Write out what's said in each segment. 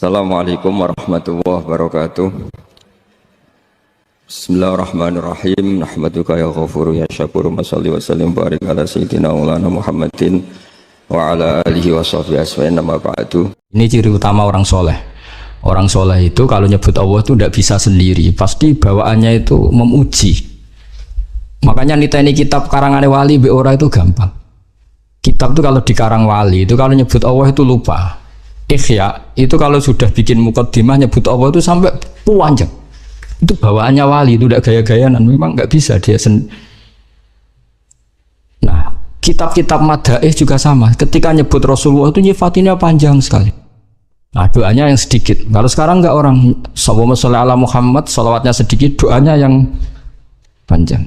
Assalamualaikum warahmatullahi wabarakatuh. Bismillahirrahmanirrahim. Nahmaduka ya ghafuru ya syakuru. Mashalli wa sallim barik ala sayyidina maulana Muhammadin wa ala alihi wa sahbihi asma'in nama ba'du. Ini ciri utama orang soleh. Orang soleh itu kalau nyebut Allah itu tidak bisa sendiri, pasti bawaannya itu memuji. Makanya niteni kitab karangan wali be ora itu gampang. Kitab itu kalau dikarang wali itu kalau nyebut Allah itu lupa. Ikhya itu kalau sudah bikin mukaddimah nyebut Allah itu sampai panjang. Itu bawaannya wali, itu tidak gaya-gayaan, memang nggak bisa dia Nah, kitab-kitab madaih juga sama. Ketika nyebut Rasulullah itu nyifatinnya panjang sekali. Nah, doanya yang sedikit. Kalau sekarang nggak, orang Allahumma sholli ala Muhammad, sholawatnya sedikit, doanya yang panjang.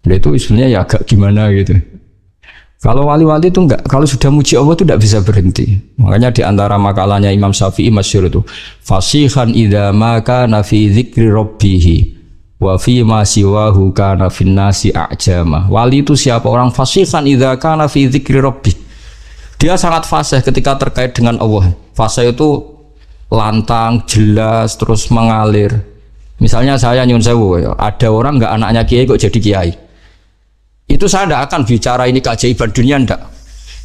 Nah, itu sebenarnya ya agak gimana gitu. Kalau wali-wali itu enggak, kalau sudah muji Allah itu tidak bisa berhenti. Makanya di antara makalahnya Imam Syafi'i masyhur itu, fasihan idza ma kana fi dzikri rabbih wa fi ma siwahu kana fin nasi a'jama. Wali itu siapa? Orang fasihan idza kana fi dzikri rabbih. Dia sangat fasih ketika terkait dengan Allah. Fasih itu lantang, jelas, terus mengalir. Misalnya saya nyun sewu, ada orang enggak anaknya kiai kok jadi kiai. Itu saya tidak akan bicara ini keajaiban dunia, tidak.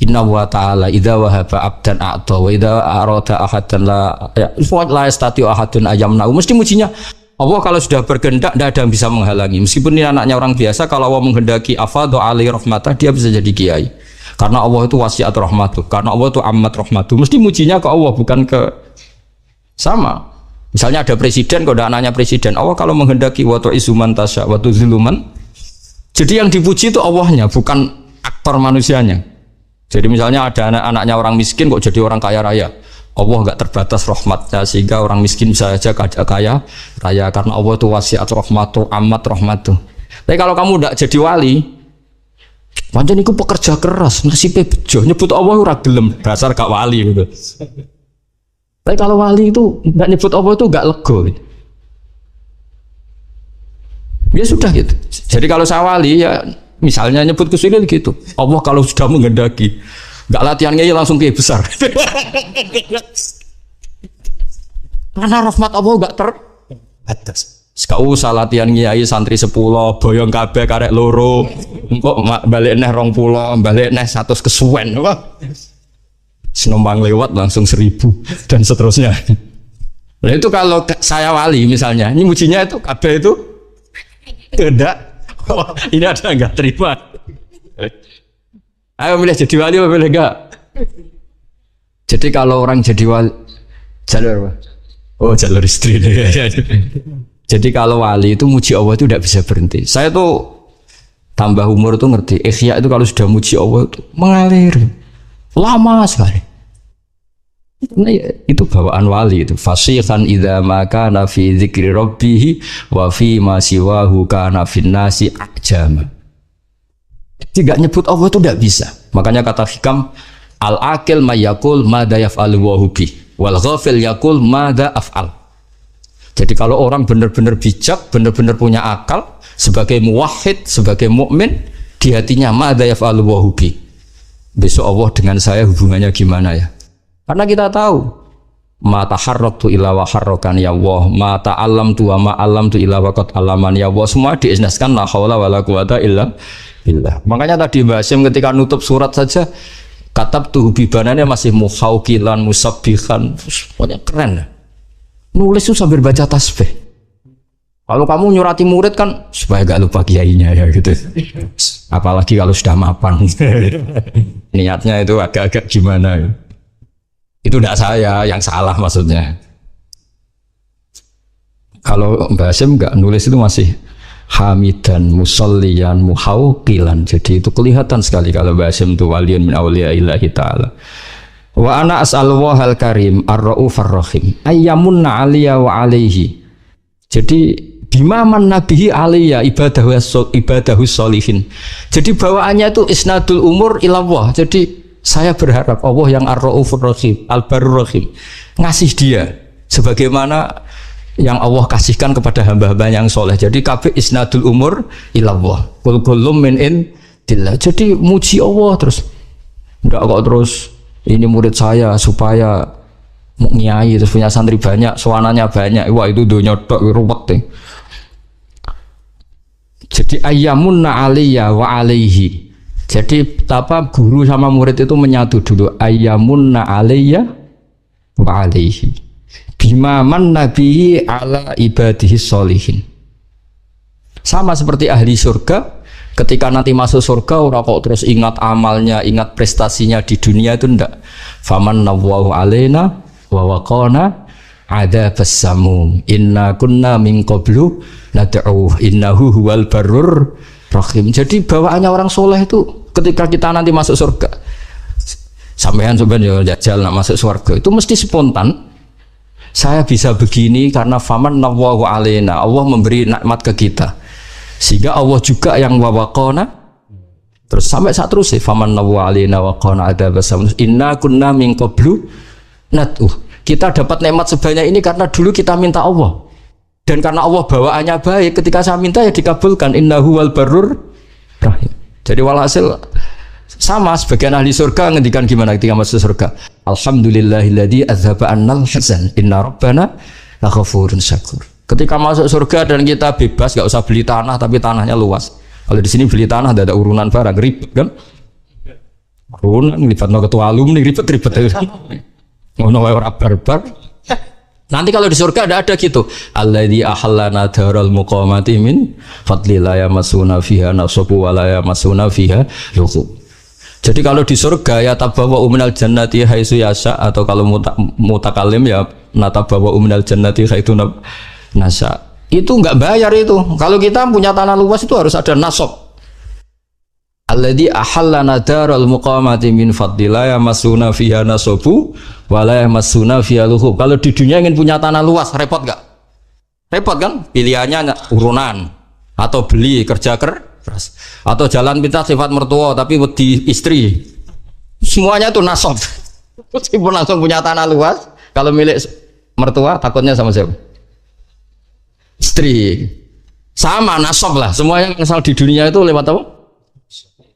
Inna wa ta'ala idza wahaba abdan a'ta wa idza arada ahadan la yastati ahadun ayamna. Mesti mujinya Allah kalau sudah berkehendak tidak ada yang bisa menghalangi. Meskipun ini anaknya orang biasa, kalau Allah menghendaki afadhu alaihi rahmatah, dia bisa jadi kiai. Karena Allah itu wasiat rahmatuh, karena Allah itu amat rahmatuh. Mesti mujinya ke Allah, bukan ke sama. Misalnya ada presiden, kalau ada anaknya presiden, Allah kalau menghendaki wa tu'izzu man tasya wa tuzillu man. Jadi yang dipuji itu Allahnya, bukan aktor manusianya. Jadi misalnya ada anaknya orang miskin kok jadi orang kaya raya. Allah nggak terbatas rahmatnya sehingga orang miskin bisa saja kaya raya karena Allah itu wasiat rahmatuh, amat rahmatuh. Tapi kalau kamu nggak jadi wali, pancen iku pekerja keras, nasibe bejo, nyebut Allah ora gelem, dasar gak wali gitu. Tapi kalau wali itu nggak nyebut Allah itu nggak lego gitu. Ya sudah gitu. Jadi kalau saya wali ya misalnya nyebut kesulitan gitu. Allah kalau sudah menghendaki, nggak latihannya ya langsung kayak besar. Karena rahmat Allah nggak terbatas. Sekau usah latihan kiai santri 10, boyong kabeh karek loro, engko balik neh 20, balik neh 100 kesuwen. Senombang lewat langsung 1000 dan seterusnya. Nah itu kalau saya wali misalnya, ini mujinya itu kabeh itu tidak. Oh, ini ada enggak terima. Ayo milih jadi wali apa milih enggak? Jadi kalau orang jadi wali jalur apa? Oh jalur istri. Jadi kalau wali itu muji Allah itu tidak bisa berhenti. Saya tuh tambah umur tuh ngerti. Ikhya itu kalau sudah muji Allah itu mengalir lama sekali. Nah, ya, itu bawaan wali itu. Fasihan idza ma kana fi dzikri rabbih wa fi ma siwahu kana fin nasi a'jama. Tidak nyebut Allah itu tidak bisa. Makanya kata hikam al-aqil may yaqul madza yaf'alu wa bi wal ghafil yaqul madza af'al. Jadi kalau orang benar-benar bijak, benar-benar punya akal sebagai muwahhid, sebagai mukmin, di hatinya madza yaf'alu wa bi. Besok Allah dengan saya hubungannya gimana ya? Karena kita tahu mata harratu ila wa harrokan ya Allah, mata alam tu wa ma alam tu ila wa qad alaman ya Allah, semua diisnaskan la haula wala quwata illa billah. Makanya tadi Mbak Hasyim ketika nutup surat saja katab tuh bibanannya masih muhaukilan musabbihan, pokoknya keren. Nulis itu sambil baca tasbih. Kalau kamu nyurati murid kan supaya gak lupa kiainya ya gitu. Apalagi kalau sudah mapan. Niatnya itu agak-agak gimana ya. Itu tidak saya yang salah maksudnya. Kalau Mbak Hasyim enggak nulis itu masih hamidan musalliyan muhauqilan. Jadi itu kelihatan sekali kalau Mbak Hasyim itu waliyun min awliyaillahi ta'ala. Wa ana as'alullah al-karim ar-raufar rahim ayyamunna aliyya wa alaihi. Jadi bimaman nabihi aliyya ibadahu sholihin. Jadi bawaannya itu isnadul umur ilallah. Jadi saya berharap Allah yang ar-raufur rahim, al-barur rahim ngasih dia sebagaimana yang Allah kasihkan kepada hamba-hamba yang soleh. Jadi kabeh isnadul umur ilallah. Kul kullum min indillah. Jadi muji Allah terus. Enggak kok terus ini murid saya supaya mau nyai terus punya santri banyak, sowanannya banyak. Wah itu dunia tok ruwet deh. Jadi ayyamunna aliyya wa alaihi. Jadi apa guru sama murid itu menyatu dulu. Ayyamunna aliyya wa alaihi. Bima man nabihi ala ibadihi sholihin. Sama seperti ahli surga, ketika nanti masuk surga orang kok terus ingat amalnya, ingat prestasinya di dunia itu ndak. Faman nawwahu alaina wa waqana adzabas samum. Inna kunna min qablu nad'u innahu huwal barrur rahim. Jadi bawaannya orang soleh itu ketika kita nanti masuk surga. Sampean sebenarnya jajal nak masuk surga itu mesti spontan. Saya bisa begini karena faman nawwahu alaina. Allah memberi nikmat ke kita. Sehingga Allah juga yang wawaqona terus sampai saat terus faman nawwahu alaina waqona adzabas samum. Inna kunna min qablu nad'u. Kita dapat nikmat sebanyak ini karena dulu kita minta Allah. Dan karena Allah bawaannya baik, ketika saya minta ya dikabulkan. Innahu wal barrur rahim. Jadi walhasil sama sebagian ahli surga ngendikan gimana ketika masuk surga. Alhamdulillahilladzi adzhaba annal hazan. Inna rabbana laghafurun syakur. Ketika masuk surga dan kita bebas, gak usah beli tanah tapi tanahnya luas. Kalau di sini beli tanah ada urunan barang ribet kan? Urunan libatno ketua alumni ribet-ribet. Ngono wae ora barbar. Nanti kalau di surga ada gitu. Alladzi ahallana daral muqamati min fadli la yamassuna fiha nasabu wa la yamassuna fiha lughub. Jadi kalau di surga ya tabawa minal jannati haitsu yasha, atau kalau mutakalim ya natabawa minal jannati haitsu nasa. Itu enggak bayar itu. Kalau kita punya tanah luas itu harus ada nasab. Alladzi ahallana daral muqamati min fadli la yamassuna fiha nasabu wa la yamassuna fiha lughub. Kalau di dunia ingin punya tanah luas repot enggak? Repot kan? Pilihannya urunan atau beli kerja keras atau jalan pintas sifat mertua tapi wedi istri. Semuanya itu nasab. Meskipun langsung punya tanah luas, kalau milik mertua takutnya sama siapa? Istri. Sama nasab lah. Semuanya asal di dunia itu lewat apa?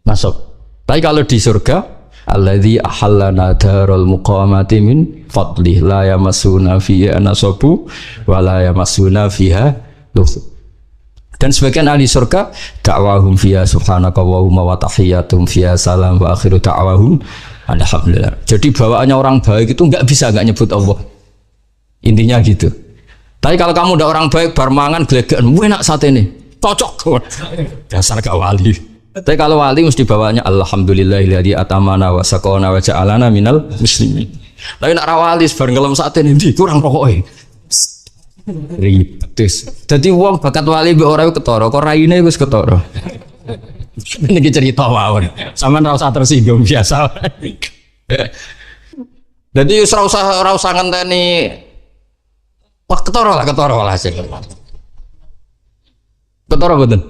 Nasab. Tapi kalau di surga, alladzi ahallana darul muqamati min fadli la yamassuna fiha nasabu wa la yamassuna fiha lughub. Dan sebagian ahli surga da'wahum fiha subhanaka wa tahiyyatuhum fiha salam wa akhiru da'wahum alhamdulillah. Jadi bawaannya orang baik itu enggak bisa enggak nyebut Allah. Intinya gitu. Tapi kalau kamu udah orang baik bar mangan gelegean, enak sate ini. Cocok. Dasar gak wali. Tapi kalau wali mesti bawanya alhamdulillahilladzi atamana wa saqana wa ja'alana minal muslimin. Tapi nak wali bar ngelem sate ini kurang pokoke. Ribet. Dadi wong bakat wali mbek ora ketara, kok raine wis ketara. Niki cerita mawon. Sampeyan ora usah tersinggung biasa. Jadi ora usah ngenteni wah ketara lah sing. Ketara mboten.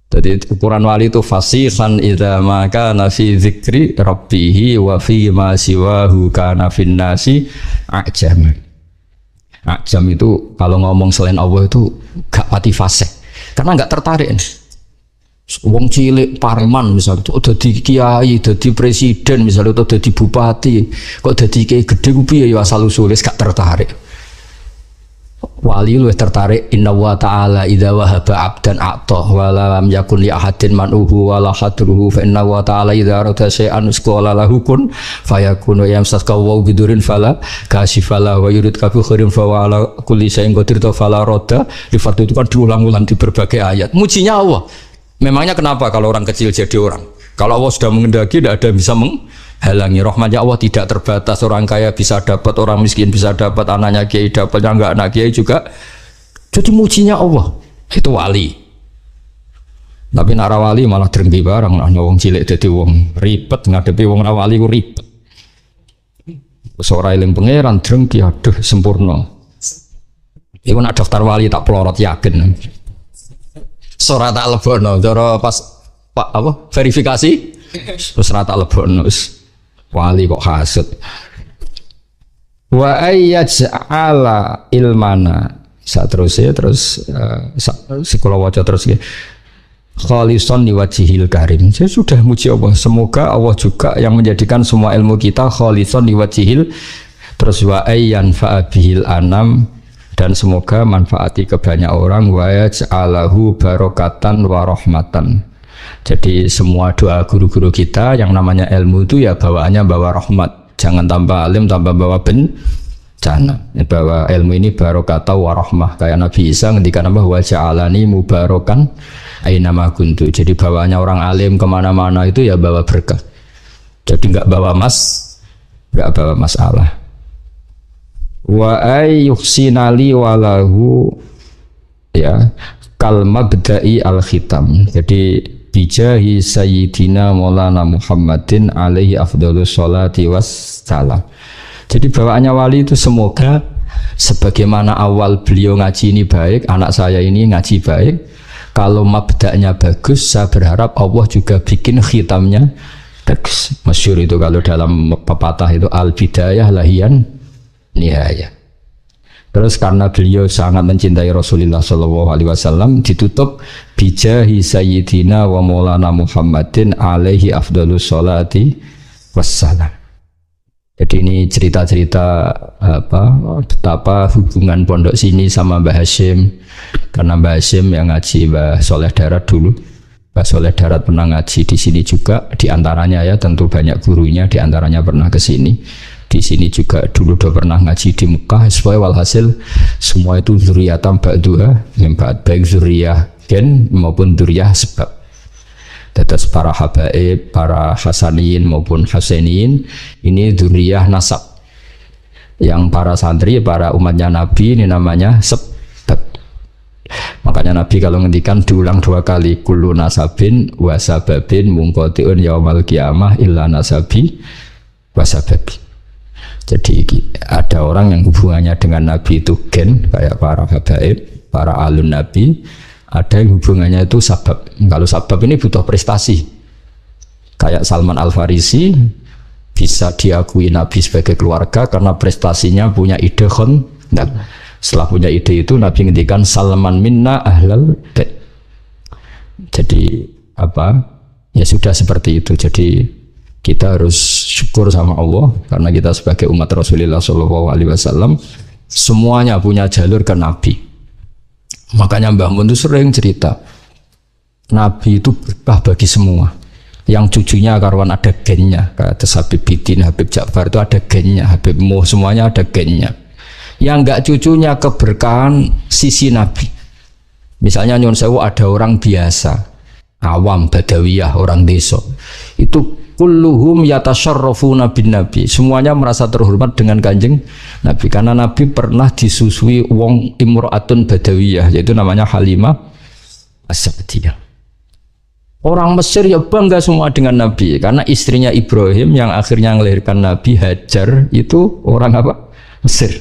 Jadi ukuran wali itu fasihan idza ma kana fi dzikri rabbih wa fi ma siwahu kana fin nasi ajam. Ajam itu kalau ngomong selain Allah itu gak pati fasih. Karena gak tertarik. Wong cilik parman misalnya udah dadi kiai, dadi presiden misalnya, atau dadi bupati, kok dadi kiai gede ku piye ya asal usule gak tertarik. Wali lu tertarik inna wa ta'ala idza wahaba 'abdan a'ta wa lam yakun li ahadin man'uhu wa la hadruhu fa inna wa ta'ala idza arada shay'an qala lahu kun fayakunu yamsaka wa bidurin fala kasifala wa yurid kafi khairin fa wa ala kulli shay'in qadir fala radda. Lifat itu kan diulang-ulang di berbagai ayat. Mujinya Allah. Memangnya kenapa kalau orang kecil jadi orang? Kalau Allah sudah mengendaki tidak ada yang bisa menghalangi. Rahmatnya Allah tidak terbatas. Orang kaya bisa dapat, orang miskin bisa dapat, anaknya kiai dapat, yang enggak anak kiai juga. Jadi mujinya Allah itu wali. Tapi nara wali malah drengki barang. Nah, wong cilik jadi wong ribet ngadepi wong wali ku ribet. Seorang eling pangeran drengki aduh sempurna. Iku nak daftar wali tak pelorot yakin. Sora tak lebono, cara pas Pak apa verifikasi terus rata lebokno wali kok hasud. Wa ayyaj'ala ilmana saterusnya terus sekolah waca terus khalisan liwajhil karim. Saya sudah muji Allah, semoga Allah juga yang menjadikan semua ilmu kita khalisan liwajhil Terus wa ayyan fa'abihil anam, dan semoga manfaati ke banyak orang, wa yaj'alahu barokatan wa rahmatan. Jadi semua doa guru-guru kita yang namanya ilmu itu ya bawaannya bawa rahmat, jangan tambah alim tambah bawa bencana. Bawa ilmu ini barokatan wa rahmah, kayak Nabi Isa ngendikan apa, wa ja'alani mubarakan aina ma kuntu. Jadi bawaannya orang alim kemana-mana itu ya bawa berkah, jadi nggak bawa masalah. Wa ayyuhsinali walahu, ya, kal mabda'i al khitam. Jadi bijahi sayyidina maulana Muhammadin alaihi afdhalus sholati wassalam. Jadi bawaannya wali itu semoga sebagaimana awal beliau ngaji ini baik, anak saya ini ngaji baik, kalau mabda'nya bagus, saya berharap Allah juga bikin khitamnya bagus. Masyhur itu kalau dalam pepatah itu al bidayah lahian nihaya. Terus karena beliau sangat mencintai Rasulullah SAW, ditutup bijahi sayyidina wa maulana Muhammadin alaihi afdhalus sholati wassalam. Jadi ini cerita-cerita betapa hubungan pondok sini sama Mbah Hashim, karena Mbah Hashim yang ngaji Mbah Soleh Darat dulu. Mbah Soleh Darat pernah ngaji di sini juga, diantaranya ya tentu banyak gurunya, diantaranya pernah ke sini. Di sini juga dulu udah pernah ngaji di Mekah. Supaya walhasil semua itu zuriyatan ba'duha, baik zuriyah gen maupun zuriyah sebab. Tetes para habaib, para hasaniyin maupun husainiyin, ini zuriyah nasab. Yang para santri, para umatnya Nabi ini namanya sebab. Makanya Nabi kalau ngendikan diulang 2 kali, kullu nasabin wa sababin munqati'un yaumal qiyamah illa nasabi wa sababi. Jadi ada orang yang hubungannya dengan Nabi itu gen, kayak para habaib, para alun Nabi. Ada yang hubungannya itu sabab. Kalau sabab ini butuh prestasi, kayak Salman Al Farisi bisa diakui Nabi sebagai keluarga karena prestasinya punya ide khondaq. Setelah punya ide itu Nabi ngendikan Salman minna ahlal bait. Jadi apa? Ya sudah seperti itu. Jadi kita harus syukur sama Allah karena kita sebagai umat Rasulullah SAW semuanya punya jalur ke Nabi. Makanya Mbah Mun itu sering cerita, Nabi itu berkah bagi semua. Yang cucunya karuan ada gennya, kata Habib Bidin, Habib Ja'far itu ada gennya, Habib Muh semuanya ada gennya. Yang enggak cucunya keberkahan sisi Nabi. Misalnya Nyun Sewu ada orang biasa, awam, badawiyah, orang desa. Itu kulluhum yatasyarrafuna bin Nabi, semuanya merasa terhormat dengan kanjeng Nabi karena Nabi pernah disusui wong imro'atun badawiyah, yaitu namanya Halimah As-Sa'diyah. Orang Mesir ya bangga semua dengan Nabi karena istrinya Ibrahim yang akhirnya melahirkan Nabi, Hajar, itu orang apa? Mesir.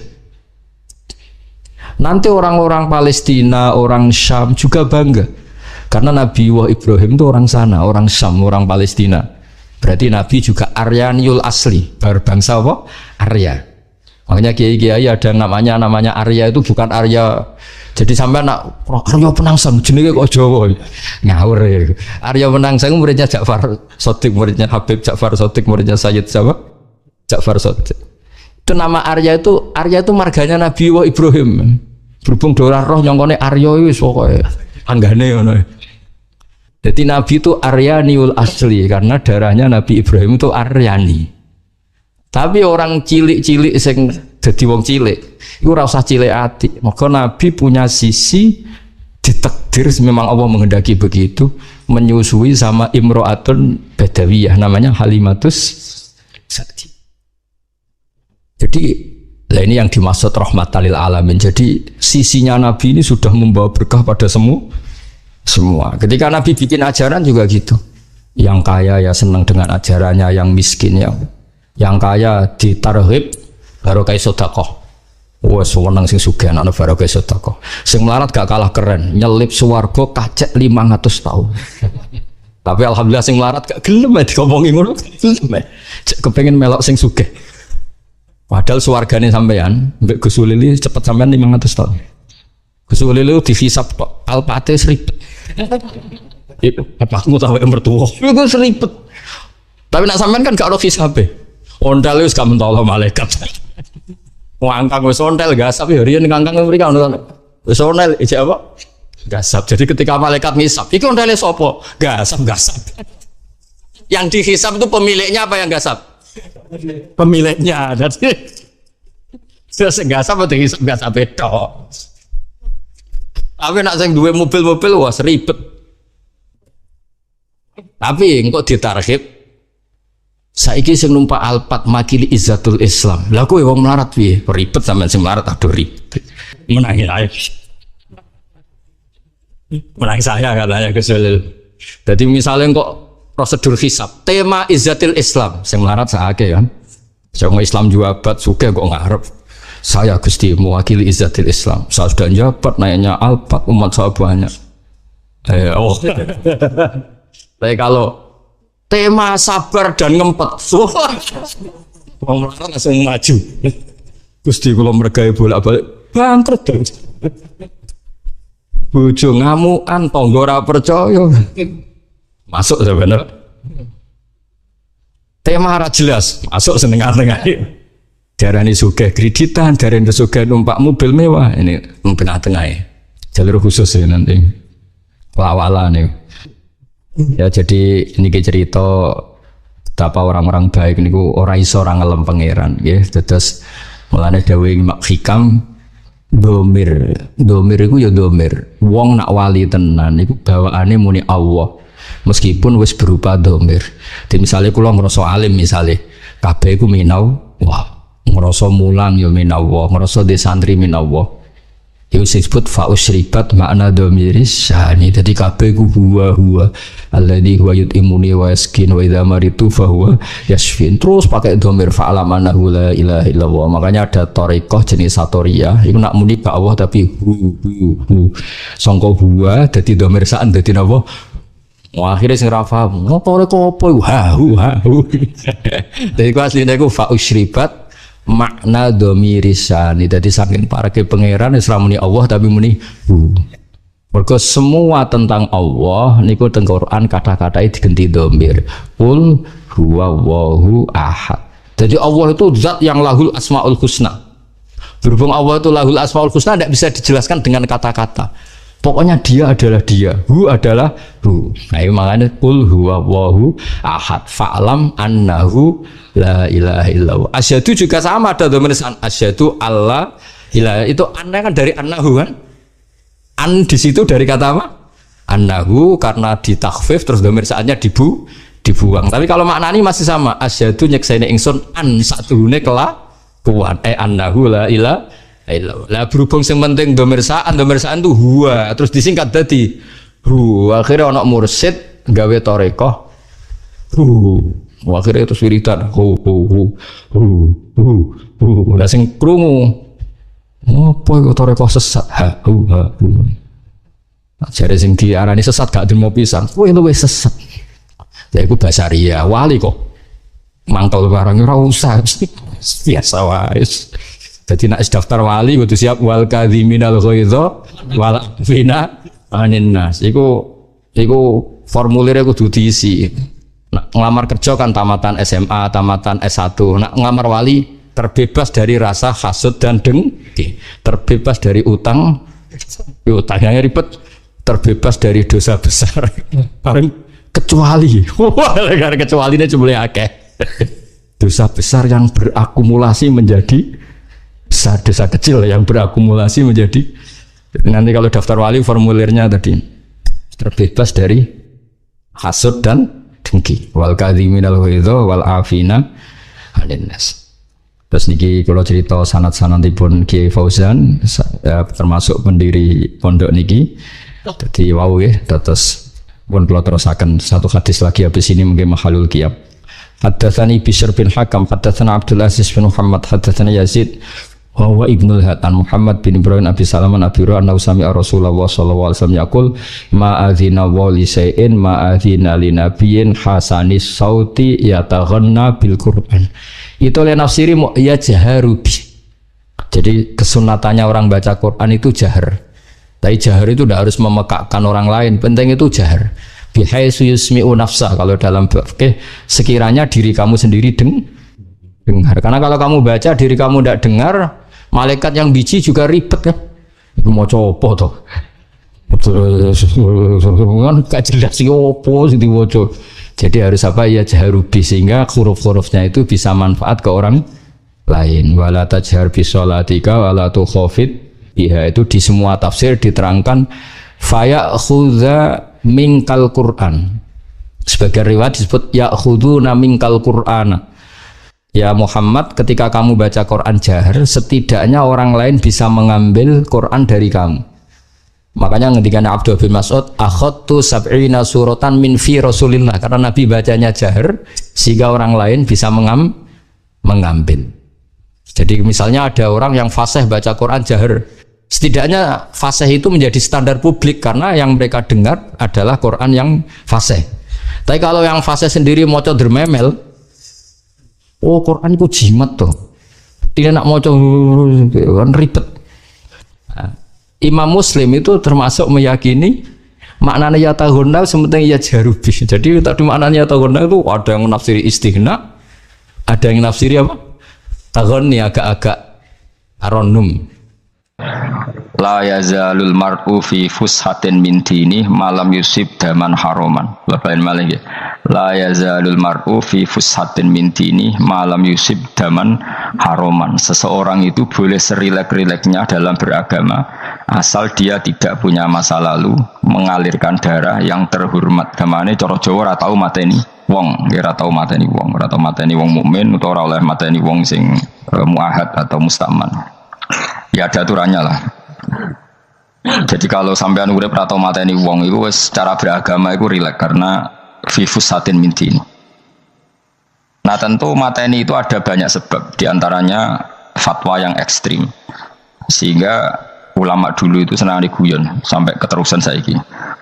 Nanti orang-orang Palestina, orang Syam juga bangga karena Nabi Ibrahim itu orang sana, orang Syam, orang Palestina. Berarti Nabi juga Aryaniul asli, berbangsa apa? Arya. Makanya kiai-kiai ada namanya Arya itu bukan Arya. Jadi sampai nak Arya Penangsang jenenge kok Jawa. Ngawur ya. Arya Penangsang muridnya Ja'far Shadiq, muridnya Habib Ja'far Shadiq, muridnya Sayyid siapa? Ja'far Shadiq. Itu nama Arya itu marganya Nabi Ibrahim. Berhubung dolar roh nyongkone Arya wis pokoke anggane ngono. Jadi Nabi itu Aryaniul asli karena darahnya Nabi Ibrahim itu Aryani. Tapi orang cilik-cilik sing dadi wong cilik iku ora usah cilik ati. Maka Nabi punya sisi ditakdir memang Allah menghendaki begitu, menyusui sama imro'atun badawiyah namanya Halimatus Sa'diyah. Jadi lah ini yang dimaksud rahmatan lil alamin. Jadi sisinya Nabi ini sudah membawa berkah pada semua. Ketika Nabi bikin ajaran juga gitu. Yang kaya ya senang dengan ajarannya, yang miskin yang kaya ditarhib barokah sedekah. Wes seneng sing sugih ana barokah sedekah. Sing melarat gak kalah keren, nyelip swarga kacek 500 tahun. Tapi alhamdulillah sing melarat gak gelem dikomongi ngono, gelem. Kepengin melok sing sugih. Padahal swargane sampean mbek Gus Ulili cepet sampean 500 tahun. Gus Ulili dihisab tok, alpate seribet. Itu bapakmu tahu yang mertua. Itu seribet. Tapi nak sampean kan gak ada hisabe. Ondal wis gak mentolo malaikat. Ngangkang wis ontel gasap ya riyen ngangkang mriki ono. Wis ontel ijek apa? Gasap. Jadi ketika malaikat ngisap, iki ontele sapa? Gasap. Yang dihisap itu pemiliknya apa yang gasap? Pemiliknya. Jadi terus gasap atau dihisap gasap tok. Tapi nak sing duwe mobil-mobil wah ribet. Tapi engko ditarhib saiki sing numpak Alphard makili izzatul Islam. Lah kowe wong melarat piye? Ribet sampean sing melarat aduh ribet. Menangi ae. Menang saya katanya Gus Jalil. Jadi misalnya kok prosedur hisab, tema izzatul Islam, sing melarat saake kan. Jangan Islam jabat suke kok ngarep. Saya Gusti mewakili izzatul Islam. Saya sudah jabat naiknya Alphard umat saya banyak. Tapi kalau tema sabar dan ngempet, wong melarat langsung maju. Gusti kula mergawe bolak-balik bangkrut. Bojo ngamukan tangga ora percaya. Masuk sebenarnya. Tema ora jelas, masuk seneng-seneng. Darani sugih kreditan, darani sugih numpak mobil mewah. Ini tengah-tengah. Jalur khusus ya nanti. Lawala nih. Ya jadi ini cerita betapa orang-orang baik niku ora iso ora ngelem pangeran nggih. Terus mulane dawuh Mak Hikam domir iku ya domir. Wong nak wali tenan iku bawaane muni Allah. Meskipun wis berupa domir. Di misalnya kula ngrasa alim misalnya kabeh iku minau, wah ngrasa mulang ya minallah, ngrasa di santri minallah. Itu disebut fa'usribat makna domiris syani. Jadi kabeh ku huwa alladzi huwa yut'imuni wa yaskin wa idza maritu fa huwa yashfin. Terus pakai domir fa'alam annahu la ilaha illallah. Makanya ada thariqah jenis satoriyah iku nak muni ka Allah tapi hu. Sangka huwa dadi domir saan dadi napa? Akhirnya sing ra paham. Thariqah apa hu. Dadi ku asline ku fa'usribat makna domirisani. Jadi saking para ke pangeran Islam muni Allah tapi muni mergo semua tentang Allah niku teng Quran kata-katai digenti domir. Qul huwallahu ahad. Jadi Allah itu zat yang lahul asmaul husna. Berhubung Allah itu lahul asmaul husna tidak bisa dijelaskan dengan kata-kata. Pokoknya dia adalah dia, hu adalah hu. Nah ini makanya qul huwallahu ahad fa'lam annahu la ilaha illallah. Asyhadu juga sama ada domirisan asyhadu Allah ilaha itu anna kan dari annahu kan. An di situ dari kata apa? Annahu karena ditakhfif terus domirisannya dibuang. Tapi kalau maknanya masih sama. Asyhadu nyekseni ingsun an satuhune kelakuan annahu la ilaha lah berhubung yang penting domirsaan itu huwa terus disingkat tadi hu akhirnya anak mursid gawe thariqah akhirnya itu wiridan hu lah sing krungu apa iku thariqah sesat hu jare sing diarani sesat gak demo pisan kowe luwih sesat ya iku basaria wali kok mangkel barang ora usah biasa wae. Jadi nak daftar wali kudu siap wal kadhiminal ghaidha wal afina anin nas. Iku formulirnya kudu diisi. Nak ngelamar kerja kan tamatan SMA, tamatan S1. Nak ngelamar wali terbebas dari rasa hasud dan dengki, terbebas dari utang yang ribet, terbebas dari dosa besar. Kecuali kecualinya jumlahnya akeh. Dosa besar yang berakumulasi menjadi dosa kecil yang berakumulasi menjadi. Nanti kalau daftar wali formulirnya tadi terbebas dari hasud dan dengki wal kadhiminal ghaidha wal afina 'anil nas. Terus niki kalau cerita sanad-sanadipun Kiai Fauzan termasuk pendiri pondok niki. Jadi wau ya terus pun kula terusaken satu hadis lagi habis ini mungkin mahalul qiyam. Haddatsani Bishr bin Hakam haddatsana Abdul Aziz bin Muhammad haddatsana Yazid wa ibnul Hatan Muhammad bin Ibrahim Abi Salaman Abi Hurairah sami Rasulullah sallallahu alaihi wasallam yaqul ma adzina wa li shay'in ma adzina li nabiyyin hasanis sauti yataghanna bil Qur'an. Itu le nafsiri ya jaharubi. Jadi kesunatannya orang baca Quran itu jahar. Tapi jahar itu tidak harus memekakkan orang lain, penting itu jahar. Bihaitsu yusmi'u nafsa, kalau dalam fikih sekiranya diri kamu sendiri dengar. Karena kalau kamu baca diri kamu tidak dengar, Malaikat yang biji juga ribet kan. Itu mau copo toh. Kan gak jelas sih opo sih diwaca. Jadi harus apa ya jaharubi sehingga huruf-hurufnya itu bisa manfaat ke orang lain. Wala tajhar bi sholatika wala tukhafid biha, itu di semua tafsir diterangkan faya khudha minkal Qur'an. Sebagai riwayat disebut ya khuduna minkal Qur'ana. Ya Muhammad, ketika kamu baca Quran jahar, setidaknya orang lain bisa mengambil Quran dari kamu. Makanya ngendikan Abdullah bin Mas'ud, akhadtu sab'ina suratan min fi Rasulillah, karena Nabi bacanya jahar sehingga orang lain bisa mengambil. Jadi misalnya ada orang yang fasih baca Quran jahar, setidaknya fasih itu menjadi standar publik karena yang mereka dengar adalah Quran yang fasih. Tapi kalau yang fasih sendiri maca dermemel, oh Quran itu jimat tuh, tidak nak maca kan ribet. Nah, Imam Muslim itu termasuk meyakini maknanya ya tahunna sementing ya jarubi. Jadi tadi maknanya tahunna itu ada yang menafsiri istighna, ada yang menafsiri apa? Tahunni agak-agak aronum. La yazalul mar'u fi fushatin min dini malam yusib daman haroman. Bapain malah ya. La yazalul mar'u fi fushatin min dini malam yusib daman haroman. Seseorang itu boleh serilek-rileknya dalam beragama asal dia tidak punya masa lalu mengalirkan darah yang terhormat. Gamane cara Jawa ora tau mateni wong, ora tau mateni wong, ora tau mateni wong mukmin utawa ora oleh mateni wong sing muahad atau mustaman. Ya ada aturannya lah. Jadi kalau sampean urip ra tau mateni wong iku wis cara beragama iku rileks karena fifus satin minti. Nah tentu mateni itu ada banyak sebab, diantaranya fatwa yang ekstrim. Sehingga ulama dulu itu senang diguyon sampai keterusan saiki.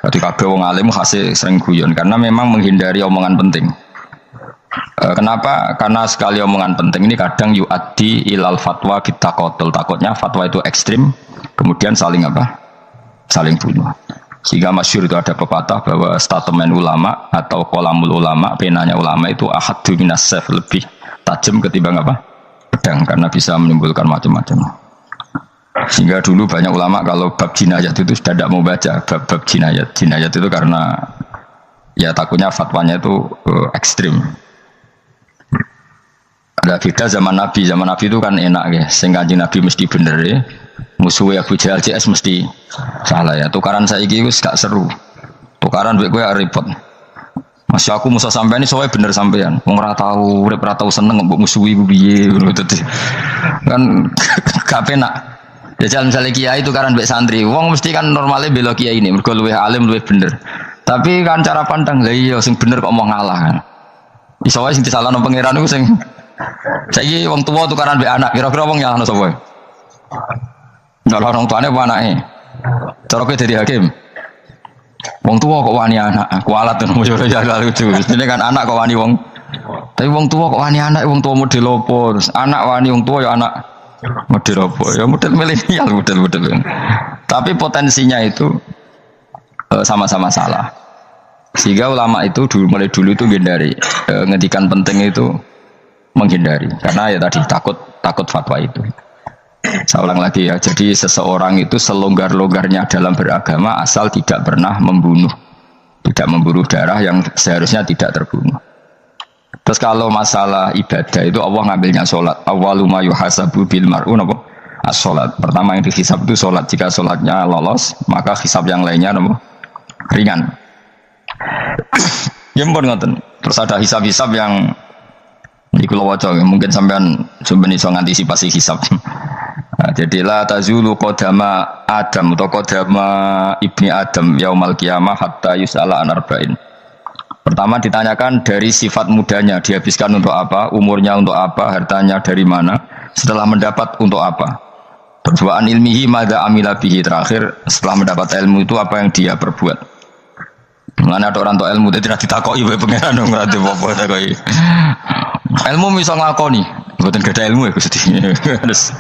Jadi kabeh wong alim khase sering guyon karena memang menghindari omongan penting. Kenapa? Karena sekali omongan penting ini kadang yu'addi ilal fatwa kita kotel. Takutnya fatwa itu ekstrim, kemudian saling apa? Saling bunuh. Sehingga masyhur itu ada pepatah bahwa statement ulama atau kolamul ulama, penanya ulama itu ahaddu minas sayf, lebih tajam ketimbang apa? Pedang, karena bisa menimbulkan macam-macam. Sehingga dulu banyak ulama kalau bab jinayat itu sudah tidak mau baca bab jinayat. Jinayat itu karena ya takutnya fatwanya itu ekstrim. Ada beda zaman Nabi itu kan enak ya, sehingga Nabi mesti bener ya, musuhnya Abu Jahal CS mesti salah ya. Tukaran saiki wis gak seru, tukaran buat gue repot. Masih aku musuh sampean ini soalnya bener sampean, wong ora tau urip ora tau seneng mbok musuhi piye ngono dadi. Kan gak penak. Ya jalan misalnya kiai tukaran mbek santri, wong mesti kan normalnya bela kiai ini, mergo luwih alim luwih bener. Tapi kan cara pandang lah iya sing bener kok mau ngalah kan. Iso wae sing disalahno pangeran iku sing saiki wong tua tukaran mbek anak, kira-kira wong nyalahno sapa? Nyalahno wong tuane apa anake? Cara kowe dadi hakim. Wong tua kok wani anak, kualat to yo ya lucu. Ini kan anak kok wani wong. Tapi wong tua kok wani anak, wong tua model opo? Terus anak wani wong tua ya anak model opo? Ya model milenial model. Tapi potensinya itu sama-sama salah. Sehingga ulama itu mulai dulu itu menghindari ngendikan penting itu menghindari karena ya tadi takut fatwa itu. Saya ulang lagi ya, jadi seseorang itu selonggar-longgarnya dalam beragama asal tidak pernah membunuh, tidak membunuh darah yang seharusnya tidak terbunuh. Terus kalau masalah ibadah itu Allah ngambilnya sholat, awwaluma yuhasabu bil mar'un apa? As-sholat. Pertama yang dihisab itu sholat. Jika sholatnya lolos maka hisab yang lainnya apa? Ringan. Ya mpun ngoten. Terus ada hisab-hisab yang di kula waca mungkin sampean coba iso ngantisipasi hisab. Nah, jadi la tazulu qadama Adam atau qadama ibni Adam yaumal qiyamah hatta yus'ala an arba'in. Pertama ditanyakan dari sifat mudanya, dihabiskan untuk apa, umurnya untuk apa, hartanya dari mana, setelah mendapat untuk apa. Terus wa an ilmihi madza amila bihi, terakhir setelah mendapat ilmu itu apa yang dia perbuat. Mulane ada orang tua ilmu tidak ditakoki wae pengenan dong ngerti apa takoki. Ilmu bisa nglakoni, mboten gadah ilmu ya Gusti. Terus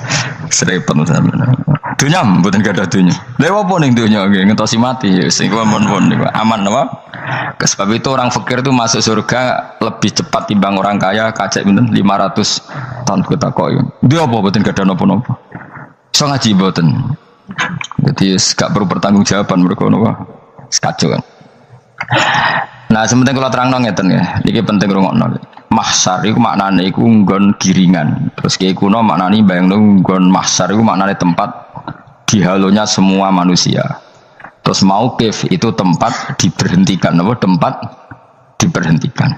serepet sampeyan. Dunya mboten gadah dunya. Lha apa ning dunya nggih ngentosi mati ya sing aman-aman niku. Aman apa? Sebab itu orang fakir itu masuk surga lebih cepat timbang orang kaya kacek pinten 500 tahun ketakoki. Dia apa mboten gadah napa-napa. iso ngaji mboten. Jadi gak perlu pertanggungjawaban mereka napa. Kacau kan. Nah, sementing kula terangno ngeten ya. Iki penting rungokno. Mahsyar iku maknane iku nggon giringan. Terus kiai kuno maknane bayangno nggon mahsyar iku maknane tempat dihalonya semua manusia. Terus mauqif itu tempat diberhentikan, apa tempat diberhentikan.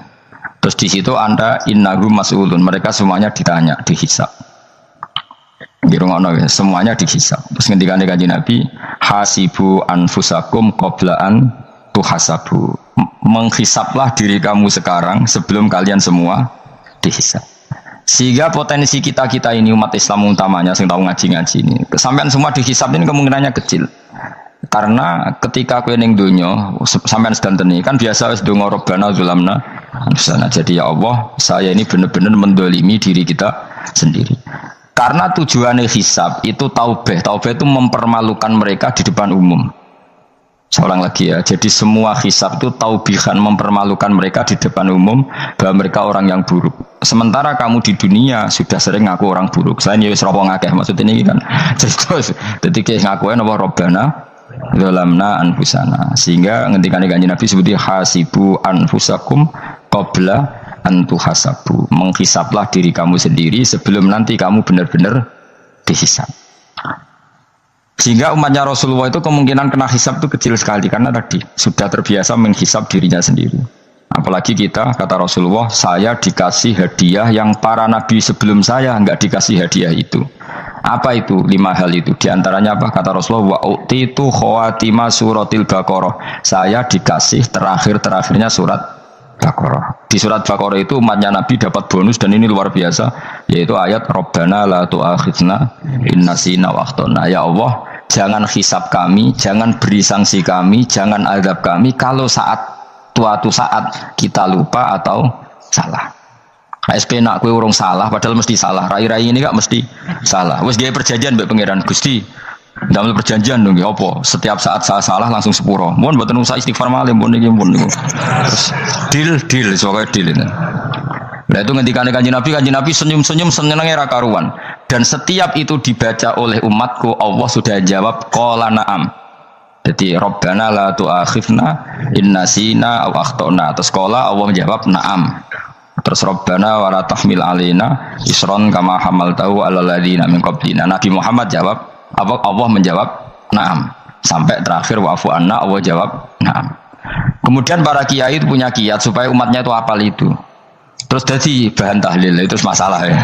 Terus di situ Anda innahu mas'ulun, mereka semuanya ditanya, dihisab. Dirungokno ya, semuanya dihisab. Terus ngendikane Kanjeng Nabi, hasibu anfusakum qabla an tuhasabu. Menghisaplah diri kamu sekarang sebelum kalian semua dihisab. Sehingga potensi kita ini umat Islam utamanya yang tahu ngaji-ngaji ini, sampean semua dihisab ini kemungkinannya kecil. Karena ketika kowe ning donya sampean sedanteni kan biasa wis donga Rabbana zulamna anfusana. Jadi ya Allah, saya ini benar-benar mendolimi diri kita sendiri. Karena tujuannya hisab itu taubah. Taubah itu mempermalukan mereka di depan umum. Seorang lagi ya, jadi semua hisab itu taubihan, mempermalukan mereka di depan umum bahwa mereka orang yang buruk. Sementara kamu di dunia sudah sering ngaku orang buruk. Selain ya wis ropo ngakeh maksudnya ini kan. Jadi kayak ngakuin apa Rabbana zalamna anfusana. Sehingga ngendikane Kanjeng Nabi seperti hasibu anfusakum qabla an tuhasabu. Menghisablah diri kamu sendiri sebelum nanti kamu benar-benar dihisab. Sehingga umatnya Rasulullah itu kemungkinan kena hisab itu kecil sekali karena tadi sudah terbiasa menghisab dirinya sendiri. Apalagi kita, kata Rasulullah, saya dikasih hadiah yang para nabi sebelum saya enggak dikasih hadiah itu. Apa itu? 5 hal itu. Di antaranya apa? Kata Rasulullah, wa utitu khawatima suratil Baqarah. Saya dikasih terakhirnya surat Baqarah. Di surat Baqarah itu umatnya Nabi dapat bonus dan ini luar biasa, yaitu ayat Rabbana la tu'akhidna in nasina wa akhtana. Ya Allah, jangan hisab kami, jangan beri sanksi kami, jangan azab kami kalau suatu saat kita lupa atau salah. SP nak kue urung salah padahal mesti salah. Rai-rai ini gak mesti salah. Wes gawe perjanjian mbek pangeran Gusti. Dalam perjanjian dong, apa? Setiap saat saya salah langsung sepuro. Mohon mboten usah istighfar malih pun iki pun niku. Terus deal soalnya deal itu. Nah itu ngendikane Kanjeng Nabi senyum-senyum senenge ra karuan. Dan setiap itu dibaca oleh umatku, Allah sudah jawab qala na'am. Jadi Rabbana la tu'akhifna in nasina aw akhtana. Terus qala Allah menjawab na'am. Terus Rabbana wa la tahmil alaina isron kama hamaltahu 'alal ladzina min qablina. Nabi Muhammad jawab, Allah menjawab na'am. Sampai terakhir wa'fu anna, Allah jawab na'am. Kemudian para kiai itu punya kiat supaya umatnya itu hafal itu. Terus jadi bahan tahlil itu masalah ya.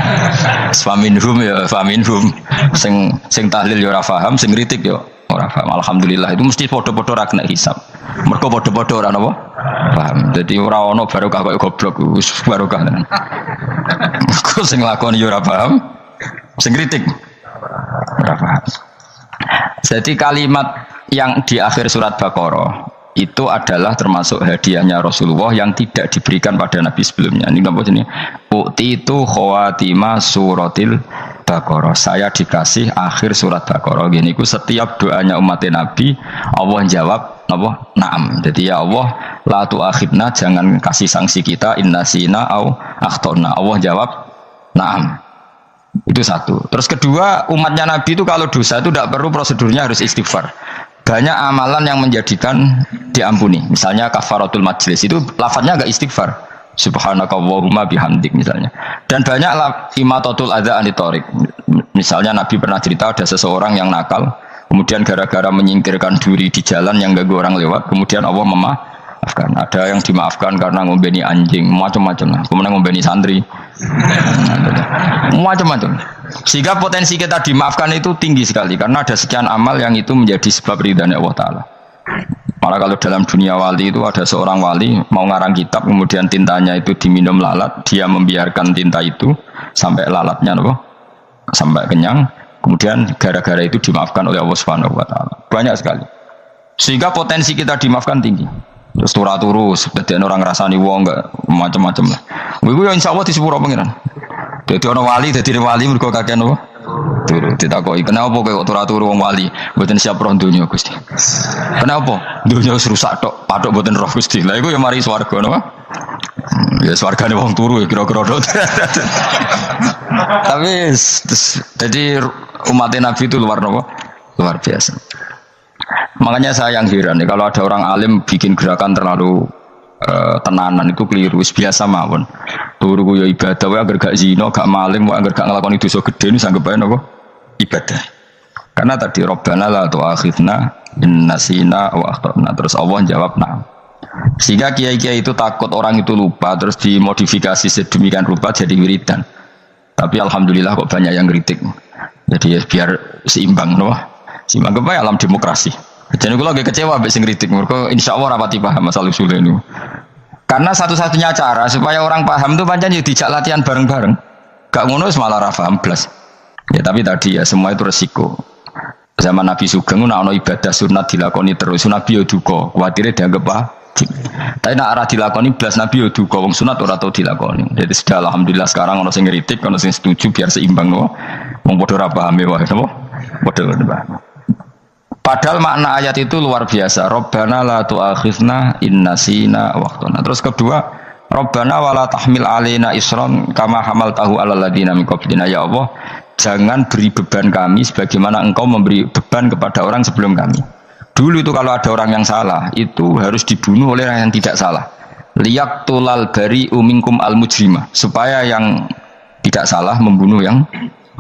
Faminhum ya faminhum. Sing tahlil ya ora paham, sing kritik ya ora paham. Alhamdulillah itu mesti padha-padha ra kena hisab. Mergo padha-padha ora napa? Paham. Jadi ora ono barokah kaya goblok wis barokah tenan. Mergo sing lakoni ya ora paham, sing kritik ora paham. Jadi kalimat yang di akhir surat Baqarah itu adalah termasuk hadiahnya Rasulullah yang tidak diberikan pada Nabi sebelumnya. Ini apa ini? Ukti itu khawatima suratil Baqarah. Saya dikasih akhir surat Baqarah. Gini, setiap doanya umat Nabi, Allah jawab apa? Naam. Jadi ya Allah, la tu'akhidna, jangan kasih sanksi kita innasina au akhtona. Allah jawab naam. Itu satu. Terus kedua, umatnya Nabi itu kalau dosa itu tidak perlu prosedurnya harus istighfar. Banyak amalan yang menjadikan diampuni. Misalnya kafaratul majlis itu lafadznya enggak istighfar. Subhanakallahumma bihamdik misalnya. Dan banyak imatatul adza anitorik. Misalnya Nabi pernah cerita ada seseorang yang nakal, kemudian gara-gara menyingkirkan duri di jalan yang ganggu orang lewat, kemudian Allah memaafkan. Ada yang dimaafkan karena ngombeni anjing, macam-macam lah. Kemudian ngombeni santri, macam-macam. Sehingga potensi kita dimaafkan itu tinggi sekali karena ada sekian amal yang itu menjadi sebab ridhanya Allah Ta'ala. Malah kalau dalam dunia wali itu ada seorang wali mau ngarang kitab, kemudian tintanya itu diminum lalat, dia membiarkan tinta itu sampai lalatnya sampai kenyang, kemudian gara-gara itu dimaafkan oleh Allah Subhanahu wa Ta'ala. Banyak sekali. Sehingga potensi kita dimaafkan tinggi. Terus turu-turu seperti orang ngrasani wong enggak macam-macam lah. Iku ya insyaallah disepuro pangeran. Dadi ana wali, dadi wali mergo kakean apa? Turu ditakoki, "Kenapa kok turu-turu wong wali? Mboten siap roh donya, Gusti." "Kenapa?" "Donya wis rusak tok, patok mboten roh, Gusti." Lah iku ya mari swarga napa? Ya swargane wong turu ya kira-kira tok. Tapi jadi umatnya Nabi itu luar biasa. Makanya saya yang heran nih, kalau ada orang alim bikin gerakan terlalu tenanan itu keliru, biasa mawon. Turu ya ibadah, wae agar gak zina, gak maling, wae agar gak ngelakoni dosa gede ini sanggep ae napa? Ibadah. Karena tadi Rabbana la tu'akhidna in nasina wa akhtana. Terus Allah jawab nah. Sehingga kiai-kiai itu takut orang itu lupa, terus dimodifikasi sedemikian rupa jadi wiridan. Tapi alhamdulillah kok banyak yang kritik. Jadi ya biar seimbang, no? Seimbang kepada alam demokrasi. Jadi kalau lagi kecewa abis ngritik, mereka insya Allah rapati paham masalah usul ini. Karena satu-satunya cara supaya orang paham itu pancen ya dijak latihan bareng-bareng. Gak ngono malah ra paham blas. Ya tapi tadi ya semua itu resiko. Zaman Nabi Sugeng ana ibadah sunat dilakoni terus, Nabi yo duka, kuwatire dianggap wajib. Tapi nek ora dilakoni blas Nabi yo duka, wong sunat ora tau dilakoni. Jadi sudah alhamdulillah sekarang ana sing ngritik, ana sing setuju biar seimbang no. Wong padha ora paham wae napa? Padha paham. Padahal makna ayat itu luar biasa. Rabbana la tu'akhidna in nasina wa akhtana. Terus kedua, Rabbana wala tahmil alaina isran kama hamaltahu alal ladina min qablina. Ya Allah, jangan beri beban kami sebagaimana Engkau memberi beban kepada orang sebelum kami. Dulu itu kalau ada orang yang salah, itu harus dibunuh oleh orang yang tidak salah. Liyaqtulal bari'u minkum al mujrima, supaya yang tidak salah membunuh yang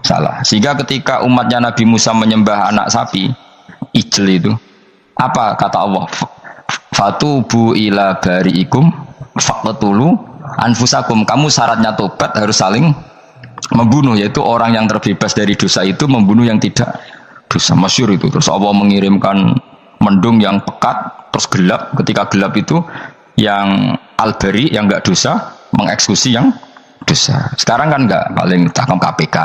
salah. Sehingga ketika umatnya Nabi Musa menyembah anak sapi ijl itu, apa kata Allah? Fatubu ila bari'ikum faqtulu anfusakum. Kamu syaratnya tobat harus saling membunuh, yaitu orang yang terbebas dari dosa itu membunuh yang tidak dosa. Masyhur itu. Terus Allah mengirimkan mendung yang pekat terus gelap. Ketika gelap itu yang al-bari yang enggak dosa mengeksekusi yang dosa. Sekarang kan enggak, paling takam KPK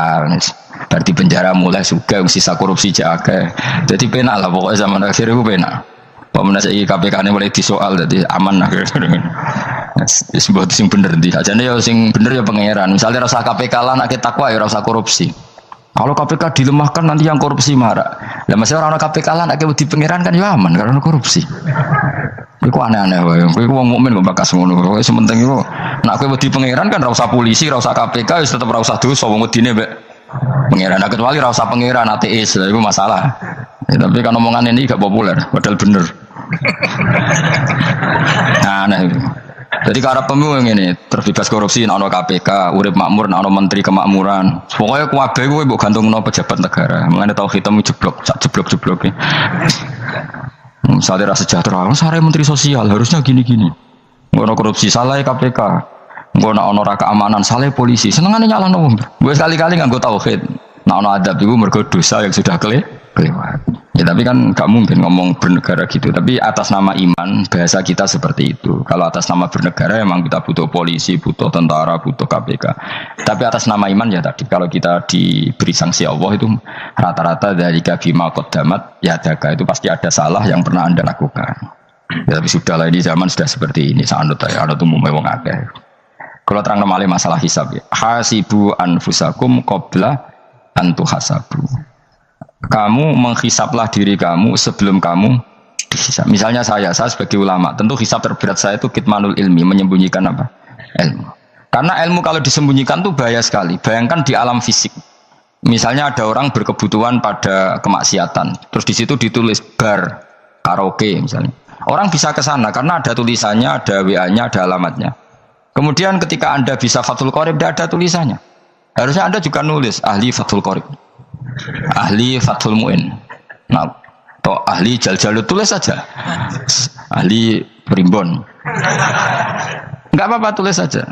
berarti penjara mulai juga sisa korupsi jaga. Jadi penak lah pokoknya zaman akhir itu penak. Pemenang KPK ini mulai disoal jadi aman lah. Sebuah sing bener di. Aja nih sing bener ya pangeran. Misalnya rasa KPK lah nak takwa ya rasa korupsi. Kalau KPK dilemahkan nanti yang korupsi marah. Lah masih orang KPK lah nak di pangeran kan ya aman karena korupsi. Iku aneh-aneh wae. Iku wong mukmin kok bakas ngono. Pokoke sementing iku nak kowe di pangeran kan ra usah polisi, ra usah KPK wis tetep ra usah dosa wong wedine mbek pangeran. Kecuali ra usah pangeran ateis, itu masalah. Ya, tapi kan omongan ini gak populer, padahal bener. Nah, jadi karena pemilu ini terbebas korupsi, nak ono KPK, urip makmur, nak ono menteri kemakmuran. Pokoknya kuabe gue bukan gantung no pejabat negara. Mengenai tahu hitam jeblok, jeblok. Misalnya rasa sejahtera, saya menteri sosial harusnya gini-gini. Gue ono korupsi, salah KPK. Gue ono keamanan, salah polisi. Senengannya nyala no. Gue sekali-kali nggak gue tauhid. Nak ono adab itu mergo dosa yang sudah kelewat. Ya tapi kan gak mungkin ngomong bernegara gitu. Tapi atas nama iman bahasa kita seperti itu. Kalau atas nama bernegara emang kita butuh polisi, butuh tentara, butuh KPK. Tapi atas nama iman ya tadi kalau kita diberi sanksi Allah itu rata-rata dari bima qaddamat ya daga itu pasti ada salah yang pernah Anda lakukan. Ya, tapi sudahlah ini zaman sudah seperti ini. Sanut ya, anut umumnya wong akeh. Kalau terang nomale masalah hisab ya. Hasibu anfusakum qabla an tuhasabu. Kamu menghisaplah diri kamu sebelum kamu dihisap. Misalnya saya sebagai ulama, tentu hisap terberat saya itu kitmanul ilmi, menyembunyikan apa? Ilmu. Karena ilmu kalau disembunyikan itu bahaya sekali. Bayangkan di alam fisik. Misalnya ada orang berkebutuhan pada kemaksiatan, terus di situ ditulis bar, karaoke misalnya. Orang bisa ke sana karena ada tulisannya, ada WA-nya, ada alamatnya. Kemudian ketika Anda bisa Fathul Qorib, tidak ada tulisannya. Harusnya Anda juga nulis ahli Fathul Qorib, ahli Fathul Mu'in, nah, atau ahli Jaljalut, tulis saja. Ahli Primbon, enggak apa-apa, tulis saja.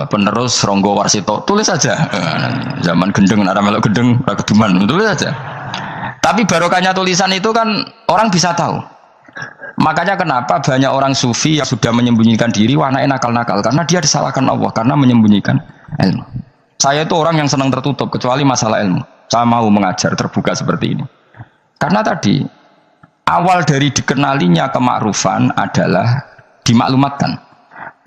Penerus Ronggo Warsito, tulis saja. Zaman gendeng, nara melok gendeng, rakeduman, tulis saja. Tapi barokahnya tulisan itu kan orang bisa tahu. Makanya kenapa banyak orang sufi yang sudah menyembunyikan diri, warna nakal-nakal, karena dia disalahkan Allah, karena menyembunyikan ilmu. Saya itu orang yang senang tertutup, kecuali masalah ilmu. Saya mau mengajar terbuka seperti ini. Karena tadi, awal dari dikenalinya kemakrufan adalah dimaklumatkan.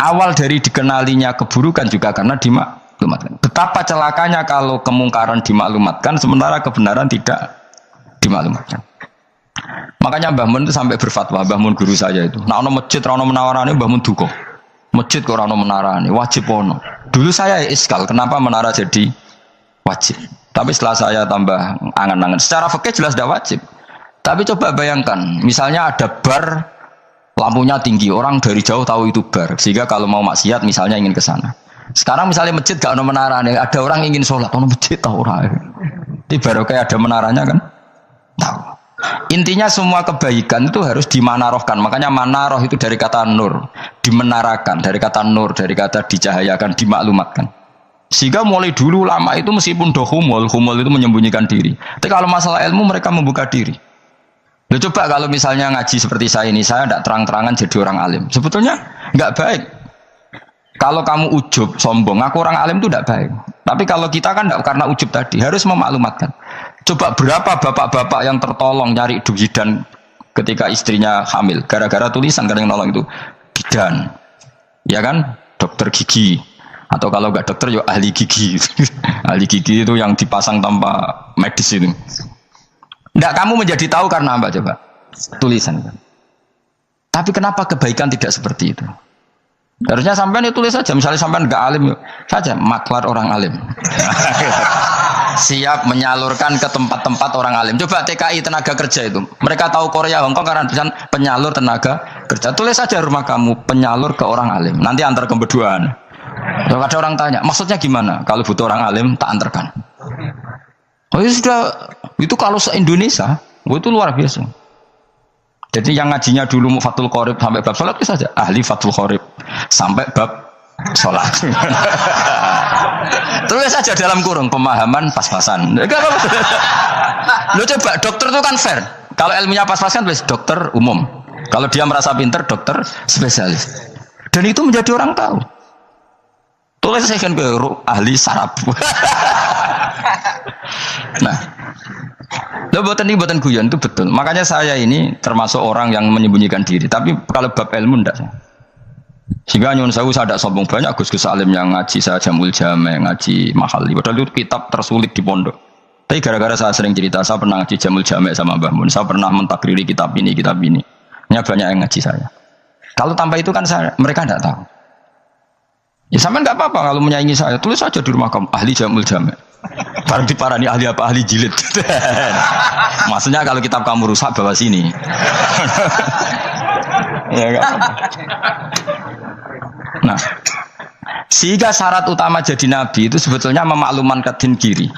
Awal dari dikenalinya keburukan juga karena dimaklumatkan. Betapa celakanya kalau kemungkaran dimaklumatkan, sementara kebenaran tidak dimaklumatkan. Makanya Mbah Mun itu sampai berfatwa, Mbah Mun guru saya itu. Nah, ono masjid, ono menarane, Mbah Mun duka. Masjid kok ono menarane, wajib ono. Dulu saya iskal, kenapa menara jadi wajib. Tapi setelah saya tambah angan-angan, secara fikih jelas tidak wajib. Tapi coba bayangkan, misalnya ada bar, lampunya tinggi, orang dari jauh tahu itu bar, sehingga kalau mau maksiat misalnya ingin ke sana. Sekarang misalnya masjid gak ada menara, ada orang ingin sholat, ono masjid tahu orang. Di baru kayak ada menaranya kan? Tahu. Intinya semua kebaikan itu harus dimanarohkan. Makanya manaroh itu dari kata nur, dimenarakan, dari kata nur, dari kata dicahayakan, dimaklumatkan. Sehingga mulai dulu lama itu meskipun humul itu menyembunyikan diri. Tapi kalau masalah ilmu mereka membuka diri. Loh, coba kalau misalnya ngaji seperti saya ini, saya tidak terang-terangan jadi orang alim. Sebetulnya nggak baik. Kalau kamu ujub, sombong, aku orang alim itu tidak baik. Tapi kalau kita kan tidak, karena ujub tadi, harus memaklumatkan. Coba berapa bapak-bapak yang tertolong nyari bidan ketika istrinya hamil. Gara-gara tulisan kan yang nolong itu. Bidan. Ya kan? Dokter gigi. Atau kalau nggak dokter, ya ahli gigi. Ahli gigi itu yang dipasang tanpa medis itu. Tidak, kamu menjadi tahu karena apa coba? Tulisan. Tapi kenapa kebaikan tidak seperti itu? Harusnya sampean itu tulis saja. Misalnya sampean nggak alim saja, maklar orang alim. Siap menyalurkan ke tempat-tempat orang alim. Coba TKI tenaga kerja itu. Mereka tahu Korea, Hongkong karena tulisan penyalur tenaga kerja. Tulis saja rumah kamu penyalur ke orang alim. Nanti antar ke berduaan. Kalau ada orang tanya, maksudnya gimana? Kalau butuh orang alim, tak antarkan. Oh ya sudah, itu kalau se-Indonesia, itu luar biasa. Jadi yang ngajinya dulu Fathul Qorib sampai bab sholat itu saja, ahli Fathul Qorib sampai bab sholat. Terus saja dalam kurung pemahaman pas-pasan. Lo coba dokter itu kan fair. Kalau ilmunya pas-pasan tulis dokter umum. Kalau dia merasa pinter dokter spesialis. Dan itu menjadi orang tahu. Tulis saya kan ke ahli saraf. Nah, lo buatan guyon itu betul. Makanya saya ini termasuk orang yang menyembunyikan diri. Tapi kalau bab ilmu enggak. Sehingga nyuwun sewu saya tidak sombong, banyak Gus Alim yang ngaji saya Jamul Jame, ngaji Mahali. Padahal itu kitab tersulit di pondok. Tapi gara-gara saya sering cerita, saya pernah ngaji Jamul Jame sama Mbah Mun. Saya pernah mentakriri kitab ini. Ini banyak yang ngaji saya. Kalau tanpa itu kan mereka tidak tahu. Ya sampean nggak apa-apa kalau menyaingi saya, tulis saja di rumah kamu ahli Jamul Jame. Barang diparani ahli apa, ahli jilid. Maksudnya kalau kitab kamu rusak bawa sini. Ya kan? Nah, sehingga syarat utama jadi nabi itu sebetulnya memaklumatkan diri.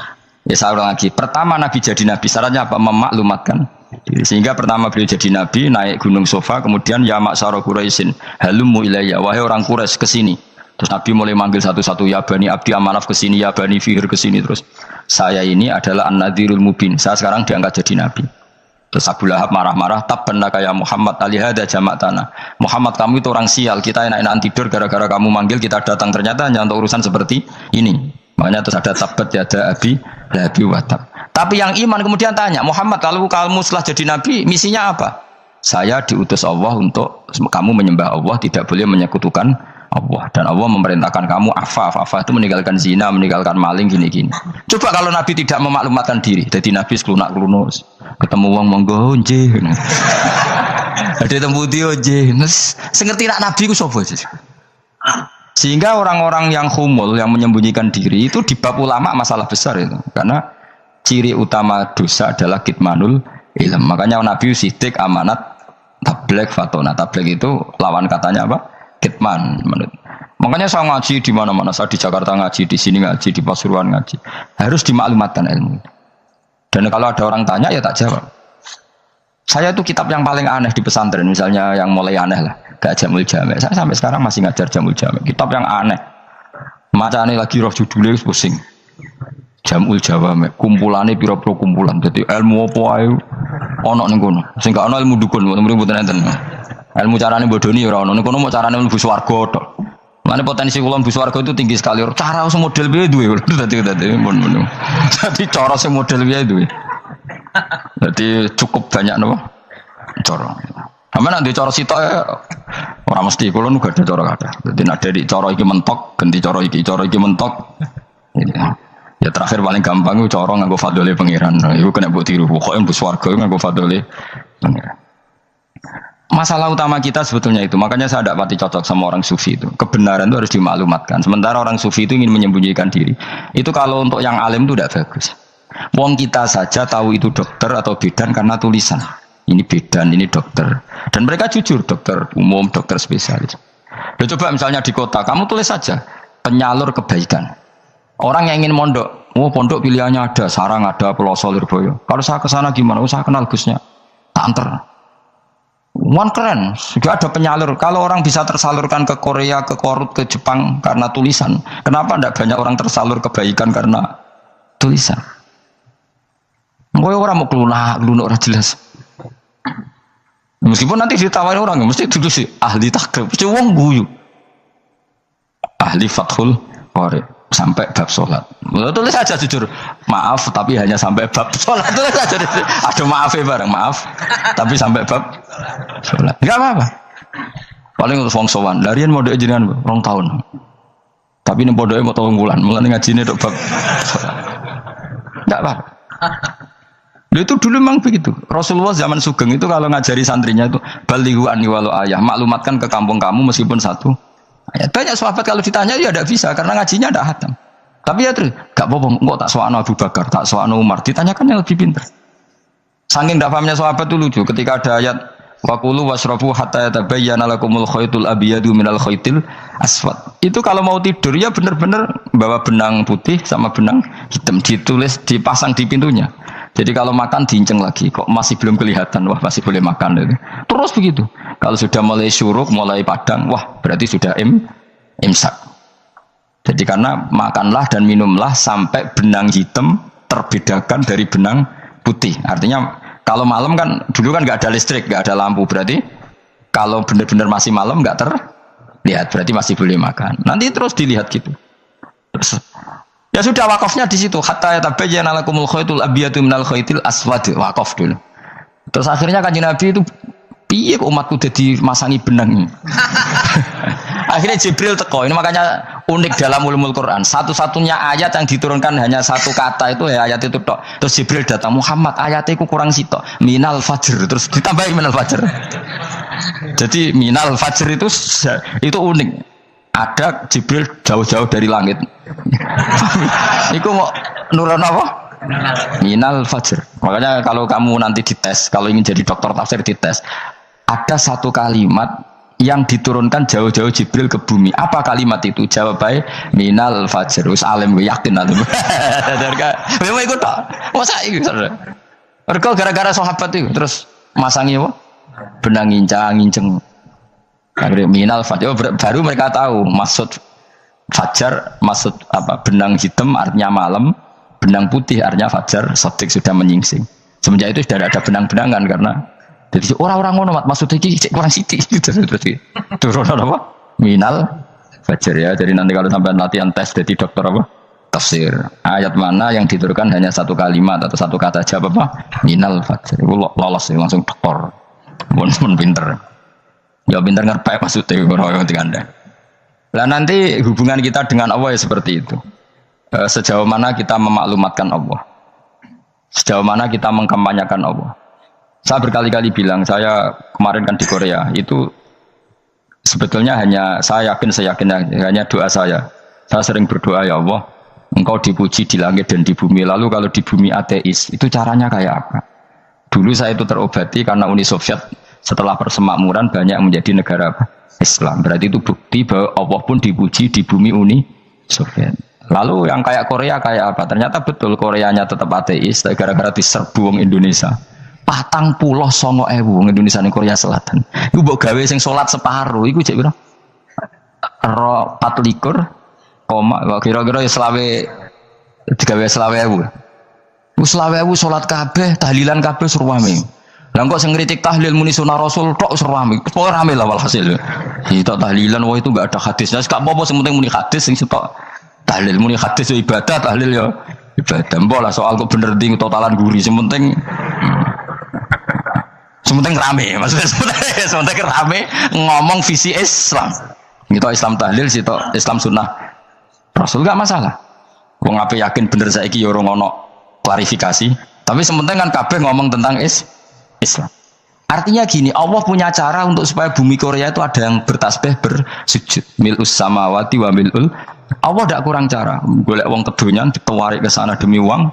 Ya saya ulang lagi. Pertama nabi jadi nabi syaratnya apa? Memaklumatkan diri. Sehingga pertama beliau jadi nabi naik gunung Sofa, kemudian ya maksara Quraisyin halummu ilayya, wahai orang Quraisy kesini. Terus Nabi mulai manggil satu-satu, ya Bani Abdi Amanaf kesini, ya Bani Fihir kesini. Terus saya ini adalah An-Nadhirul Mubin. Saya sekarang diangkat jadi Nabi. Terus Abu Lahab marah-marah, tabbannaka ya Muhammad alihada jama'tana. Muhammad kamu itu orang sial, kita enak-enakan tidur gara-gara kamu manggil kita datang. Ternyata hanya untuk urusan seperti ini. Makanya terus ada tabbat yada abi lahabi watab. Tapi yang iman kemudian tanya, Muhammad kalau kamu setelah jadi Nabi, misinya apa? Saya diutus Allah untuk kamu menyembah Allah, tidak boleh menyekutukan Allah, dan Allah memerintahkan kamu afaf itu meninggalkan zina, meninggalkan maling gini-gini. Coba kalau Nabi tidak memaklumatkan diri, jadi Nabi seklunak-klunus, ketemu wong monggo nggih. Ada temu dia nggih. Sing ngerti nak Nabi ku sapa sih? Sehingga orang-orang yang humul, yang menyembunyikan diri itu di bab ulama masalah besar itu. Karena ciri utama dosa adalah kitmanul ilm. Makanya Nabi sidik amanat tabligh fatona. Tabligh itu lawan katanya apa? Kitman. Makanya saya ngaji di mana-mana, saya di Jakarta ngaji, di sini ngaji, di Pasuruan ngaji. Harus dimaklumatkan ilmu. Dan kalau ada orang tanya ya tak jawab. Saya itu kitab yang paling aneh di pesantren, misalnya yang mulai aneh lah, gak Jamul Jame. Saya sampai sekarang masih ngajar Jamul Jame. Kitab yang aneh. Macane lagi roh judulnya pusing. Jamul Jawame, kumpulane pira-pira kumpulan. Jadi ilmu apa ae ana ning kono. Sing gak ana ilmu dukun, mboten enten. Ilmu carane bodoni ora ono. Ning kono mau carane mlebu swarga tok. Mane potensi kula mlebu swarga itu tinggi sekali. Cara sing model piye duwe. Dadi mun. Dadi cara sing model piye duwe. Dadi cukup banyak napa? Cara. Sampeyan nek cara sitok ora mesti kula nu gak ada cara kathah. Dadi nek dari cara iki mentok, ganti cara iki mentok. Ya terakhir paling gampang itu cara nganggo fadhole pangeran. Iku kena mbok tiru. Pokoke mlebu swarga nganggo fadhole pangeran. Masalah utama kita sebetulnya itu. Makanya saya tidak pati cocok sama orang sufi itu. Kebenaran itu harus dimaklumatkan. Sementara orang sufi itu ingin menyembunyikan diri. Itu kalau untuk yang alim itu tidak bagus. Wong kita saja tahu itu dokter atau bidan karena tulisan. Ini bidan, ini dokter. Dan mereka jujur, dokter umum, dokter spesialis. Loh, coba misalnya di kota, kamu tulis saja penyalur kebaikan. Orang yang ingin mondok, pondok pilihannya ada, Sarang ada, Pelosok, Lirboyo. Kalau saya ke sana gimana? Saya kenal Gusnya. Tak anter. One keren, juga ada penyalur. Kalau orang bisa tersalurkan ke Korea, ke Korut, ke Jepang karena tulisan, kenapa tidak banyak orang tersalur kebaikan karena tulisan? Mungkin orang mau kelunak orang jelas. Meskipun nanti ditawari orang, mesti dulu sih ahli takrib, mesti wong guyu, ahli fathul qori sampai bab sholat. Tulis saja jujur, maaf tapi hanya sampai bab sholat. Tulis saja, ada maafnya bareng, maaf tapi sampai bab sholat. Enggak apa-apa. Paling untuk wong sowan, larian mau doa jenengan 2 tahun. Tapi ini bodohnya mau 3 bulan, mulai ngajinya dok bab sholat. Enggak apa-apa. Itu dulu memang begitu. Rasulullah zaman Sugeng itu kalau ngajari santrinya itu balighu anni walau ayah, maklumatkan ke kampung kamu meskipun 1 ayat. Banyak sahabat kalau ditanya ya tidak bisa karena ngajinya tidak hatam. Tapi ya terus gak apa-apa, kok tak soal Abu Bakar, tak soal Umar, ditanyakan yang lebih pintar. Saking tidak pahamnya sahabat itu lucu ketika ada ayat waqulu wasrafu hatta yatabayyana lakumul khaytul abyadu minal khaytil aswad. Itu kalau mau tidur ya benar-benar bawa benang putih sama benang hitam, ditulis dipasang di pintunya. Jadi kalau makan diinceng lagi, kok masih belum kelihatan, wah masih boleh makan itu. Terus begitu. Kalau sudah mulai syuruk, mulai padang, wah berarti sudah imsak. Jadi karena makanlah dan minumlah sampai benang hitam terbedakan dari benang putih. Artinya kalau malam kan, dulu kan nggak ada listrik, nggak ada lampu, berarti kalau benar-benar masih malam nggak terlihat, berarti masih boleh makan. Nanti terus dilihat gitu. Terus, ya sudah wakafnya di situ. Hatta yatabayyana lakumul khaytul abyadu minal khaytil aswad. Wakaf dulu. Terus akhirnya Kanjeng Nabi itu piye kok umatku dadi masangi benang. Akhirnya Jibril teko. Ini makanya unik dalam ulumul Quran. Satu-satunya ayat yang diturunkan hanya 1 kata itu ya ayat itu tok. Terus Jibril datang, Muhammad ayatnya itu kurang sitok. Minal fajr. Terus ditambahin minal fajr. Jadi minal fajr itu unik. Ada Jibril jauh-jauh dari langit. Iku mau nurun apa? Minal fajr. Makanya kalau kamu nanti dites, kalau ingin jadi dokter tafsir dites, ada 1 kalimat yang diturunkan jauh-jauh Jibril ke bumi. Apa kalimat itu? Jawab baik, minal fajr. Us alim gue yakin nanti. Memang ikut tak? Masa itu? Mereka gara-gara sahabat itu terus masangi apa? Benang ngincang. Minal fajr, baru mereka tahu maksud fajar, maksud apa, benang hitam artinya malam, benang putih artinya fajar, sodik sudah menyingsing. Semenjak itu sudah ada benang-benangan karena jadi orang-orang ngono maksudnya ini kurang sidik gitu. Turun apa? Minal fajar ya. Jadi nanti kalau sampai latihan tes jadi dokter apa? Tafsir. Ayat mana yang diturunkan hanya 1 kalimat atau 1 kata jawab apa? Minal fajar. Itu lolos langsung dokter. Pun pinter. Ya pintar ngerti maksudnya orang dengan Anda. Lah nanti hubungan kita dengan Allah ya seperti itu. Sejauh mana kita memaklumatkan Allah, sejauh mana kita mengkampanyakan Allah. Saya berkali-kali bilang, saya kemarin kan di Korea itu sebetulnya saya yakin hanya doa saya. Saya sering berdoa, ya Allah, Engkau dipuji di langit dan di bumi. Lalu kalau di bumi ateis, itu caranya kayak apa? Dulu saya itu terobati karena Uni Soviet setelah persemakmuran banyak menjadi negara Islam. Berarti itu bukti bahwa Allah pun dipuji di bumi Uni Soviet. Lalu yang kayak Korea kayak apa? Ternyata betul Koreanya tetap ateis gara-gara diserbu wong Indonesia. 49.000 wong Indonesia ning Korea Selatan. Iku mbok gawe sing salat separuh iku cek piro? 24, kira-kira ya selawe digawe 20.000. Wis 20.000 salat kabeh, tahlilan kabeh surwame. Lah kok sing ngritik tahlil muni sunah Rasul tok serami. Pokoke rame lah walhasil. Itu tahlilan wah itu enggak ada hadisnya. Gak apa-apa sing penting muni hadis sing sitok tahlil muni hadis yo ibadah, tahlil yo ibadah. Mbok lah soal kok bener ding totalan guri sing penting rame. Maksudnya sementing rame ngomong visi Islam. Gitu Islam tahlil sitok Islam sunnah Rasul enggak masalah. Wong ape yakin bener saiki yo ora ono klarifikasi. Tapi sementing kan kabeh ngomong tentang Islam. Artinya gini, Allah punya cara untuk supaya bumi Korea itu ada yang bertasbih bersujud. Mil'us samawati wa mil'ul. Allah tidak kurang cara. Golek wong kedonyan ditawarik ke sana demi uang.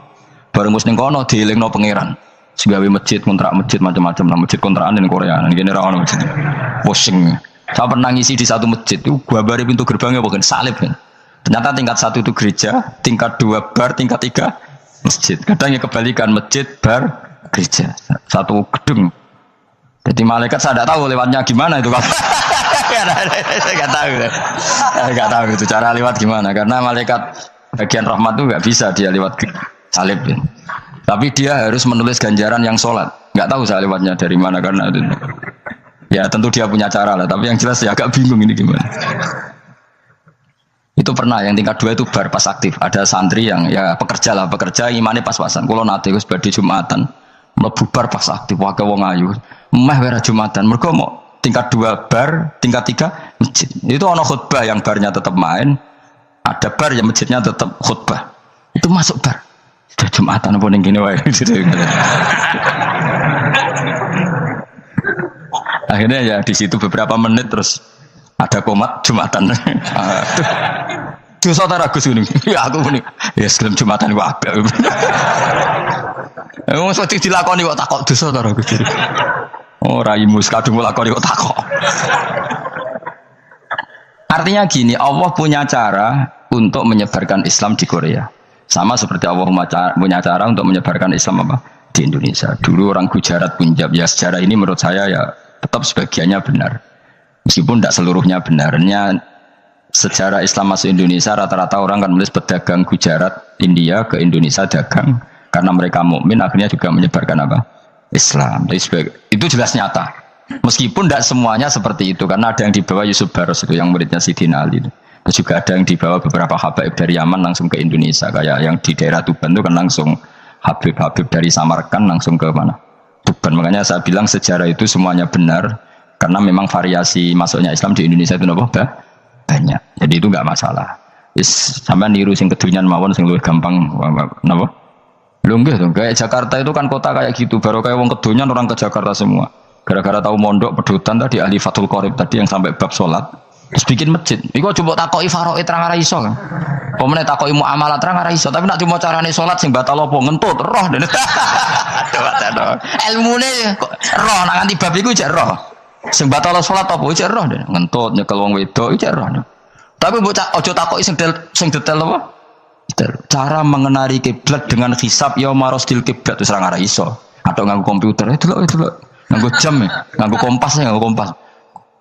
Bareng mus ning kono dielingno pangeran. Segawe masjid, kontrak masjid macam-macam lah, masjid kontrakan di Korea. Nang kene ra ono masjid. Pusing. Saya pernah ngisi di satu masjid itu gambare pintu gerbangnya bukan salib kan. Ternyata tingkat 1 itu gereja, tingkat 2 bar, tingkat 3 masjid. Kadang ya kebalikan masjid, bar, gereja. Satu gedung. Jadi malaikat saya tidak tahu lewatnya gimana itu kan. Saya nggak tahu itu cara lewat gimana karena malaikat bagian rahmat itu nggak bisa dia lewat salib ya. Tapi dia harus menulis ganjaran yang sholat. Nggak tahu saya lewatnya dari mana karena itu. Ya tentu dia punya cara lah. Tapi yang jelas ya agak bingung ini gimana. Itu pernah yang tingkat 2 itu bar pas aktif. Ada santri yang ya pekerja imannya pas-pasan. Kalau nanti gue sebagai Jumatan bubar pas aktif wae wong ayu. Meh wera Jumatan. Mergo mau tingkat 2 bar, tingkat 3 masjid. Itu ono khutbah yang barnya tetap main, ada bar yang masjidnya tetap khutbah. Itu masuk bar. Sudah Jumatan apa ning kene wae. Akhirnya ya di situ beberapa menit terus ada komat Jumatan. Dosa ta Gus ini. Ya aku muni. Ya sebelum Jumatan ku apik. Wong mesti dilakoni kok takok dosa ta Gus. Oh raimus kadung lakoni kok takok. Artinya gini, Allah punya cara untuk menyebarkan Islam di Korea. Sama seperti Allah punya cara untuk menyebarkan Islam apa? Di Indonesia. Dulu orang Gujarat, Punjab, ya sejarah ini menurut saya ya tetap sebagiannya benar. Meskipun tidak seluruhnya benarnya sejarah Islam masuk Indonesia rata-rata orang kan menulis pedagang Gujarat, India ke Indonesia dagang karena mereka mukmin akhirnya juga menyebarkan apa? Islam. Itu jelas nyata. Meskipun tidak semuanya seperti itu karena ada yang dibawa Yusuf Baros itu yang muridnya Sidina Ali. Terus juga ada yang dibawa beberapa habaib dari Yaman langsung ke Indonesia kayak yang di daerah Tuban itu kan langsung habib-habib dari Samarkand langsung ke mana? Tuban. Makanya saya bilang sejarah itu semuanya benar karena memang variasi masuknya Islam di Indonesia itu banyak. Jadi itu enggak masalah. Sampai niru sing kedunyan mawon sing luwih gampang napa? Lho nggih to, kayak Jakarta itu kan kota kayak gitu, baru kayak wong kedonyan orang ke Jakarta semua. Gara-gara tahu mondok pedutan tadi ahli Fathul Qorib tadi yang sampai bab salat. Terus bikin masjid. Iku coba takoki faraid terang ora iso kan. Pemene takoki muamalah terang ora iso, tapi nek cuma carane salat sing batal apa ngentut roh. Aduh. Ilmune roh nang nganti bab iku jek roh. Sing batal salat apa jek roh ngentut nyekel wong wedok jek roh. Tapi mbok aja takoki sing detail apa? Cara mengenali kiblat dengan hisab ya marosdil kiblat itu serang arah iso atau nganggo komputer itu loh nganggo jam nganggo kompas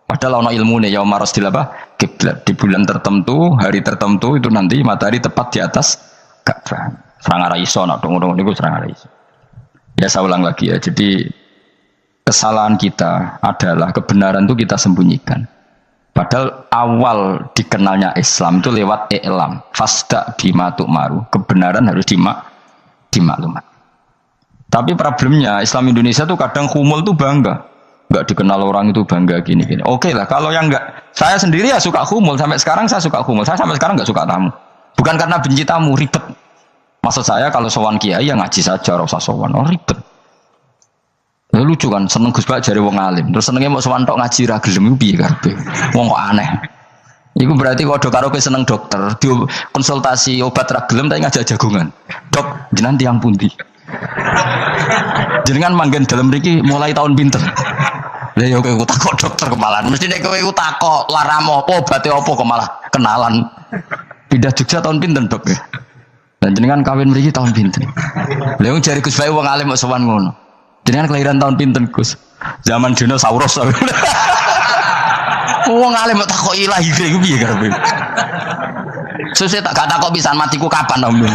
padahal ono ilmu nih ya marosdil apa kiblat di bulan tertentu hari tertentu itu nanti matahari tepat di atas Ka'bah serang arah iso itu serang arah iso. Ya saya ulang lagi ya, jadi kesalahan kita adalah kebenaran itu kita sembunyikan. Padahal awal dikenalnya Islam itu lewat i'lam, fasda bima tu'maru. Kebenaran harus dimaklumat. Tapi problemnya Islam Indonesia tuh kadang kumul tuh bangga, nggak dikenal orang itu bangga gini-gini. Oke lah, kalau yang nggak, saya sendiri ya suka kumul. Sampai sekarang saya suka kumul. Saya sampai sekarang nggak suka tamu. Bukan karena benci tamu, ribet. Maksud saya kalau sowan kiai ya ngaji saja, rasa sowan, ribet. Ya lucu kan, seneng Gus Bak jare wong alim. Terus senenge mau sowan tok ngaji ra gelem piye karepe. Wong kok aneh. Iku berarti kok karo kowe seneng dokter, di konsultasi obat ra gelem tapi ngajak jagongan. Dok, jenengan tiyang pundi? Jenengan manggen dalem mriki mulai tahun pinten? Lah ya kowe takok dokter kemalan. Mesti nek kowe takok laram apa obate apa kok malah kenalan. Pindah Jogja tahun pinten, Dok? Dan jenengan kawin mriki tahun pinten? Lah wong jare Gus Bak wong alim kok sowan ngono. Jenengan kelahiran tahun pinten, Gus? Zaman dinosaurus. Wong alim tak kok lahir iku piye karepe? Sesuk tak gak takok pisan matiku kapan, Om.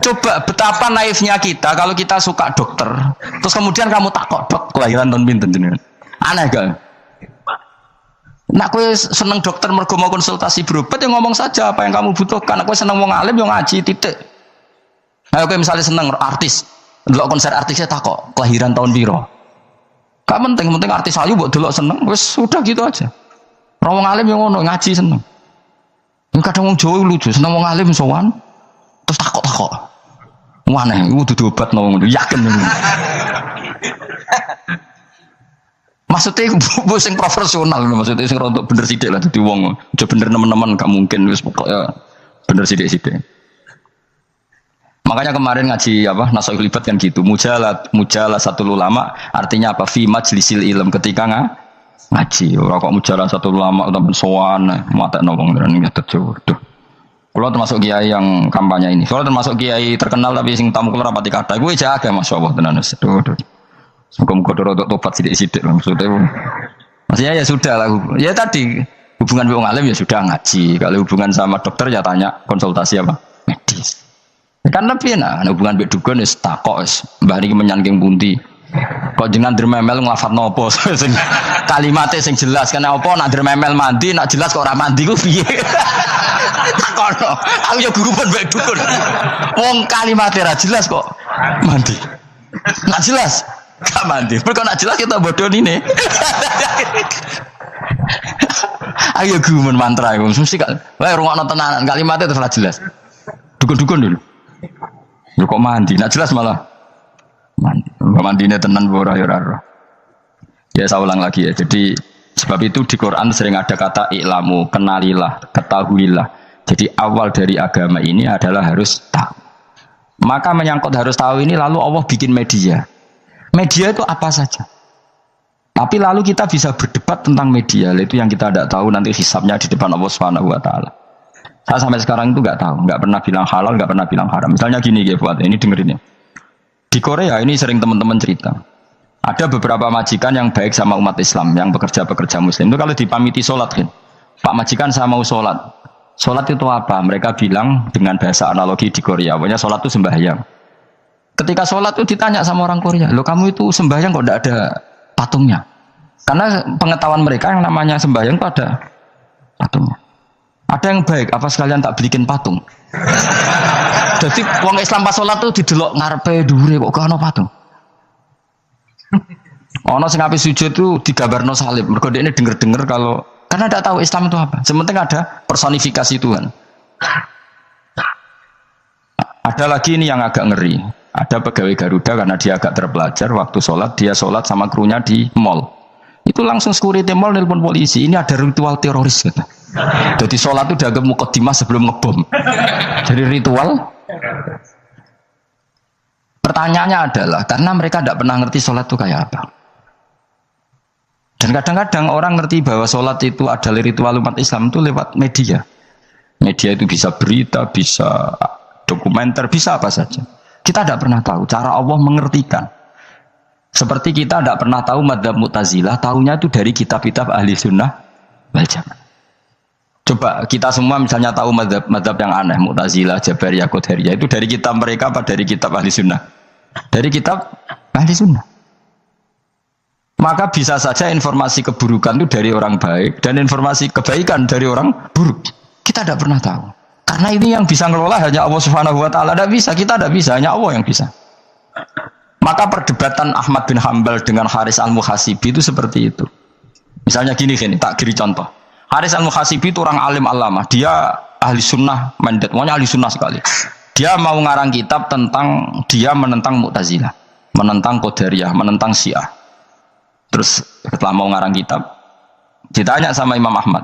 Coba betapa naifnya kita kalau kita suka dokter, terus kemudian kamu takok, Dok, kelahiran tahun pinten jenengan? Aneh gak? Nak kowe seneng dokter mergo mau konsultasi berobat ya ngomong saja apa yang kamu butuhkan. Nak kowe seneng wong alim yo ngaji titik. Ayo kowe misalnya seneng artis, delok konser artisnya takok kelahiran tahun piro. Gak penting artis ayu mbok delok seneng, wis sudah gitu aja. Ora wong alim yo ngono, ngaji seneng. Kadang wong Jawa lucu, seneng wong alim sowan terus takok-takok. Mana? Iku dudu obat ngono, yakin. Maksudnya bu sing profesional, maksudnya sing rontok bener sithik lah dadi wong. Aja bener nemen-nemen gak mungkin wis pokoknya bener sithik-sithik. Makanya kemarin ngaji apa Nasaihul Ibad kan gitu. Mujalah satu ulama artinya apa? Fi majlisil ilm ketika ngaji. Ora kok mujalah satu ulama utawa sowan matekno wong tenan nyatet jodoh. Kalau termasuk kiai yang kampanye ini. Kalau termasuk kiai terkenal tapi sing tamu kula rapati kathah. Kuwi jaga masyaallah tenan wis. Muga-muga rodok tobat sithik-sithik maksudnya. Maksudnya ya sudah lah. Ya tadi hubungan wong alim ya sudah ngaji. Kalau hubungan sama dokter ya tanya konsultasi apa? Medis. Kan lebih enak, hubungan mbek dukun wis takok wis mbah niki menyangking pundi. Kok jenengan dermemel nglafat nopo sing kalimate sing jelas kan apa nak dermemel mandi nak jelas kok ora mandi ku piye. Takono. Aku ya guru pun mbek dukun. Wong kalimate ra jelas kok mandi. Nak jelas gak mandi. Mergo nak jelas kita bodoh ini. Ayo guru mantra iku mesti gak. Wae rungokno tenanan kalimate terus ra jelas. Dukun-dukun dulu. Lu kok mandi? Nak jelas malah mandi. Mandine tenan ora ya ora. Ya saya ulang lagi ya. Jadi sebab itu di Quran sering ada kata i'lamu, kenalilah, ketahuilah. Jadi awal dari agama ini adalah harus tahu. Maka menyangkut harus tahu ini lalu Allah bikin media. Media itu apa saja. Tapi lalu kita bisa berdebat tentang media. Itu yang kita tidak tahu nanti hisabnya di depan Allah Subhanahu wa taala. Saya sampai sekarang itu nggak tahu, nggak pernah bilang halal, nggak pernah bilang haram. Misalnya gini ya buat ini dengerin ya. Di Korea ini sering teman-teman cerita. Ada beberapa majikan yang baik sama umat Islam, yang pekerja-pekerja Muslim. Itu kalau dipamiti sholat kan, Pak majikan saya mau sholat. Sholat itu apa? Mereka bilang dengan bahasa analogi di Korea, pokoknya sholat itu sembahyang. Ketika sholat itu ditanya sama orang Korea, loh kamu itu sembahyang kok tidak ada patungnya? Karena pengetahuan mereka yang namanya sembahyang itu ada patungnya. Ada yang baik, apa sekalian tak belikin patung? Jadi wong Islam pas sholat tuh didelok ngarepe dhuwure kok gak ono patung. Ono sing ape sujud tuh digambarno salib. Mergo dekne denger-denger kalau karena tidak tahu Islam itu apa. Sementing ada personifikasi Tuhan. Ada lagi ini yang agak ngeri. Ada pegawai Garuda karena dia agak terpelajar waktu sholat dia sholat sama krunya di mall. Itu langsung security mall nelpon polisi. Ini ada ritual teroris kata. Jadi sholat itu dianggap mukaddimah sebelum ngebom. Jadi ritual. Pertanyaannya adalah karena mereka tidak pernah ngerti sholat itu kayak apa. Dan kadang-kadang orang ngerti bahwa sholat itu adalah ritual umat Islam itu lewat media. Media itu bisa berita, bisa dokumenter, bisa apa saja. Kita tidak pernah tahu cara Allah mengertikan. Seperti kita tidak pernah tahu madzhab Mu'tazilah, tahunya itu dari kitab-kitab ahli sunnah wal jamaah. Coba kita semua misalnya tahu madzhab yang aneh, Mu'tazilah, Jabariyah, Qadariyah, itu dari kitab mereka apa dari kitab ahli sunnah? Dari kitab ahli sunnah. Maka bisa saja informasi keburukan itu dari orang baik dan informasi kebaikan dari orang buruk. Kita tidak pernah tahu. Karena ini yang bisa ngelola hanya Allah Subhanahu wa taala. Tidak bisa, kita tidak bisa, hanya Allah yang bisa. Maka perdebatan Ahmad bin Hanbal dengan Haris al-Muhasibi itu seperti itu. Misalnya gini, tak kiri contoh. Haris al-Muhasibi itu orang alim alama. Dia ahli sunnah mandat, pokoknya ahli sunnah sekali. Dia mau ngarang kitab tentang dia menentang Mu'tazilah, menentang Qadariyah, menentang Syiah. Terus setelah mau ngarang kitab, ditanya sama Imam Ahmad,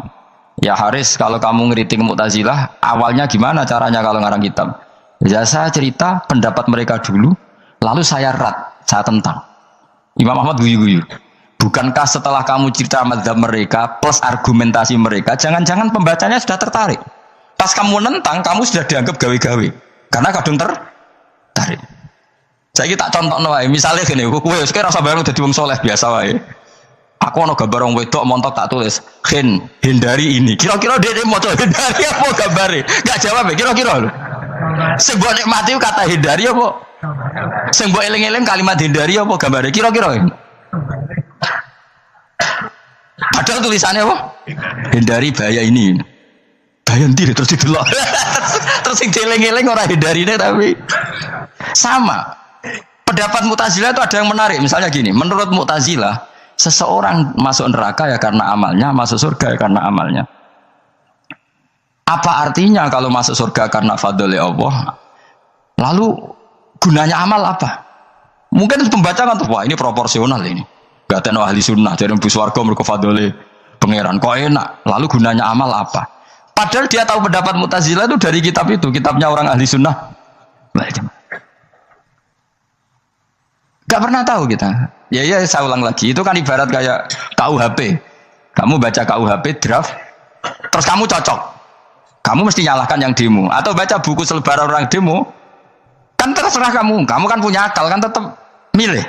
ya Haris, kalau kamu ngeritik Mu'tazilah, awalnya gimana caranya kalau ngarang kitab? Ya saya cerita pendapat mereka dulu, lalu saya saya tentang. Imam Ahmad guyu-guyu. Bukankah setelah kamu cerita mazhab mereka plus argumentasi mereka, jangan-jangan pembacanya sudah tertarik. Pas kamu nentang, kamu sudah dianggap gawe-gawe. Karena kadung tertarik. Saya tak contoh wae, misalnya gini, kowe wis rasa bareng dadi wong saleh biasa wae. Aku ana gambar wong wedok montok tak tulis, hindari ini. Kira-kira dia maca hindari apa gambare? Enggak jawab ya, kira-kira lho. Sing mbok nikmati kata hindari apa? Sing mbok eling-eling kalimat hindari apa gambare? Kira-kira. Padahal tulisannya apa? Hindari bahaya ini. Bahaya ndi terus didelok. Terus sing dieling-eling ora hindarine tapi sama. Pendapat Mu'tazilah itu ada yang menarik. Misalnya gini, menurut Mu'tazilah, seseorang masuk neraka ya karena amalnya, masuk surga ya karena amalnya. Apa artinya kalau masuk surga karena fadlul Allah? Lalu gunanya amal apa? Mungkin pembaca kan tuh, wah ini proporsional ini. Gak ada ahli sunnah, jadi bu swarga mereka fadole pangeran. Kok enak? Lalu gunanya amal apa? Padahal dia tahu pendapat Mu'tazilah itu dari kitab itu, kitabnya orang ahli sunnah. Gak pernah tahu kita. Ya saya ulang lagi, itu kan ibarat kayak KUHP. Kamu baca KUHP draft, terus kamu cocok. Kamu mesti nyalahkan yang demo. Atau baca buku selebaran orang demo, kan terserah kamu. Kamu kan punya akal, kan tetap milih.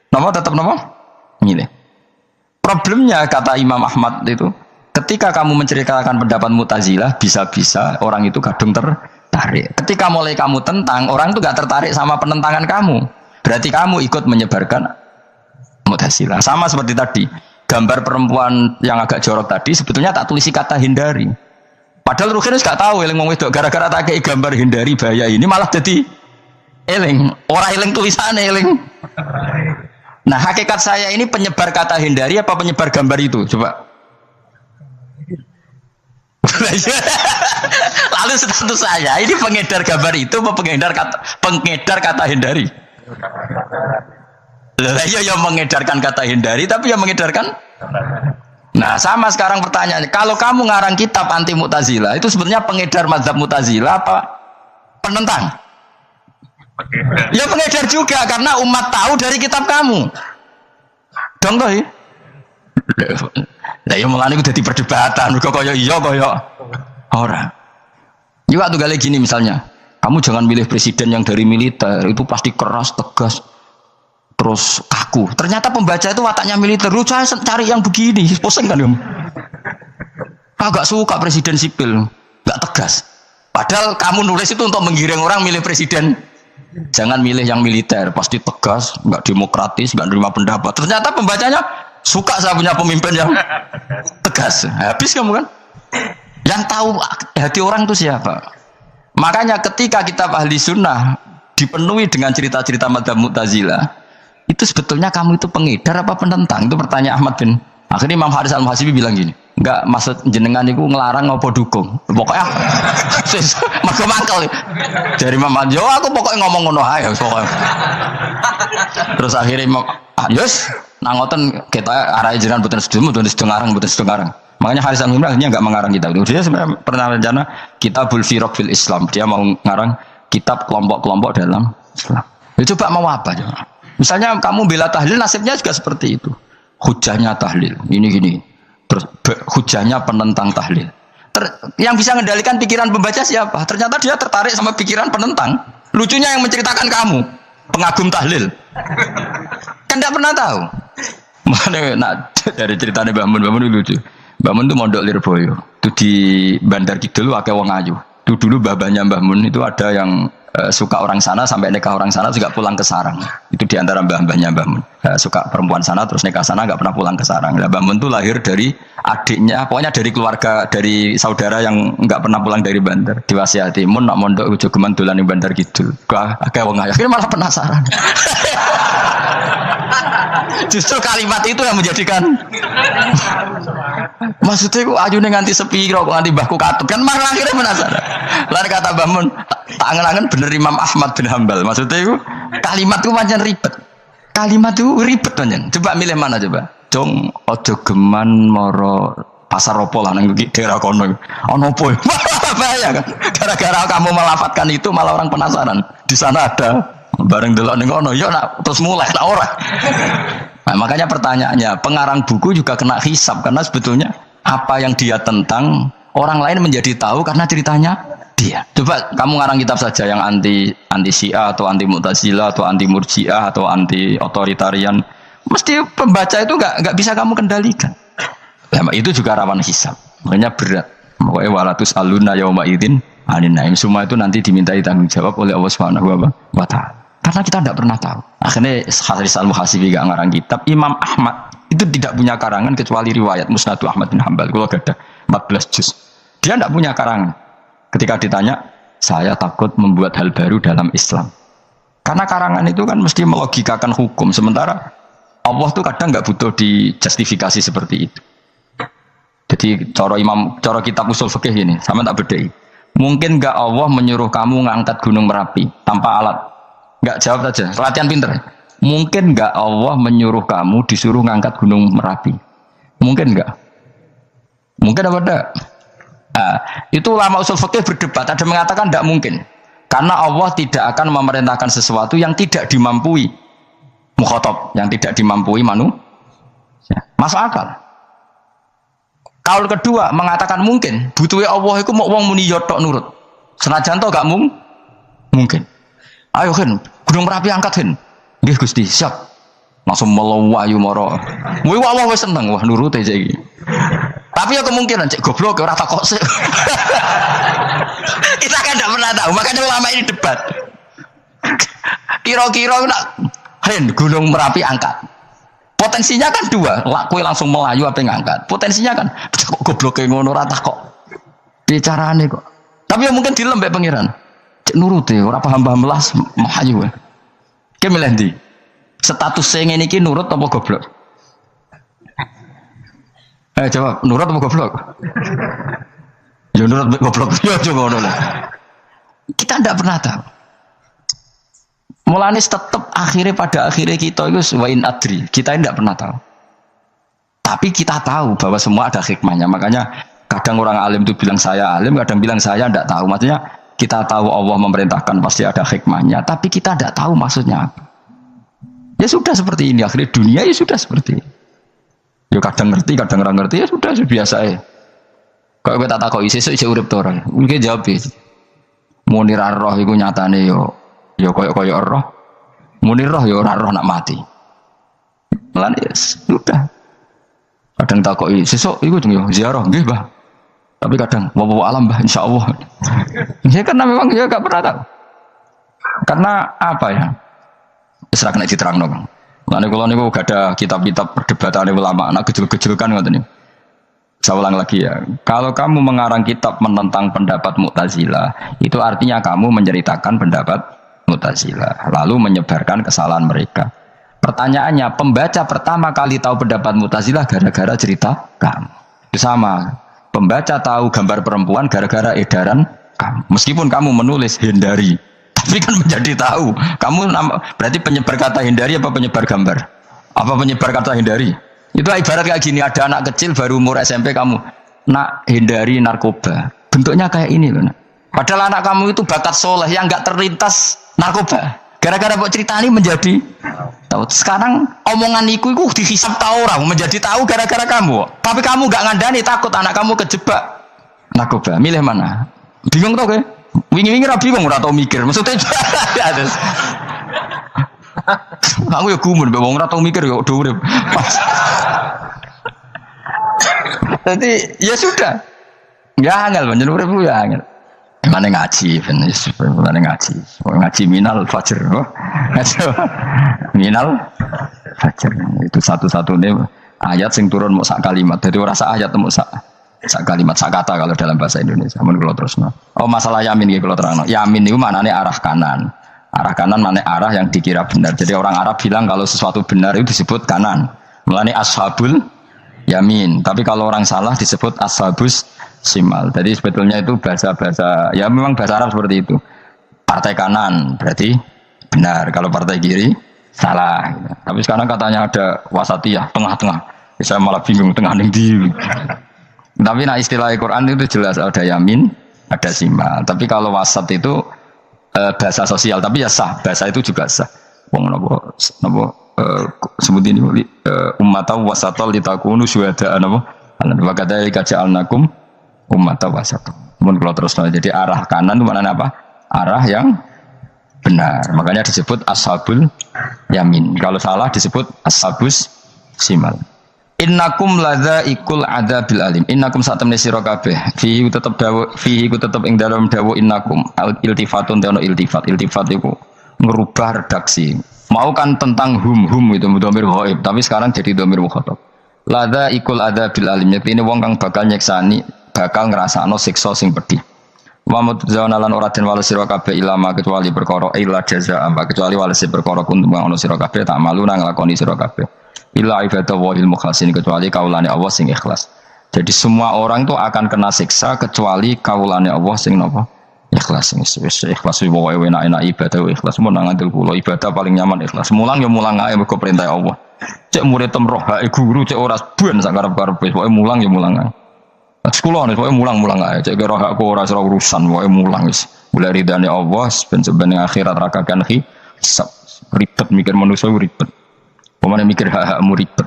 Tetap milih. Problemnya kata Imam Ahmad itu, ketika kamu menceritakan pendapat Mu'tazilah, bisa-bisa orang itu kadung tertarik. Ketika mulai kamu tentang, orang itu gak tertarik sama penentangan kamu. Berarti kamu ikut menyebarkan Mu'tazilah. Sama seperti tadi, gambar perempuan yang agak jorok tadi sebetulnya tak tulisi kata hindari. Padahal Ruhin gak tahu eling wong wedok, gara-gara tak kayak gambar hindari bahaya ini malah jadi eling. Orang eling tulisannya eling. Nah, hakikat saya ini penyebar kata hindari apa penyebar gambar itu? Coba. Lalu status saya ini pengedar gambar itu apa pengedar kata hindari? Iya yang mengedarkan kata hindari tapi yang mengedarkan. Nah sama sekarang pertanyaannya, kalau kamu ngarang kitab anti Mu'tazilah itu sebenarnya pengedar mazhab Mu'tazilah apa penentang? Ya pengedar juga karena umat tahu dari kitab kamu. Dong toh ya? Lah ya mulane ku dadi perdebatan, kok kaya iya kaya ora. Ya waktu gale gini misalnya, kamu jangan milih presiden yang dari militer, itu pasti keras, tegas, terus kaku. Ternyata pembaca itu wataknya militer. Lu saya cari yang begini, pusing kan kamu. Agak suka presiden sipil, nggak tegas. Padahal kamu nulis itu untuk menggiring orang milih presiden. Jangan milih yang militer, pasti tegas, nggak demokratis, nggak nerima pendapat. Ternyata pembacanya suka saya punya pemimpin yang tegas. Habis kamu kan? Yang tahu hati orang itu siapa? Makanya ketika kitab ahli sunnah dipenuhi dengan cerita-cerita mazhab Mu'tazilah, itu sebetulnya kamu itu pengedar apa penentang? Itu pertanyaan Ahmad bin. Akhirnya Imam Haris Al-Muhasibi bilang gini, enggak, maksud jenengan itu ngelarang apa dukung? Pokoknya mergo mangkel. Dari Imam Haris, yo aku pokoknya ngomong ngono ae pokoknya. Terus akhirnya Imam Yus nangoten kita arah jenengan boten sedo ngarang. Makanya Haris Al-Muhasibi akhirnya enggak mengarang kitab itu. Dia sebenarnya pernah rencana Kitabul Firaq fil Islam. Dia mau ngarang kitab kelompok-kelompok dalam Islam. Ya, coba mau apa coba? Misalnya kamu bela tahlil, nasibnya juga seperti itu. Hujahnya tahlil, ini. Terus hujahnya penentang tahlil. Yang bisa mengendalikan pikiran pembaca siapa? Ternyata dia tertarik sama pikiran penentang. Lucunya yang menceritakan kamu, pengagum tahlil. Kan tidak pernah tahu. Mana dari ceritanya Mbak Mun itu lucu. Mbak Mun itu mondok Lirboyo. Itu di Bandar Kidul akeh wong ayu. Itu dulu babanya Mbah Mun itu ada yang suka orang sana sampai nikah orang sana juga pulang ke sarang. Itu diantara mbah-mbahnya Mbah Mun. Suka perempuan sana terus nikah sana nggak pernah pulang ke sarang. Nah, Mbah Mun itu lahir dari adiknya, pokoknya dari keluarga, dari saudara yang nggak pernah pulang dari Bandar. Diwasiati Mun nak mondok ujo geman dolan ning Bandar Kidul. Akeh wong ayu. Akhirnya malah penasaran. Justru kalimat itu yang menjadikan maksudnya aku ayune nganti sepi kok nganti mbahku katut kan malah akhirnya penasaran. Lalu kata Mbah Mun, tak angen-angen bener Imam Ahmad bin Hambal. Maksudnya itu kalimat itu pancen ribet. Kalimat itu ribet pancen. Coba milih mana coba? Dong ojo geman moro pasar opo lah nang daerah kono. Ono opo? Bahaya kan. Gara-gara kamu melafatkan itu malah orang penasaran. Di sana ada bareng delok ning kono yo nak terus mulai nak ora. Nah, makanya pertanyaannya, pengarang buku juga kena hisab karena sebetulnya apa yang dia tentang orang lain menjadi tahu karena ceritanya dia. Coba kamu ngarang kitab saja yang anti Syiah atau anti Mu'tazilah atau anti Murji'ah atau anti otoritarian, mesti pembaca itu nggak bisa kamu kendalikan. Nah, itu juga rawan hisab. Makanya berat. Pokoknya walatus aluna yauma idzin anin naim, semua itu nanti dimintai tanggung jawab oleh Allah Subhanahu wa taala. Karena kita tidak pernah tahu. Akhirnya Haris Al-Muhasibi gak ngarang kitab. Imam Ahmad itu tidak punya karangan kecuali riwayat Musnad Ahmad bin Hambal. Kalau ada 14 juz. Dia tidak punya karangan. Ketika ditanya, saya takut membuat hal baru dalam Islam. Karena karangan itu kan mesti melogikakan hukum. Sementara Allah itu kadang nggak butuh dijustifikasi seperti itu. Jadi coro kitab usul fikih ini, sama tak bedai. Mungkin nggak Allah menyuruh kamu ngangkat gunung Merapi tanpa alat. Enggak, jawab saja. Latihan pinter. Mungkin enggak Allah menyuruh kamu disuruh ngangkat gunung Merapi? Mungkin enggak? Mungkin apa enggak? Nah, itu ulama usul fikih berdebat. Ada mengatakan enggak mungkin. Karena Allah tidak akan memerintahkan sesuatu yang tidak dimampui mukhatab, yang tidak dimampui manusia. Masuk akal. Kaul kedua mengatakan mungkin. Butuhnya Allah itu mau wong muni yo tok nurut. Senajan to gak mungkin. Ayo Hen, gunung Merapi angkat Hen. Nggih Gusti, siap. Langsung melayu moro. Wih Allah wis seneng wah nurut aja iki. Tapi ya kemungkinan cek goblok ora takok sik. Kita kan tidak pernah tahu, makanya ulama ini debat. Kira-kira nak Hen gunung Merapi angkat. Potensinya kan dua, kue langsung melayu apa ngangkat. Potensinya kan kok goblok kayak ngono rata kok. Bicarane kok. Tapi ya mungkin dilembek pangeran. Cek nuruti, ora paham-paham belas melayu. Ki milih ndi? Status sing ngene iki nurut apa goblok? Jawab, nurut apa goblok? Ya nurut goblok. Ya ngono lah. Kita ndak pernah tahu. Mulane tetap akhirnya pada akhirnya kita itu wain adri. Kita tidak pernah tahu. Tapi kita tahu bahwa semua ada hikmahnya. Makanya kadang orang alim itu bilang saya alim, kadang bilang saya tidak tahu. Maksudnya kita tahu Allah memerintahkan pasti ada hikmahnya. Tapi kita tidak tahu maksudnya apa. Ya sudah seperti ini. Akhirnya dunia ya sudah seperti ini. Ya kadang ngerti, kadang nggak ngerti. Ya sudah biasa ya. Kalau kita tak tahu isi urip orang. Mungkin jawab ya. Munir roh itu nyatane yo. Ya koyok roh, muni roh ya ora roh nak mati. Lan yes, sudah. Kadang takoki sesuk iku yo ziarah nggih, Mbah. Tapi kadang wa alam, Mbah, insyaallah. Ya karena memang ya enggak pernah tahu. Karena apa ya? Wis ra kena diterangno, Bang. Lan kula niku gak ada kitab-kitab perdebatan ulama, nak gejul-gejulkan ngoten niku. Saya ulang lagi ya. Kalau kamu mengarang kitab menentang pendapat Mu'tazilah, itu artinya kamu menceritakan pendapat Mu'tazilah, lalu menyebarkan kesalahan mereka. Pertanyaannya, pembaca pertama kali tahu pendapat Mu'tazilah gara-gara cerita kamu. Itu sama, pembaca tahu gambar perempuan gara-gara edaran kamu. Meskipun kamu menulis hindari, tapi kan menjadi tahu. Kamu berarti penyebar kata hindari apa penyebar gambar? Apa penyebar kata hindari? Itu ibarat kayak gini, ada anak kecil baru umur SMP kamu, nak hindari narkoba. Bentuknya kayak ini loh. Padahal anak kamu itu bakat soleh yang nggak terlintas narkoba. Gara-gara buat cerita ini menjadi tahu. Sekarang omongan iku dihisap tahu orang menjadi tahu gara-gara kamu. Tapi kamu nggak ngandani, takut anak kamu kejebak narkoba. Milih mana? Bingung tau ke? Wingi-wingi rapi bingung, ora tau mikir. Maksudnya aku ya gumun, bang ora tau mikir ya udah urip. Jadi ya sudah. Ya angel, menjadi urip ya angel. Mana ngaji, mana ngaji minal fajr, minal fajr itu satu-satunya ayat sing turun mau sak kalimat, jadi rasa ayat mau sak kalimat, sak kata kalau dalam bahasa Indonesia. Mun kula terusno. Oh masalah yamin iki kula terangno. Yamin itu maknane arah kanan. Arah kanan maknane arah yang dikira benar. Jadi orang Arab bilang kalau sesuatu benar itu disebut kanan. Mulane ashabul yamin. Tapi kalau orang salah disebut ashabus simal. Jadi sebetulnya itu bahasa-bahasa ya memang bahasa Arab seperti itu. Partai kanan berarti benar, kalau partai kiri salah. Gitu. Tapi sekarang katanya ada wasatiyah, tengah-tengah. Saya malah bingung tengah ning ndi. Tapi nah istilah Al-Qur'an itu jelas ada yamin, ada simal. Tapi kalau wasat itu bahasa sosial, tapi ya sah. Bahasa itu juga sah. Wong napa sebut ini ummatan wasatan litakunu syuhada napa? Wa kadzalika ja'alnakum ummatan wasatan. Mun kalau terus jadi arah kanan itu maknanya apa? Arah yang benar. Makanya disebut ashabul yamin. Kalau salah disebut ashabus simal. Innakum ladzaikul adzabil alim. Innakum satamne sira kabeh. Fihi tetep dawuh, fihi tetep ing dalam dawuh innakum. Iltifatun ono iltifat. Iltifat itu merubah redaksi. Mau kan tentang hum itu dhamir ghaib, tapi sekarang jadi dhamir mukhatab. Ladzaikul adzabil alim. Ini wong kang bakal nyeksani, bakal ngrasakno siksa sing pedih. Wa mutzawana lan ora den wales sira kabeh ilama kecuali perkara illa jazaa kecuali wales perkara kuntum ono sira kabeh tak malu nang nglakoni sira kabeh. Illa ibadallahil mukhlasin kecuali kaulane Allah sing ikhlas. Jadi semua orang itu akan kena siksa kecuali kaulane Allah sing napa Ikhlas wis ikhlas pokoke enak-enak ibadah ikhlas mun nang ngandel kula ibadah paling nyaman ikhlas. Mulang ya mulang ae mergo perintah Allah. Cek murid tem roh hae guru cek ora ben sak karep-karepe pokoke mulang ya mulang ae. Sekolah nih pokoke mulang-mulang ae cek kira hakku ora urusan pokoke mulang wis. Mulai ridane Allah ben sebenarnya akhirat rakakan hisab ribet mikir manusa ribet. Pemane mikir hak-hakmu ribet.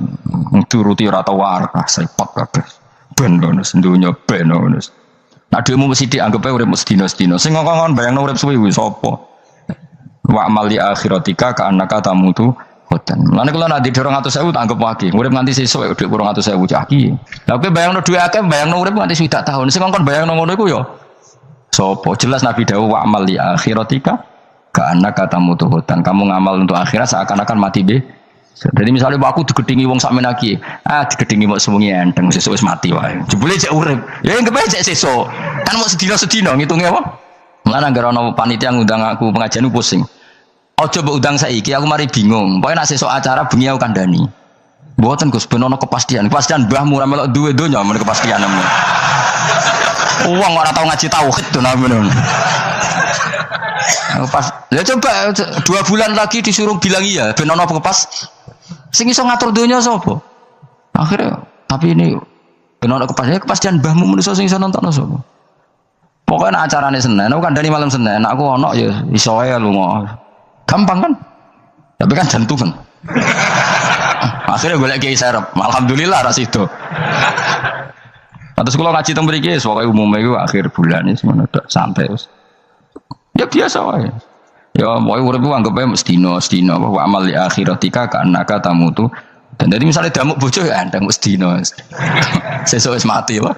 Turuti ora tau warah repot kabeh. Ben ngono sendunya ben ngono. Nah, dhewe mesti dianggap urip sedina-sedina. Sing ngongkon bayangno urip suwi kuwi sapa? Wa amali akhiratika ka annaka tamutu hoten. Lan kula nek di 200.000 tak anggap wage. Urip nganti sesuk dhuwit 200.000 cah iki. Lah kowe bayangno dhuwit akeh, bayangno urip nganti 1 tahun. Sing ngongkon bayangno ngono iku ya sapa? Jelas Nabi dawuh wa amali akhiratika ka annaka tamutu hoten. Kamu ngamal untuk akhirat seakan-akan mati be. Jadi misalnya aku digedingi wong sak menaki, digedingi mok sewengi enteng sesuk wis mati wae. Jebule cek urip. Ya engke bae cek sesuk. Kan mok sedina-sedina ngitunge apa? Mulane anggere ana panitia ngundang aku pengajian pusing. Aja mbok undang saiki aku mari bingung. Pokoke nek sesuk acara bengi aku kandhani. Mboten Gus ben ana kepastian. Kepastian mbahmu ora melok duwe donya men kepastian. Wong ora tau ngaji tauhid to namen. Pas, ya coba 2 bulan lagi disuruh bilang iya, ben ono kepas. Sing iso ngatur donya sapa? Akhirnya, tapi ini ben ono kepastian mbahmu manusa sing iso nonton sapa? Pokoke nek acarane Senin, aku kandhani malam Senin, aku ono ya iso ae lunga. Gampang kan? Tapi kan jantungan. Akhirnya golek kiai serep. Alhamdulillah ras itu. Terus kalau ngaji teng mriki pokoke umume iku akhir bulan wis ngono tok santai wis. Ya biasa wae. Ya mau urip anggap ae sedina wa amal li akhiratika ka annaka tamutu. Dan jadi misalnya damuk bojo ya ndang sedina. Sesuk wis mati wae.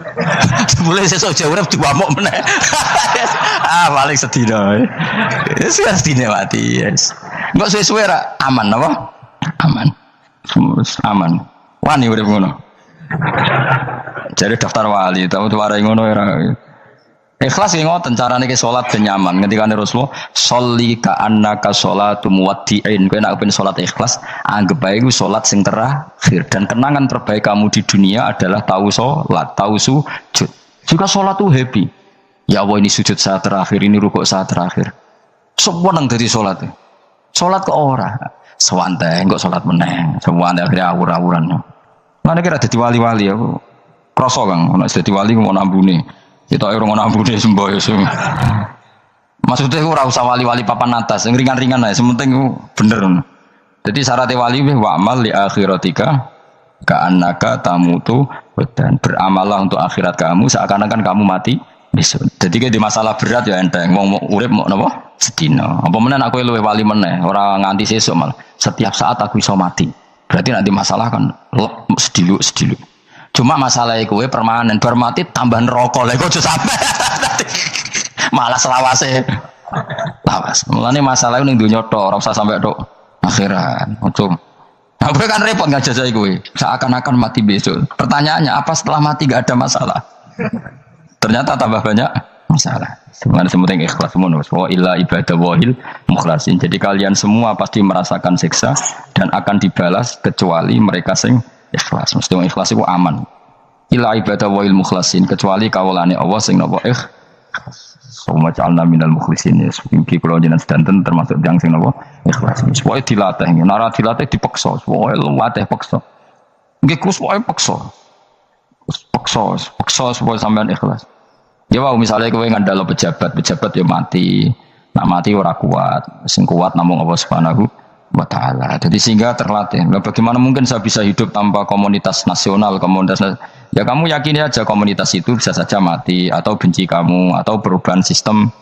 Mulai sesuk aja urip diwamuk meneh. Paling sedina. Wis sedina mati, yes. Engko suwe-suwe ra aman apa? Aman. Aman. Wani urip ngono. Jadi daftar wali, tahu tuh warai ngono ya. Ikhlas yang ngoten carane ke salat ben nyaman. Ketika Rasulullah sholli ka annaka sholatu muwaddi'in. Kowe nek ben salat ikhlas, anggap bae iku salat sing terakhir dan kenangan terbaik kamu di dunia adalah tahu salat, tahu sujud. Juga salat tuh happy. Ya Allah ini sujud saat terakhir, ini rukuk saat terakhir. Semua nang dadi salat. Salat kok ora. Sewante engko salat meneh. Sewante akhirnya awur-awuran. Mana kira dadi wali-wali aku. Krasa Kang, ana dadi wali mau nambune. Kita ora ngono ambune semboyo sing. Maksudnya ora usah wali-wali papan atas, sing ringan-ringan ae, sementing bener. Jadi syaratnya wali wa amal li akhiratika ka annaka tamutu dan beramallah untuk akhirat kamu seakan-akan kamu mati besok. Jadi kayak di masalah berat ya enteng, wong urip mau napa? Sedina. Apa menen aku luwih wali meneh, ora nganti sesuk malah. Setiap saat aku iso mati. Berarti nanti masalah kan sediluk. Cuma masalah kowe permanen bar mati tambah neraka lha kok aja sampe. Malah selawase. Lawas. Mulane masalah ning donya tok ora usah sampe tok akhirat. Ojo. Nah, kowe kan repot ngajajai kowe. Seakan-akan mati besok. Pertanyaannya apa setelah mati enggak ada masalah? Ternyata tambah banyak masalah. Sebenarnya sementing ikhlas semua. Wa illa ibadah wahil mukhlasin. Jadi kalian semua pasti merasakan siksa dan akan dibalas kecuali mereka sing ikhlas. Mesti wong ikhlas iku aman. Ila ibadah wa il mukhlasin kecuali kawulane Allah sing napa ikhlas. Suma ja'alna minal mukhlisin. Iki kula jenengan sedanten termasuk yang sing napa ikhlas. Pokoke dilatih, ora dilatih dipaksa. Pokoke latih paksa. Nggih kus pokoke paksa. Paksa supaya sampean ikhlas. Ya wae misalnya kowe ngandalo pejabat ya mati. Nak mati ora kuat. Sing kuat namung Allah Subhanahu wa ta'ala. Jadi sehingga terlatih. Nah, bagaimana mungkin saya bisa hidup tanpa komunitas nasional, ya kamu yakini aja komunitas itu bisa saja mati atau benci kamu atau perubahan sistem.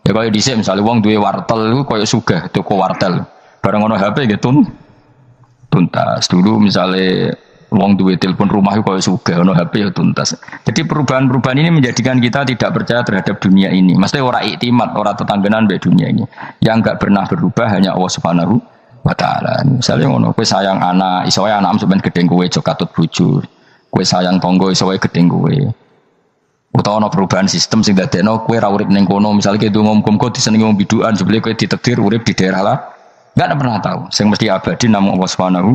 Ya kalau dhisik misalnya wong duwe wartel iku koyo sugih toko wartel. Bareng ono HP gitu tuntas. Dulu misalnya wong duwe telepon rumah iku koyo sugih ono HP ya tuntas. Jadi perubahan-perubahan ini menjadikan kita tidak percaya terhadap dunia ini. Mesti ora iktimat, ora tetanggenan be dunia ini. Yang enggak pernah berubah hanya Allah Subhanahu wa ta'ala. Misalnya ngono, kowe sayang anak, iso wae anakmu sampean gedeng kowe aja katut bojo. Kowe sayang tangga iso wae gedeng kowe. Utawa ana perubahan sistem sing dadekno kowe ra urip ning kono, misale kowe ngomong-ngomong disenengi wong bidukan, sebele kowe ditakdir urip di daerah lah. Enggak pernah tahu. Sing mesti abadi namung Allah Subhanahu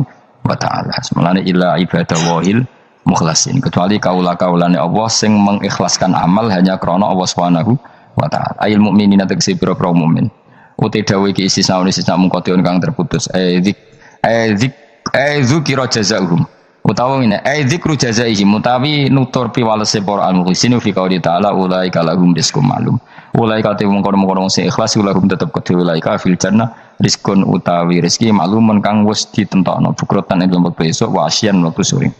wa ta'ala. Semalane illa ibadah wahil mukhlasin. Kecuali kaula-kaulane Allah sing mengikhlaskan amal hanya krana Allah Subhanahu wa ta'ala. Ayil mukminina tegese pira-pira mukmin. Uti dawuh iki istisna mungkotion kang terputus. Dzikra jazaahum. Utawa ngene, dzikru jazaihim utawi nutur piwalese para al-muhsinin fi qouli ta'ala ulaika lahum rizqum ma'lum. Ulaika te mungkon-mungkon sing ikhlas lahum tetep kedhe ulaika fil jannah rizqun utawi rezeki maklumun kang wis ditentokno bukrotan ing lembut besok wa asyan wektu sore.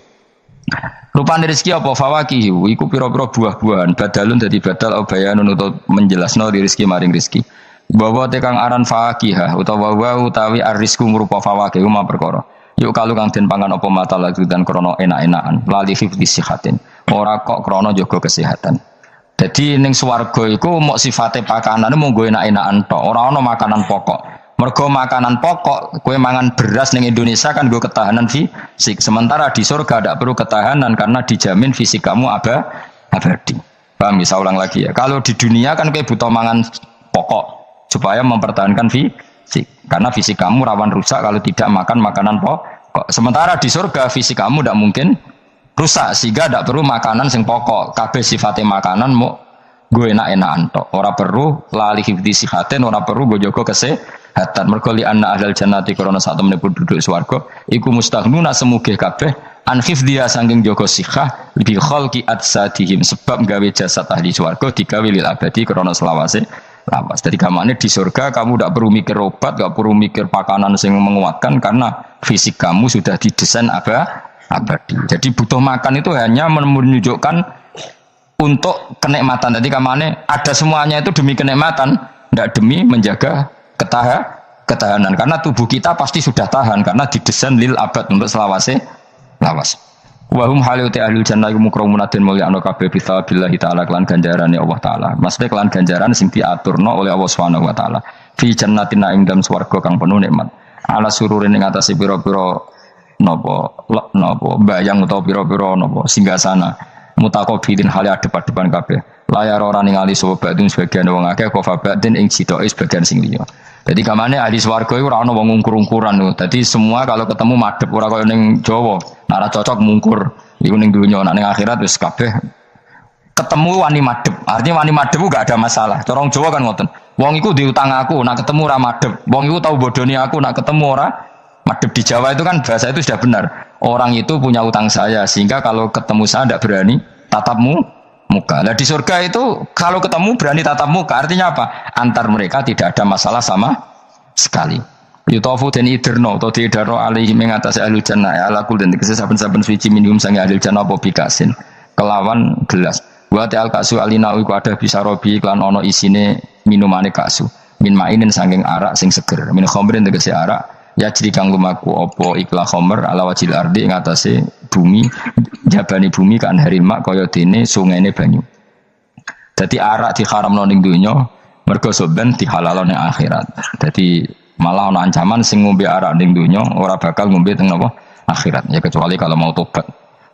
Rupane rezeki apa fawakihu iku pira-pira buah-buahan badalun dadi badal bayanun utawa menjelasno rezeki maring rezeki. Bahwa tekang aran fakihah utawa utawi ar-rizqu rupa fawakih ma perkara. Yuk kalau kang den pangan apa mata lagi dan krono enak-enakan lali fi sihatin. Ora kok krono jaga kesehatan. Jadi ning swarga iku mok sifate pakanane mung go enak-enakan tok, ora ana makanan pokok. Mergo makanan pokok kowe mangan beras ning Indonesia kan go ketahanan fisik. Sementara di surga tidak perlu ketahanan karena dijamin fisik kamu abadi. Paham bisa ulang lagi ya. Kalau di dunia kan kowe butuh mangan pokok supaya mempertahankan fisik. Karena fisik kamu rawan rusak kalau tidak makan makanan pokok. Sementara di surga fisik kamu tidak mungkin rusak sehingga tidak perlu makanan sing pokok. Kabeh sifatnya makanan mau gue enak-enakan tok. Ora perlu lali hifdzi sihatin, ora perlu gue jaga kesehatan. Mergo li anna ahlal jannati karena sak temene penduduk swarga iku mustaghnuna semugih kabeh an hifdziha saking jaga sihah bi khalqi atsadihim sebab gawe jasad ahli swarga digawe lil abadi karena selawase lawas. Jadi kamane di surga kamu tidak perlu mikir obat, tidak perlu mikir pakanan yang menguatkan karena fisik kamu sudah didesain abadi. Jadi butuh makan itu hanya menunjukkan untuk kenikmatan. Jadi kamane ada semuanya itu demi kenikmatan, tidak demi menjaga ketahanan. Karena tubuh kita pasti sudah tahan karena didesain lil abad untuk selawase lawas. Wahum haluti ahlul jannah mukramunatin mulyana kabeh bi billahi taala kelan ganjarane Allah taala. Maksudnya kelan ganjaran sing diaturno oleh Allah Subhanahu wa taala. Fi jannatin ing dalem swarga kang penuh nikmat. Ala sururin ing atase pira-pira napa bayang utawa pira-pira napa singgasana. Mutaqabilin hale adep-adepan kabeh. Layar ora ningali sapa badun sebagian wong akeh kofa badin ing sitoke sebagian sing liya. Jadi kamane ahli swarga iku ora ana wong ngungkur-ungkuran lho. Dadi semua kalau ketemu madhep ora kaya ning Jawa. Nek ora cocok mungkur. Iku ning dunya, nek ning akhirat wis kabeh ketemu wani madhep. Artinya wani madhep ku gak ada masalah. Cara wong Jawa kan ngoten. Wong iku diutang aku, nek ketemu ora madhep. Wong iku tau bodoni aku, nek ketemu ora madhep. Di Jawa itu kan bahasa itu sudah benar. Orang itu punya utang saya sehingga kalau ketemu saya tidak berani tatap muka. Nah di surga itu kalau ketemu berani tatap muka artinya apa? Antar mereka tidak ada masalah sama sekali. Yutofu dan iderno atau diidarno alaihi mengatasi ahli jannah ala kul dan saben-saben suci minum sange ahli jannah apa bikasin kelawan gelas. Wa ta'al kasu alina iku ada bisa robi iklan ono isine minumane kasu. Min mainin saking arak sing seger. Min khamrin tegese arak ya jadi kang lumaku apa ikla khamr ala wajil ardi ngatasi bumi jabani bumi kan harima kaya dene sungene banyu. Dadi arak diharamno ning donya mergo soben dihalalno ning akhirat. Dadi malah ana ancaman sing ngombe arak ning donya ora bakal ngombe teng napa akhirat ya kecuali kalau mau tobat.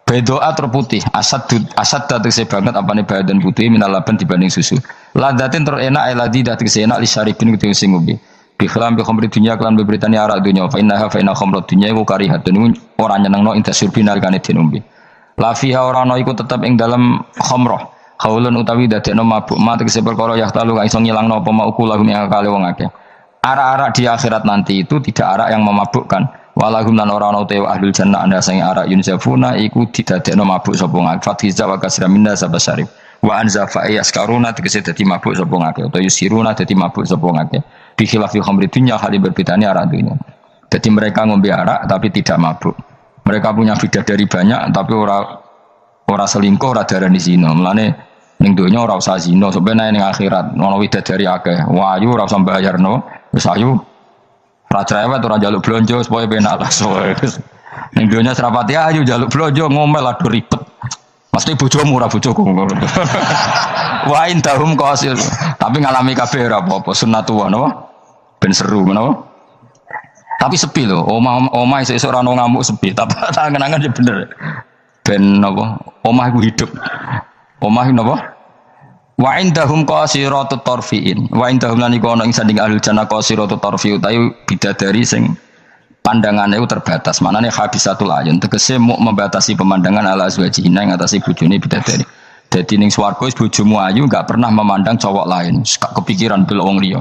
Bedoa terputih asad tegese banget apane badan putih minal laban dibanding susu. Ladatin terenak eladi dadi enak li syaribin kudu sing ngombe. Bikhlam bi khamri dunya kelan beberitani arak dunya fa innaha fa inna khamrat dunya iku karihatun ora nyenengno inta surbi nalikane dinombe. La fiha ora ana iku tetep ing dalam khamrah. Haulun utawi dadekno mabuk mat tegese perkara ya talu kang iso ngilangno apa mauku lahum ing akale wong akeh. Arak-arak di akhirat nanti itu tidak arak yang memabukkan. Walahum lan ora ana utawa ahlul jannah anda sing arak yunsafuna iku didadekno mabuk sapa ngake. Fathiza wa kasraminna sabasarif. Wa anzafa yaskaruna tegese dadi mabuk sapa ngake utawa yusiruna dadi mabuk sapa ngake. Bi khilafi khamri dunya hal berbedane arak dunya. Jadi mereka ngombe arak tapi tidak mabuk. Mereka punya bidadari banyak tapi ora selingkuh, ora darani zina. Mulane ning donya ora usah zina, sampeyan ning akhirat ana bidadari akeh. Wayu ora usah bayarno, wis ayu. Ora cerewet ora njaluk blonjo supaya penak lah. Ning donya serapati ayu njaluk blonjo ngomel aduh ribet. Mesti bojomu ora bojoku. Wa indahum qasil. Tapi ngalami kabeh ora apa-apa sunnatullah napa? Ben seru napa? Tapi sepi lho, omah isuk ora ono ngamuk sepi, tapi tangan-tangan ya bener. Ben napa? Omah iku hidup. Omah napa? Wa indahum qasiratut tarfiin. Wa indahum lan iku ana ing sanding ahlul jannah qasiratut tarfi utawi bidadari sing pandangannya itu terbatas. Maknane habisatul ayun tegese mau membatasi pemandangan ala azwajina ing atase bojone bidadari. Dadi ning swarga wis bojomu ayu enggak pernah memandang cowok lain. Gak kepikiran delok wong liya.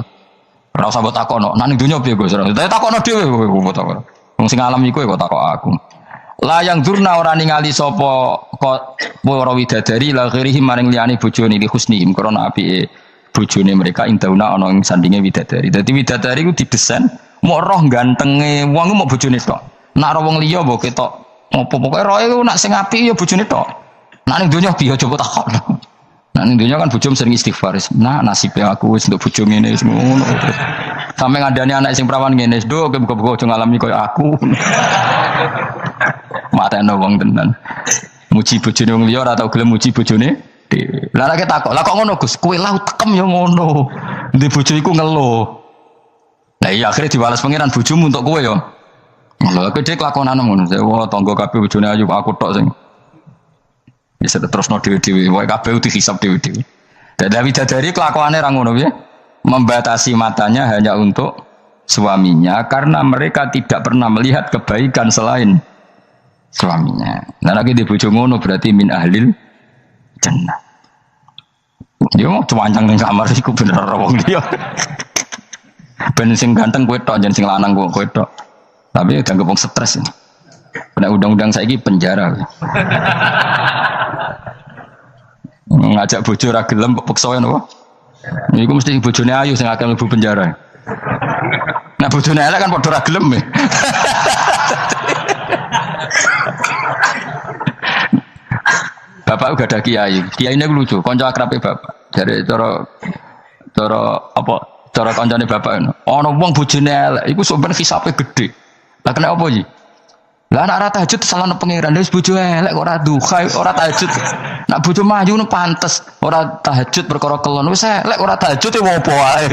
Ora usah mbok takono. Nang ning donya piye Gus? Takono dhewe kowe takon. Wong sing alam iku kok takok aku. La yang durna ora ningali sapa para widadari la ghirihi maring liyane bojone li husnihim krana apike bojone mereka indauna ana ing sandinge widadari. Dadi widadari ku didesain mau roh gantenge wong mau bojone tok. Nak roh wong liya mbok ketok apa pokoke roe ku nak sing apik ya bojone tok. Nak ning donya piye coba takon. Nak ning donya kan bojom sering istighfar. Nah nasibe aku wis untuk bojo ngene wis ngono. Sampe ngandani anak sing prawan ngene, "Nduk, muga-muga aja ngalami koyo aku." Mateno wong tenan. Muji bojone wong liya ora tau gelem muji bojone dhewe. Lah nek takok, "Lah kok ngono, Gus? Kowe lau tekem ya ngono." Ndek bojo iku ngeluh. Lah iya akhirnya dibalas pangeran bojomu untuk kowe ya. Lha kedhe kelakonane ngono. Wah, tangga kabeh bojone ayu aku tok sing. Bisa terusno dhewe-dhewe, wae kabeh dihisab dhewe-dhewe. Dadi dari kelakuane ra ngono piye? Membatasi matanya hanya untuk suaminya karena mereka tidak pernah melihat kebaikan selain suaminya. Nah lagi di bojo ngono berarti min ahlil jannah. Dia mau cuancang ning kamar iku bener wong dia. Ben sing ganteng kowe tok, jan sing lanang kowe tok. Tapi dianggap wong stres ini. Nek undang-undang saiki penjara. Ngajak bojo ra gelem kok peksa napa? Iku mesti bojone ayu sing akeh mlebu penjara. Nah bojone elek kan padha ra gelem. Bapak uga ada kiai. Kiai ini lucu, kanca akrabe bapak. Dari cara apa? Cara kancane bapak ngono. Ana wong bojone elek, iku sampeyan hisabe gede. Lah kena apa iki? Lah nek ora tahajud salahne pangeran, wis bojo elek kok ora duha, ora tahajud. Nek bojo maju nu pantes, ora tahajud perkara kelon, wis elek ora tahajud e opo wae.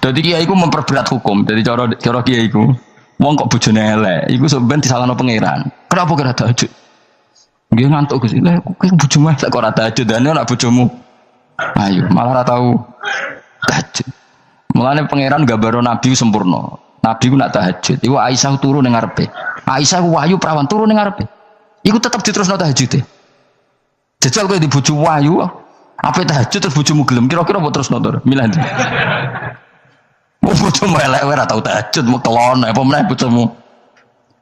Dadi kiai iku memperberat hukum. Dadi cara kiai iku, wong kok bojone elek, iku sampeyan disalahno pangeran. Kenapa kira tahajud? Nggih ngantuk Gus. Lah kok bojomu elek kok ora tahajud, dene nek bojomu ayo malah ora tau tahajud. Mulane pangeran gambaro nabi sempurna. Nabi ku nak tahajud, iku Aisyah turu ning ngarepe. Aisyah ku wahyu prawan turu ning ngarepe. Iku tetep diterusno tahajud e. Jajal kowe di bojo wahyu, apa tahajud terus bojomu gelem, kira-kira mbok terusno to? Milih ndi? Bojomu elek ora tau tahajud, mau kelon apa meneh bojomu.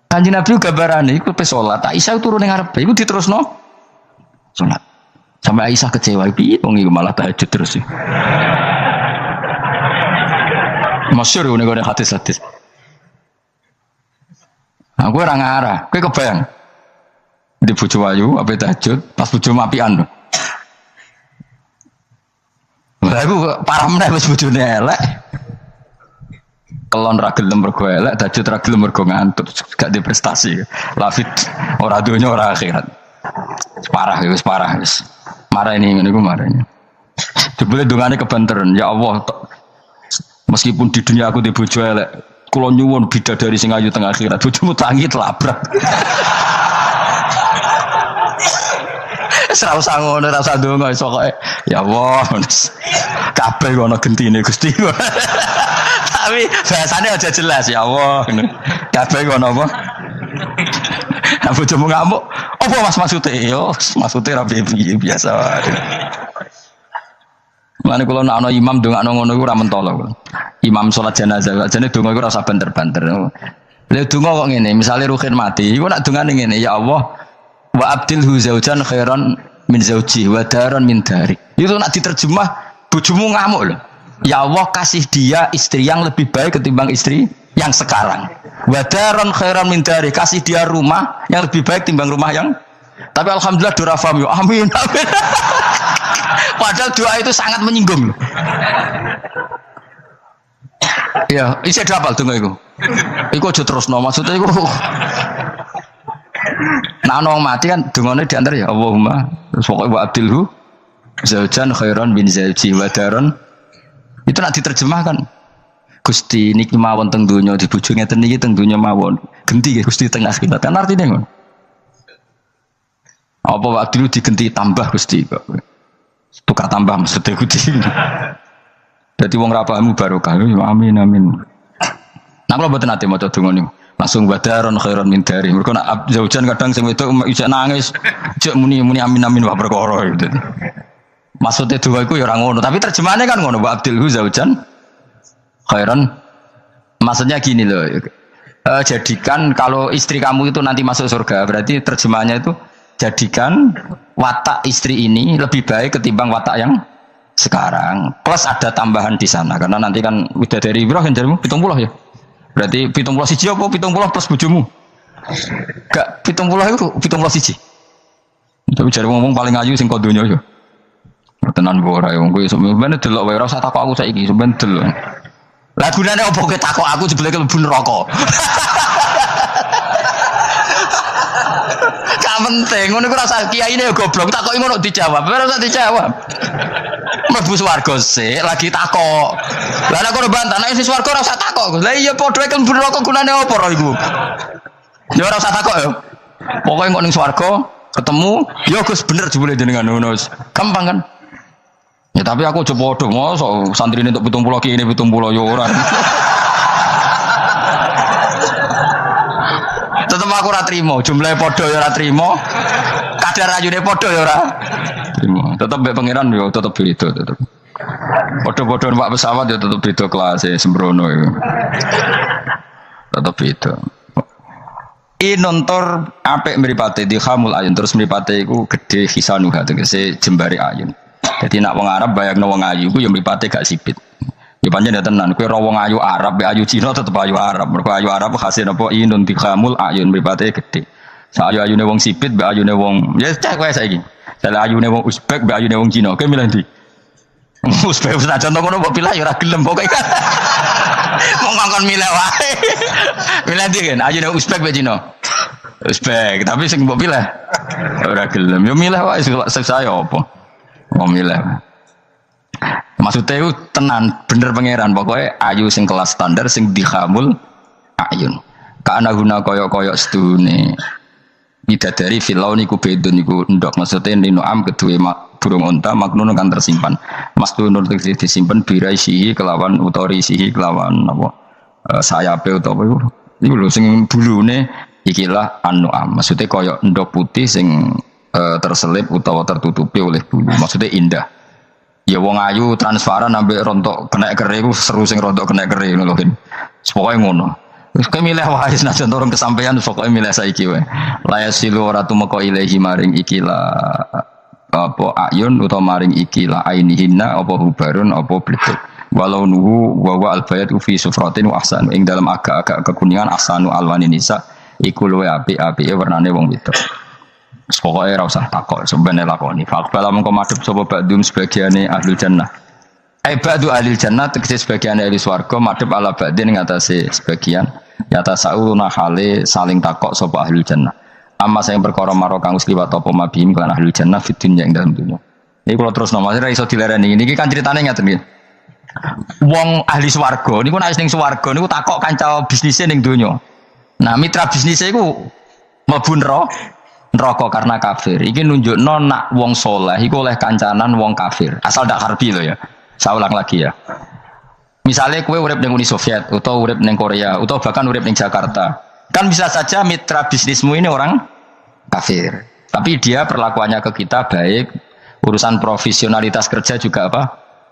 Kanjeng Nabi gambarane iku pe salat, Aisyah turu ning ngarepe, iku diterusno salat. Sampai Aisyah kecewa, piye wong iku malah tahajud terus. Masyhur ngene hadis-hadis. Aku ora ngarah, kowe kebayang. Di bojo ayu ape tahajud, pas bojo apian. Lah aku parah meneh wis bojone elek. Kelon ra gelem mergo elek, tahajud ra gelem mergo ngantuk, gak di prestasi. Lafit ora donya ora akhirat. Wis parah wis. Marah ini ngene iku marahnya. Jebule dongane kebanteran, ya Allah. Meskipun di dunia aku di bojo elek, kula nyuwun bidadari sing ayu teng akhirat, bojomu tangi telabrak. Ora usah ngono, ora usah ndonga iso kok. Ya Allah, kabeh ono gentine Gusti. Tapi bahasane aja jelas ya Allah. Kabeh ono apa? Bojomu ngamuk, apa Mas maksude? Yo, maksude ra biasa. Mulane kula nek ana imam ndongakno ngono iku ora mentolo. Imam salat jenazah, jane donga iku ora usah banter-banter. Lha donga kok ngene, misale Ruhin mati, iku nek dongane ngene, ya Allah, wa abdilhu zaujan khairan min zauji wa daran min dari. Itu nek diterjemah bojomu ngamuk lho. Ya Allah, kasih dia istri yang lebih baik ketimbang istri yang sekarang. Wa daran khairan min dari, kasih dia rumah yang lebih baik timbang rumah yang. Tapi alhamdulillah dora faham yo. Amin. Amin. Padahal doa itu sangat menyinggung. Ya, isi dapal donga iku. Iku aja terusno, maksudnya iku. Nah, wong mati kan dongane diantar ya Allahumma pokoke wa abdilhu zaujan khairan bin zauji wa daron. Itu nak diterjemahkan. Gusti niki mawon teng donya di bojo ngeten niki teng donya mawon. Genti nggih Gusti teng akhirat. Kan artine ngono. Apa wa abdilhu digenti tambah Gusti kok. Tukar tambah maksudnya Gusti. Jadi wong ra pahamu barokah. Amin amin. Nah kalau mboten ate maca donga niku. Langsung badaron khairon min dari. Mergo nak zaujan kadang sing wedok ijek nangis, ijek muni amin amin wa perkara gitu. Maksudnya donga iku ya ora ngono, tapi terjemahannya kan ngono, wa abdilhu zaujan khairon. Maksudnya gini loh. Jadikan kalau istri kamu itu nanti masuk surga, berarti terjemahannya itu jadikan watak istri ini lebih baik ketimbang watak yang sekarang. Plus ada tambahan di sana karena nanti kan widadari Ibrahim jarimu 70 ya. Berarti 70 siji apa 70 plus bojomu? Gak 70 itu 70 siji. Tapi jare ngomong paling ayu sing kodonya yo. Tenan ora yo kowe sampeyan delok wae ora usah takok aku saiki sampeyan delok. Lah gunane opo kowe takok aku jebule mlebu neraka. Gak penting, ngono ku rasa kiyaine yo goblok, takoki ngono dijawab, ora usah dijawab. Mlebu swarga sik lagi takok. Lah nek kono bantah nek wis swarga ora usah takok. Lah iya padha mlebu neraka gunane opo ora iku? Ya ora usah takok yo. Pokoke kok ning swarga ketemu, ya Gus bener jebule jenengan ngono. Gampang kan? Ya tapi aku aja padha, mosok santrine entuk 70 ki ini 70 yo ora. Tetep aku ora trimo, jumlahe padha ya ora trimo. Kadar ayune padha ya ora trimo. Tetep mbek pangeran yo tetep beda tetep. Padha-padha numpak pesawat ya tetep beda kelas sembrono iku. Tetep beda. Inontor apik mripate di khamul ayun terus mripate iku gedhe hisanuha tegese jembare ayun. Jadi nak wong Arab bayangno wong ayu ku ya mripate gak sipit. Ya pancen ya tenan, kowe ora wong ayu Arab, ayu Cina tetep ayu Arab. Mergo ayu Arab hasil apa inun dikhamul ayun mripate gedhe. Sak ayu-ayune wong sipit, mbek ayune wong ya cek wae saiki. Salah ayune wong Uzbek, mbek ayune wong Cina. Kowe milih ndi? Uzbek wis contoh ngono mbok pilih ya ora gelem pokoke kan. Wong ngongkon milih wae. Milih ndi kan? Ayune Uzbek mbek Cina. Uzbek, tapi sing mbok pilih ora gelem. Yo milih wae saya apa? Mau milih. Maksudnya itu tenan bener pangeran pokoknya ayu sing kelas standar sing dikhamul ayun. Karena guna koyok-koyok sedune. Bidadari filau niku bedun niku ndok maksudnya ninu'am kedua burung unta maknun kan tersimpan. Masdunun disimpan birai sihi kelawan utori sihi kelawan apa sayape utawa iku lho sing bulune ikilah an-nu'am. Maksudnya koyok ndok putih sing terselip utawa tertutupi oleh bulu. Maksudnya indah. Ya wong ayu transparan ambek rontok kena kere iku seru sing rontok kena kere ngono lho. Pokoke ngono. Wis kowe milih wae senajan turun kesampaian pokoke milih saiki wae. La yasilu ora tumeka ilahi maring ikila apa ayun utawa maring ikila ainihinna apa hubarun apa bletik. Walau nuhu wa wa albayat fi sufratin wa ahsan ing dalam agak-agak kekuningan ahsanu alwani nisa iku luwe apik-apike warnane wong wedok. Pokoknya ora usah takok sebenarnya lakoni. Fakbala mengko madhep sapa ba'dum sebagiane ahlul jannah. Ba'du ahlul jannah tegese sebagiane ahli swarga madhep ala ba'din ing atase sebagian yata sauna hale saling takok sapa ahlul jannah. Amma sing perkara maro kang wis liwat apa mabihim kan ahlul jannah fid dunya ing dalem dunya. Iki kula terus nomor ora iso dilereni. Niki kan critane ngaten nggih. Wong ahli swarga niku nek ning swarga niku takok kanca bisnise ning donya. Nah, mitra bisnise iku mlebu neraka karena kafir. Iki nunjukno nak wong soleh iku oleh kancanan wong kafir. Asal ndak harbi lho ya. Saya ulang lagi ya. Misalnya kowe urip ning Uni Soviet atau urip ning Korea atau bahkan urip ning Jakarta. Kan bisa saja mitra bisnismu ini orang kafir. Tapi dia perlakuannya ke kita baik. Urusan profesionalitas kerja juga apa?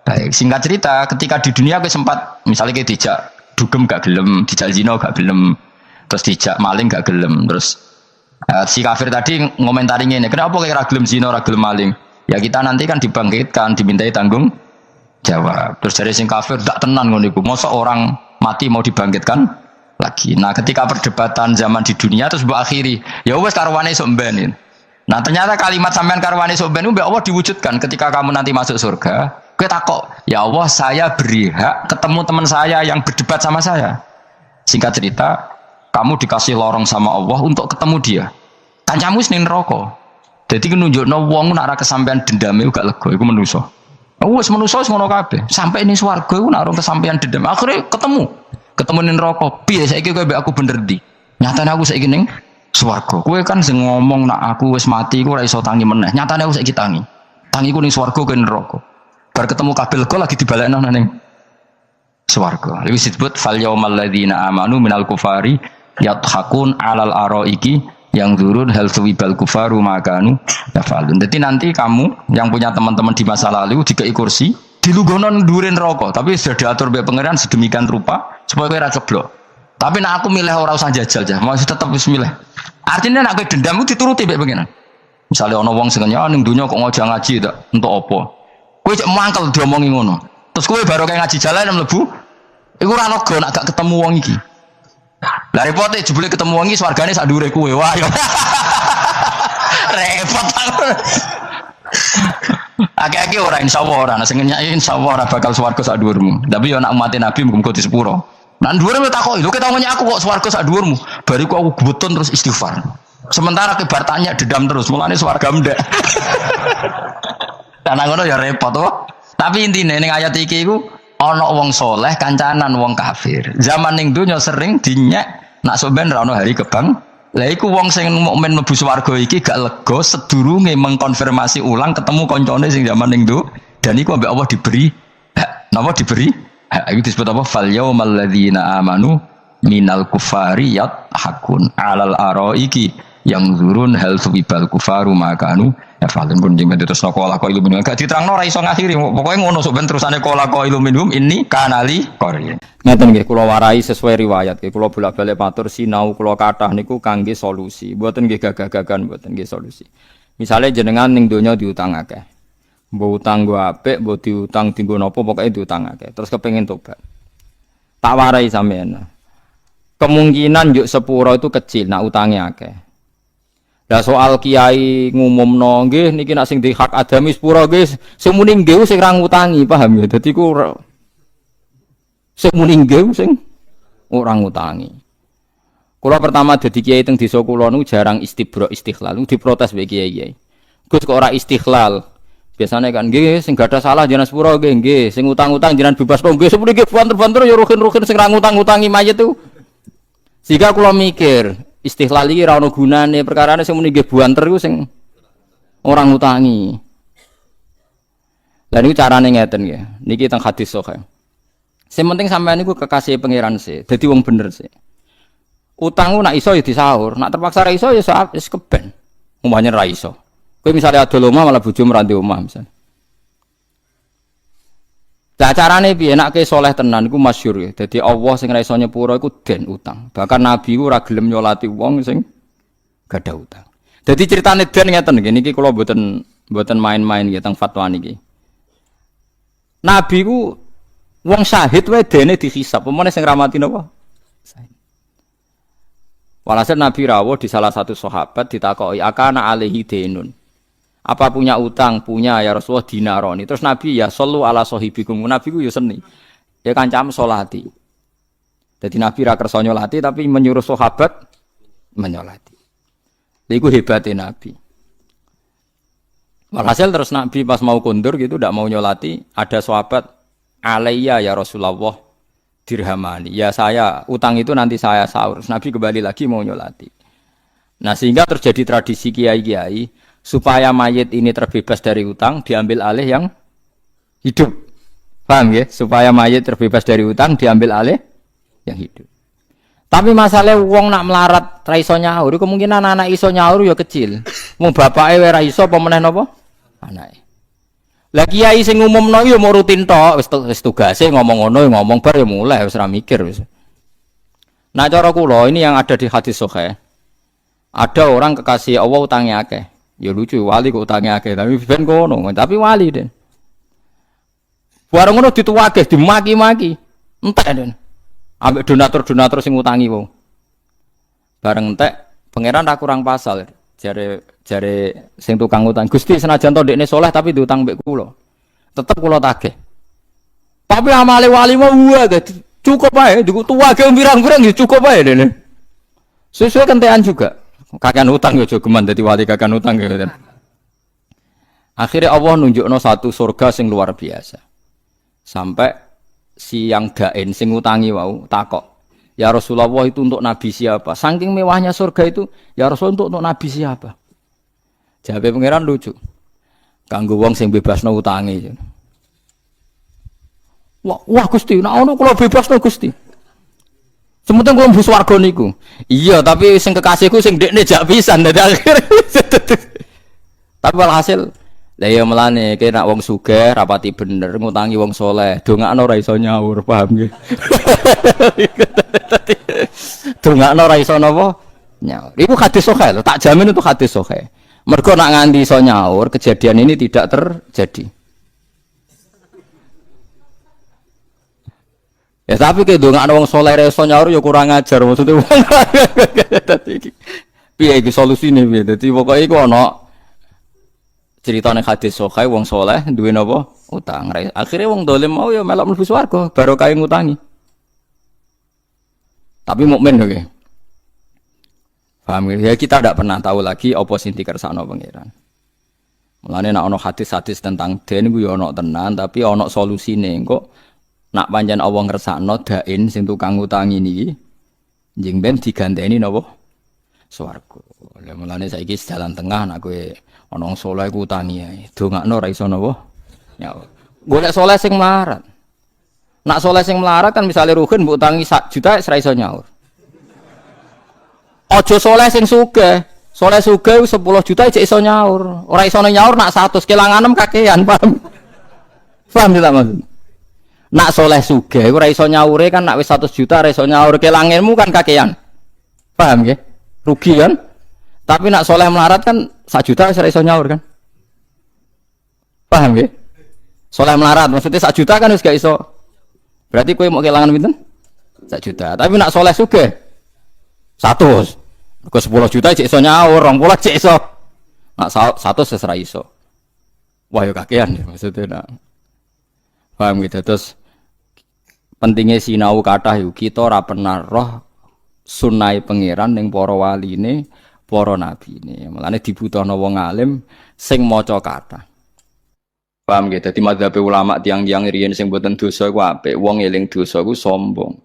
Baik. Singkat cerita, ketika di dunia kowe sempat misalnya kowe dijak dugem gak gelem, dijak zina gak gelem, terus dijak maling gak gelem, terus si kafir tadi ngomentari ngene, kenapa kayak ragilem zina, ragilem maling? Ya kita nanti kan dibangkitkan, dimintai tanggung jawab. Terus dari sing kafir tak tenan ngono iku. Mosok orang mati mau dibangkitkan lagi. Nah, ketika perdebatan zaman di dunia terus mbok akhiri, ya wis karwane sok mben. Nah, ternyata kalimat sampean karwane sok mben mbek Allah diwujudkan ketika kamu nanti masuk surga. Kowe takok, "Ya Allah, saya beri hak ketemu teman saya yang berdebat sama saya." Singkat cerita, kamu dikasih lorong sama Allah untuk ketemu dia. Kancamu wis ning neraka. Dadi nunjukno wong nek ora kesampean dendame gak lega, iku manusa. Wis manusa wis ngono kabeh. Sampai ning swarga iku nek ora kesampean dendam, akhire ketemu ning neraka. Piye saiki kowe mbek aku bener ndi? Nyatane aku saiki ning swarga. Kowe kan sing ngomong nek aku wis mati iku ora iso tangi meneh. Nyatane aku saiki tangi. Tangiku ning swarga kowe neraka. Bar ketemu kabeh lega lagi dibalekno ning swarga. Iku disebut fal yaumal ladzina amanu minal kufari yadhakun 'alal araiki yang turun hal suwibal kufaru makanu yafalun. Jadi nanti kamu yang punya teman-teman di masa lalu dikei kursi dilungguhno ndurin rokok, tapi sudah diatur mbek pangeran sedemikian rupa supaya kowe ora ceblok. Tapi nek aku milih ora usah jajal aja, masih tetap wis milih. Artinya nek kowe dendam itu dituruti mbek pangeran. Misalnya ana wong sing nyang ning donya kok ngajak ngaji tak entuk apa? Kowe cek mangkel diomongi ngono. Terus kowe baru kayak ngaji jalan mlebu, iku ora lega nek gak ketemu wong iki. Lah repote jebule ketemu wong iki swargane sak dhuwure kowe. Wah yo. Repot. Akeh-akeh ora insyaallah ora, sing nyai insyaallah ora bakal swarga sak dhuwurmu. Tapi yo nek umat Nabi muga-muga di sepuro. Nang dhuwure takoki, lho kita nanya aku kok swarga sak dhuwurmu. Bariku aku gebetun terus istighfar. Sementara kibar tanya dedam terus, mulane swarga mendek. Karena ngono ya repot to. Tapi intine ning ayat iki iku ana wong soleh kancanan wong kafir. Zaman ning donya sering dinyek nak sampean ra ono hari kebang. Lah iku wong sing mukmin mlebu swarga iki gak lega sedurunge mengkonfirmasi ulang ketemu koncone sing zaman ning do dan iku ambek Allah diberi napa diberi iku disebut apa fal yaumal ladzina amanu minal kufari yadhakun 'alal araiki yang zurun hal subibal kufaru makanu falun pun jeng terus kola ko ilminum gak diterangno ora iso ngakhiri pokoke ngono sok ben terusane kola ko ilminum ini kanali qori. Ngeten nggih kula warai sesuai riwayat nggih kula bolak-balik matur sinau kula kathah niku kangge solusi mboten nggih gagah-gagahan mboten nggih solusi. Misale jenengan ning donya diutang akeh. Mbok utang go apik, mbok diutang dienggo napa pokoke diutang akeh. Terus kepengin tobat. Tak warai sampean. Kemungkinan yuk sepuro itu kecil nak utange akeh. Lah soal kiai ngumumno nggih niki nek sing di hak adami sepuro nggih sing muni nggih sing ra ngutangi paham ya. Dadi ku sing muni nggih sing ora ngutangi. Kula pertama dadi kiai teng desa kula niku jarang istibro istighlal diprotes mbek kiai-kiai. Gus kok ora istighlal. Biasane kan nggih sing gadah salah jenengan sepuro nggih sing utang-utang jenengan bebas nggih sepuro nggih banter-banter ya rukin-rukin sing ra ngutang-utangi mayit itu. Sehingga kula mikir istighlal iki ora ono gunane perkarane sing muni nggih buanter iku sing ora ngutangi. Lah niku carane ngeten nggih. Niki teng hadis sahih. Sing penting sampean niku kekasih pangeran sih, dadi wong bener sih. Utangmu nak iso ya disaur, nak terpaksa ra iso ya wis keben. Umpamane ra iso. Kowe misale adol omah malah bojomu ra ndek omah misale. Lah carane piye nek saleh tenan iku masyhur ya. Dadi Allah sing ra iso nyepuro iku den utang. Bahkan nabi ku ora gelem nyolati wong sing gadah utang. Dadi critane den ngeten niki kula mboten main-main nggih teng fatwa niki. Nabi ku wong syahid wae dene dihisab, pemene sing ramati napa? Walhasil Nabi rawuh di salah satu sahabat ditakoki, "Akana alaihi denun?" Apa punya utang? Punya ya Rasulullah dinaroni. Terus Nabi ya sallu ala sahibikum. Nabi ku ya seni. Ya kancam salati. Jadi Nabi ra kersa nyolati tapi menyuruh sahabat menyolati. Iku hebatnya Nabi. Walhasil terus Nabi pas mau kondur gitu ndak mau nyolati, ada sahabat alayya ya Rasulullah dirhamani. Ya saya utang itu nanti saya sahur. Nabi kembali lagi mau nyolati. Nah sehingga terjadi tradisi kiai-kiai supaya mayit ini terbebas dari utang diambil alih yang hidup. Paham ya? Supaya mayit terbebas dari utang diambil alih yang hidup. Tapi masalah wong nak melarat ra iso nyaur, kemungkinan anak iso nyaur ya kecil. Wong bapake ora iso apa meneh napa? Anake. Lah kiai sing ngumumno ya mau rutin tok, wis tugase ngomong ngono ngomong bar ya mulai wis ra mikir wis. Nah cara kula ini yang ada di hadis sahih. Ada orang kekasih Allah utangnya akeh. Ya lucu wali kok utangnya akeh, tapi ben kono, tapi wali den. Bareng ngono dituwake, dimaki-maki. Entek den. Ambek donatur-donatur sing ngutangi wong. Bareng entek, pangeran ra kurang pasal. Jare sing tukang utang. Gusti senajan to ndekne saleh tapi diutang mbek kula. Tetep kula tagih. Tapi amale wali mah cukup ae, tuwake pirang-pirang ya cukup ae dene. Sesuai kentean juga. Kakean utang ya jogeman dadi wali kakean utang ya. Akhirnya Allah nunjukno satu surga sing luar biasa. Sampai si yang dain sing utangi wau takok, "Ya Rasulullah itu untuk nabi siapa?" Saking mewahnya surga itu, "Ya Rasul untuk nabi siapa?" Jawabe pangeran lucu. Kanggo wong sing bebasno utange. Wah Gusti, nek ngono kula bebas to Gusti. Sementing kula mlebu swarga niku. Iya, tapi sing kekasihku sing dekne jak pisan dadi akhir. Tapi walhasil lah ya melane ki nek wong sugih rapati bener ngutangi wong saleh, dongakno ora iso nyaur, paham nggih. Dongakno ora iso napa? Nyaur. Iku hadis sahih lho, tak jamin itu hadis sahih. Mergo nak nganti iso nyaur, kejadian ini tidak terjadi. Ya tapi ke dongakno wong saleh ora iso nyaur ya kurang ajar maksudnya. Piye iki solusine piye? Dadi pokoke iku ana ceritane hadis sahih wong saleh duwe napa utang. Akhire wong dolim mau ya melok mlebu swarga barokah ngutangi. Tapi mukmin oke. Paham ya kita tidak pernah tahu lagi apa sing dikersakno pangeran. Mulane nek ana hadis-hadis tentang den ku ya ana tenan tapi ana solusine engko nak pancen Allah ngersakno dain sing tukang ngutangi niki njing ben diganteni napa swarga. Lah mulane saiki jalan tengah nak kowe ana wong saleh ku utangi ae. Dongakno ora iso napa? Nyaur. Golek saleh sing melarat. Nak saleh sing melarat kan misale ruhin mbok utangi 1 juta ora iso nyaur. Aja saleh sing sugih. Saleh sugih 10 juta cek iso nyaur. Ora iso nyaur nak 100 kelanganem kakean, paham? Paham tidak maksud? Nak saleh sugih ora iso nyaure kan nak wis 100 juta ora iso nyaur kelangenmu kan kakean. Paham nggih? Rugi kan? Tapi nak soleh melarat kan 1 juta ora iso nyaur kan? Paham nggih? Soleh melarat maksudnya 1 juta kan wis gak iso. Berarti kowe mau kelangan pinten? 1 juta. Tapi nak soleh sugih 100. Kok 10 juta cek iso nyaur, 20 cek iso. Nak 100 wis ora iso. Wah yo kakean ya maksudnya nak. Paham gitu terus pentingnya sinau kathah yo kita ora pernah roh sunai pangeran ning para waline, para nabine. Mulane dibutuhno wong alim sing maca kathah. Paham gitu. Dadi mazhab ulama tiang-tiang riyen sing mboten dosa iku apik, wong eling dosa iku sombong.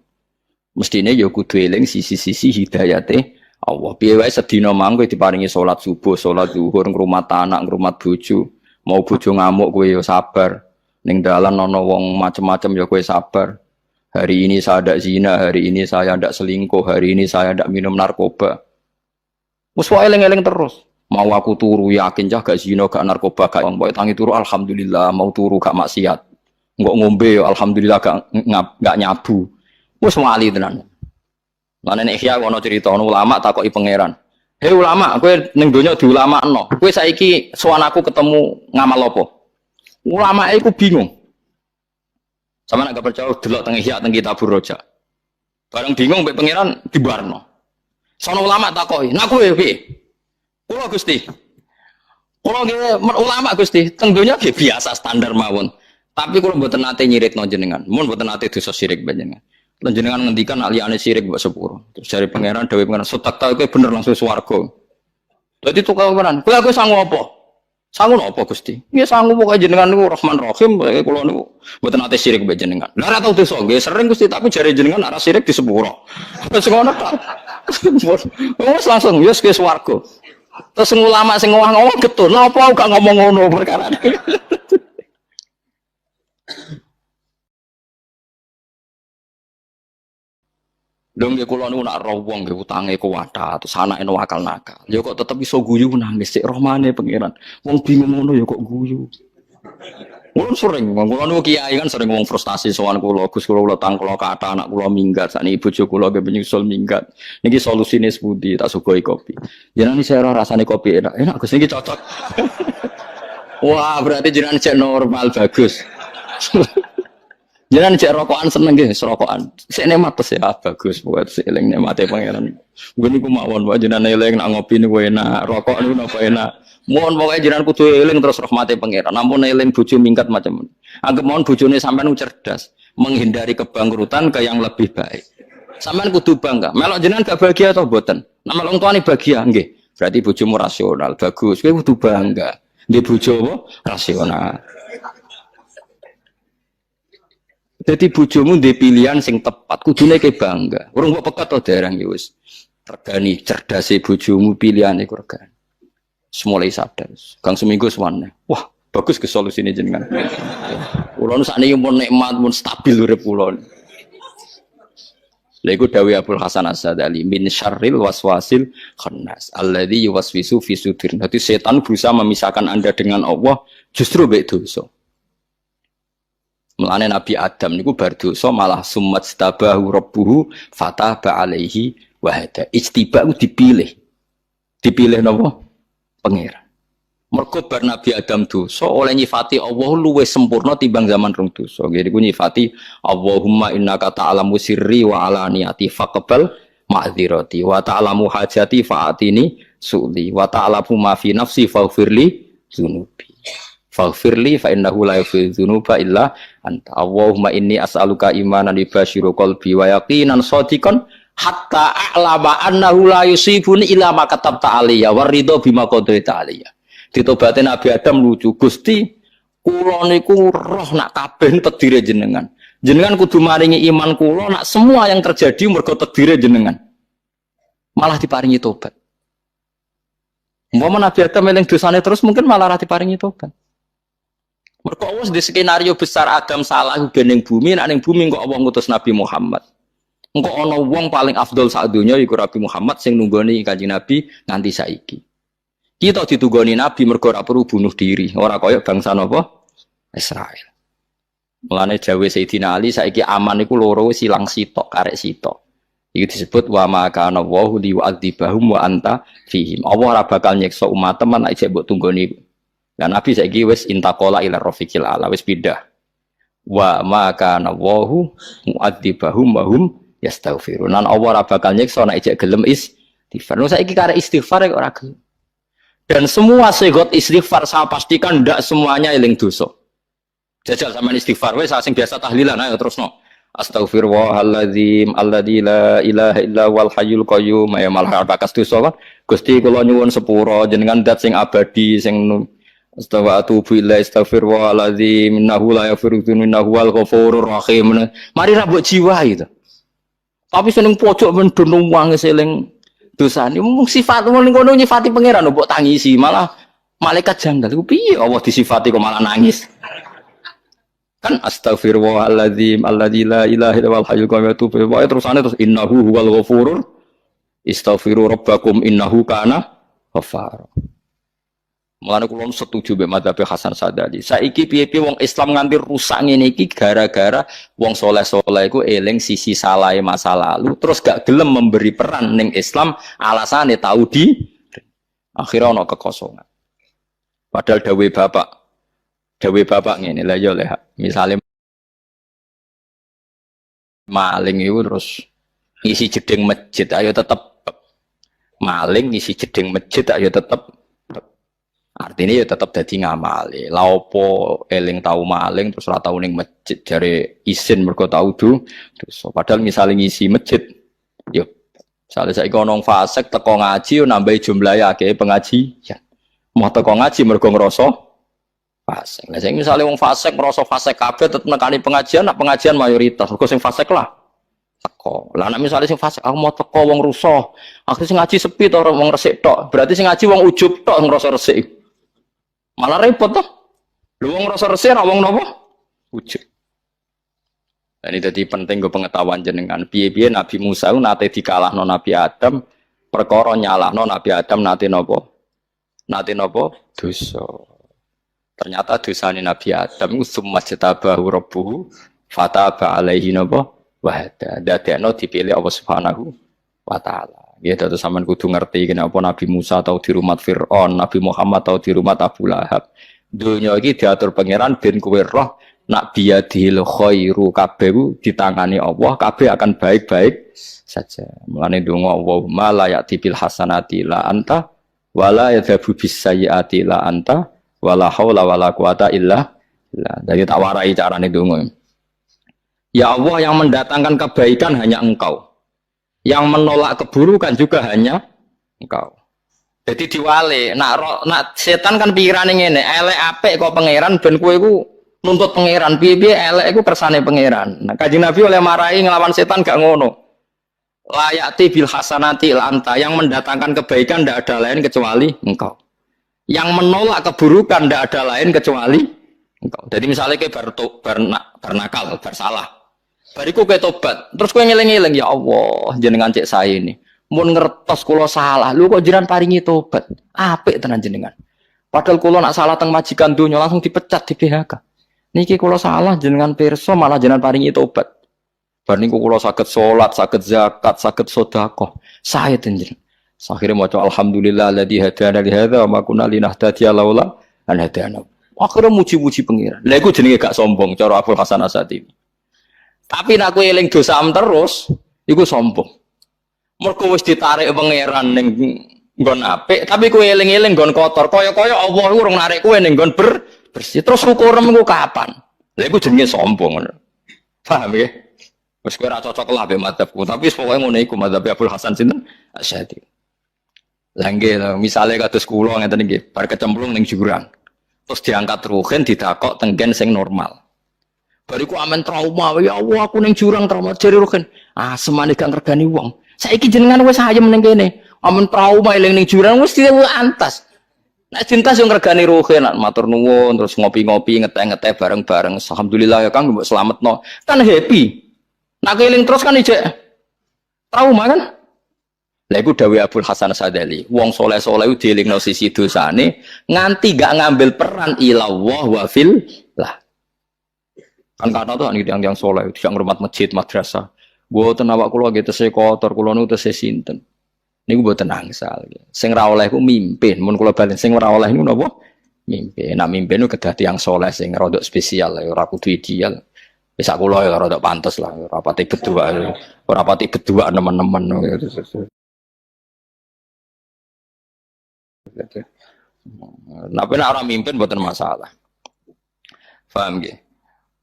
Mestine ya kudu eling sisi-sisi hidayate Allah. Piye wae sedina mangko diparingi salat subuh, salat zuhur, ngrumat anak, ngrumat bojo. Mau bojo ngamuk kowe ya sabar. Ning dalan ana wong macem-macem ya kowe sabar. Hari ini saya tidak zina, hari ini saya tidak selingkuh, hari ini saya tidak minum narkoba. Wes wae eling-eling terus. Mau aku turu yakin cah gak zina, gak narkoba, gak wong pokoke tangi turu alhamdulillah, mau turu gak maksiat. Engko ngombe ya alhamdulillah gak nyabu. Wes wali tenan. Lan nek Ihya ana cerita ulama takoki pangeran. Hei ulama, kowe ning donya diulamakno. Kowe saiki sowan aku ketemu ngamal apa? Ulama iku bingung. Sama nak gak percaya delok teng Ihya teng Kitabur Raja. Bareng bingung mbek pangeran dibarno. Sono ulama takoki, "Nak kowe piye?" Kula Gusti. Kula nggih ulama Gusti, teng donya nggih biasa standar mawon. Tapi kula mboten nate nyiritno jenengan. Mun mboten nate dosa syirik panjenengan. Lan jenengan ngendikan nak liyane syirik mbok sepuro. Terus jare pangeran dawuh pangeran, "Setak ta kowe bener langsung swarga." Dadi tukang pangeran, "Kowe aku sangu apa?" Sangu napa Gusti? Nggih sangu pokoke jenengan niku Rahman Rahim, kula niku mboten nate syirik mbek jenengan. Lah ora tau dosa, nggih sering Gusti, tapi jare jenengan ora syirik di sepuro. Terus ngono ta. Wes langsung wis ke swarga. Terus ulama sing ngomong getun, napa gak ngomong ngono perkara. Lho nggih kula niku nak roh wong nggih utange kuwatha terus anake wakal nakal. Ya kok tetep iso guyu nangis sik rahmane pangeran. Wong bingung ngono ya kok guyu. Wong sering, kula niku kiai kan sering ngomong frustasi sowan kula, Gus kula utang kula kathah anak kula minggat, sakniki bojo kula nggih menyusul minggat. Niki solusine sepundi tak sugoi kopi. Jenengan iki ora rasane kopi enak. Enak Gus niki cocok. Wah, berarti jenengan cek normal bagus. Jangan cek rokokan seneng nggih, rokokan. Sik nikmat terus ya bagus, pokoke sik eling nikmate pangeran. Gue niku mawon wae jenengan eling nak ngopi niku enak, rokok niku napa enak. Mohon pokoke jenengan kudu eling terus rahmate pangeran. Ampun eling bojo minggat macam. Anggap mohon bojone sampean cerdas, menghindari kebangkrutan ke yang lebih baik. Sampean kudu bangga. Melok jenengan gak bahagia atau mboten? Nah melok tuane bahagia nggih. Berarti bojomu rasional, bagus. Kowe kudu bangga. Nggih bojo apa? Rasional. Jadi bojomu ndek pilihan sing tepat, kudune ke bangga. Urung kok pekat to dereng ya wis. Regani cerdase bojomu pilihane ku regani. Semulai sadar. Gang seminggu suwane. Wah, Bagus ke solusi ini jenengan. Kula nu sakniki mun nikmat mun stabil urip kula. Lha iku dawuh Abdul Hasan As-Sadali min syarril waswasil khannas alladzi yuwaswisu fi sudur. Dadi setan berusaha memisahkan Anda dengan Allah justru mbek dosa. Mulane Nabi Adam niku bar dosa malah summat stabahu rabbuhu fataba alaihi wa hada. Ijtiba ku dipilih. Dipilih napa? Pangeran. Mergo bar Nabi Adam dosa oleh nyifati Allah luwih sempurna timbang zaman rong dosa. Jadi ku nyifati Allahumma innaka ta'lamu sirri wa alaniyati faqbal ma'dzirati wa ta'lamu hajati fa'atini su'li wa ta'lamu ma fi nafsi faghfirli dzunubi. Faghfirli fa innahu la yaghfiru dzunuba illa anta. Allahumma inni as'aluka imanan yubashiru qalbi wa yaqinan shadiqan hatta a'lama annahu la yusibuni illa ma katabta alayya wa ridha bima qadaita alayya. Ditobate Nabi Adam lucu. Gusti, kula niku roh nak kabeh takdire jenengan. Jenengan kudu maringi iman kula nak semua yang terjadi mergo takdire jenengan. Malah diparingi tobat. Umpama Nabi Adam eling dosane terus mungkin malah ra diparingi tobat. Mergo Allah di skenario besar Adam salah ning bumi, nak ning bumi kok Allah ngutus Nabi Muhammad. Engko ana wong paling afdol sak donya iku Nabi Muhammad sing nunggoni Kanjeng Nabi nganti saiki. Kita ditunggoni Nabi mergo ora perlu bunuh diri, ora kaya bangsa napa? Israel. Mulane jawe Sayyidina Ali saiki aman iku loro silang sitok karek sitok. Iki disebut wa ma kana Allahu li'adzibahum wa anta fihim. Allah ora bakal nyiksa umat teman nek mbok tunggoni. Lah Nabi saiki wis intaqala ila rafiqil ala wis pindah. Wa ma kana Allahu mu'adzibahum wa hum yastaghfirun. Nan Allah ora bakal nyiksa nek gelem istighfar. Saiki karek istighfar kok ora gelem. Dan semua segot istighfar saya pastikan tidak semuanya eling dosa. Jajal sama istighfar, wes asing biasa tahlilan ayo terus no. Astaghfirullahaladzim alladzi la ilaha illa wal hayyul qayyum. Ya malah bakas dosa kan. Gusti kula nyuwun sepura jenengan dat sing abadi sing astaghfirullahaladzim innahu la yaghfiru dzunuba innahu wal ghafurur rahim. Mari ra mbok jiwa itu. Tapi seneng pojok men dono wong eling dosa ini mung sifat wong ngono nyifati pangeran mbok tangisi malah malaikat janggal iku piye Allah disifati kok malah nangis kan astaghfirullahaladzim alladzi la ilaha illa huwal hayyul qayyum terusane terus innahu huwal ghafurur istaghfiru rabbakum innahu kana ghafar. Mulane kula setuju mbek madzhab Hasan Sadali. Saiki piye-piye wong Islam nganti rusak ngene iki gara-gara wong soleh-soleh iku eling sisi salahe masa lalu terus gak gelem memberi peran ning Islam alasane tahu di akhirnya ana kekosongan. Padahal dawuh bapak ngene lha ya leh misale maling iku terus ngisi jeding masjid ayo tetep maling ngisi jeding masjid ayo tetep artinya ya tetap dadi ngamali. La opo eling tau maling terus ora tau ning masjid jare isin mergo tau dosa. Padahal misalnya ngisi masjid yo misale saiki ana wong fasik teko ngaji yo nambahi jumlahe akeh pengajian. Mau teko ngaji mergo ngrasa fasik. Lah sing misale wong fasik ngrasa fasik kabeh tetep nekani pengajian, nak pengajian mayoritas mergo sing fasik lah teko. Lah nek misale sing fasik aku mau teko wong rusuh, aku sing ngaji sepi to wong resik tok. Berarti sing ngaji wong ujub tok ngrasa resik. Malah repot toh. Lu wong rasa resik ra wong napa? Ujug. Dan ini jadi penting gue pengetahuan jenengan. Piye-piye Nabi Musa nate dikalahno Nabi Adam, perkara nyalahno Nabi Adam nate napa? Nate napa? Dosa. Ternyata dosane Nabi Adam summa jatabahu rabbuhu fataba alaihi napa? Wa hada. Dadekno dipilih Allah Subhanahu wa taala. Ya, tentu sampean kudu ngerti kenapa Nabi Musa tahu di rumah Fir'aun, Nabi Muhammad tahu di rumah Abu Lahab. Dunia ini diatur pangeran ben kowe roh nak biyadil khairu kabeh ditangani Allah, kabeh akan baik-baik saja. Mulane donga Allahumma la ya'ti bil hasanati la anta wala yadhabu bis sayyiati la anta wala haula wala quwata illa billah. Jadi tak warai carane donga. Ya Allah, yang mendatangkan kebaikan hanya Engkau. Yang menolak keburukan juga hanya Engkau. Jadi diwale, nak setan kan pikirane ngene, elek apik kok pangeran ben kowe iku nuntut pangeran, piye-piye elek iku kersane pangeran. Nah, Kanjeng Nabi oleh marahi ngelawan setan gak ngono. Layati bil hasanati anta, yang mendatangkan kebaikan tidak ada lain kecuali Engkau. Yang menolak keburukan tidak ada lain kecuali engkau. Jadi misalnya kayak nakal, salah. Bariku kayak tobat. Terus kowe ngeling-eling, ya Allah, jenengan cek saya ini. Mun ngertos kula salah, lu kok jiran paringi tobat. Apik tenan jenengan. Padahal kula nak salah teng majikan donya langsung dipecat di PHK. Niki kula salah jenengan pirsa malah jenengan paringi tobat. Bar niku kula saged salat, saged zakat, saged sedekah. Saya jenengan. Akhirnya maca alhamdulillah alladzi hadana li hadza wa ma kunna linahtadiya laula an hadana. Akhirnya muji-muji pengiran. Lha iku jenenge gak sombong cara Abdul Hasan Asy-Syadzili. Tapi nek kowe eling dosa terus, iku sombong. Mergo wis ditarik pangeran ning nggon apik, tapi kowe eling-eling nggon kotor. Kaya-kaya Allah iku urung narik kowe ning nggon bersih. Terus syukurem iku kapan? Lha iku jenenge sombong. Paham ya? Wis kowe ora cocok lah be madzhabku, tapi pokoke ngono iku madzhab Abdul Hasan sinten Asy-Syadzili. Lah nggih, misale kados kula ngeten nggih, bar kecemplung ning jurang. Terus diangkat ruhin didakok tenggen sing normal. Bariku amen trauma, ya Allah aku ning jurang trauma jare ruhin. Ah semane gak ngergani wong. Saiki jenengan wis ayem ning kene. Amen trauma eling ning jurang wis antas. Nek cinta sing ngergani ruhin, matur nuwun terus ngopi-ngopi ngeteh-ngeteh bareng-bareng. Alhamdulillah ya Kang mbok slametno. Kan happy. Nek eling terus kan ijek trauma kan? Lah iku dawuh Abdul Hasan Asy-Syadzili, wong saleh-saleh dielingno sisi dosane nganti gak ngambil peran ilallah wa fillah. Kan karena tuh yang saleh tidak ngurmat masjid, madrasah. Mboten awak kula nggih tesih kotor, kula nu tesih sinten. Niku mboten angsal. Sing ra oleh ku mimpin, mun kula balen sing ora oleh niku napa? Mimpin. Nah mimpin ku kedah tiyang saleh sing rada spesial, ora kudu ideal. Wis sak kula ya rada pantes lah, ora pati berdua. Ora pati berdua nemen-nemen. Tapi nak orang mimpin bukan masalah. Paham nggih?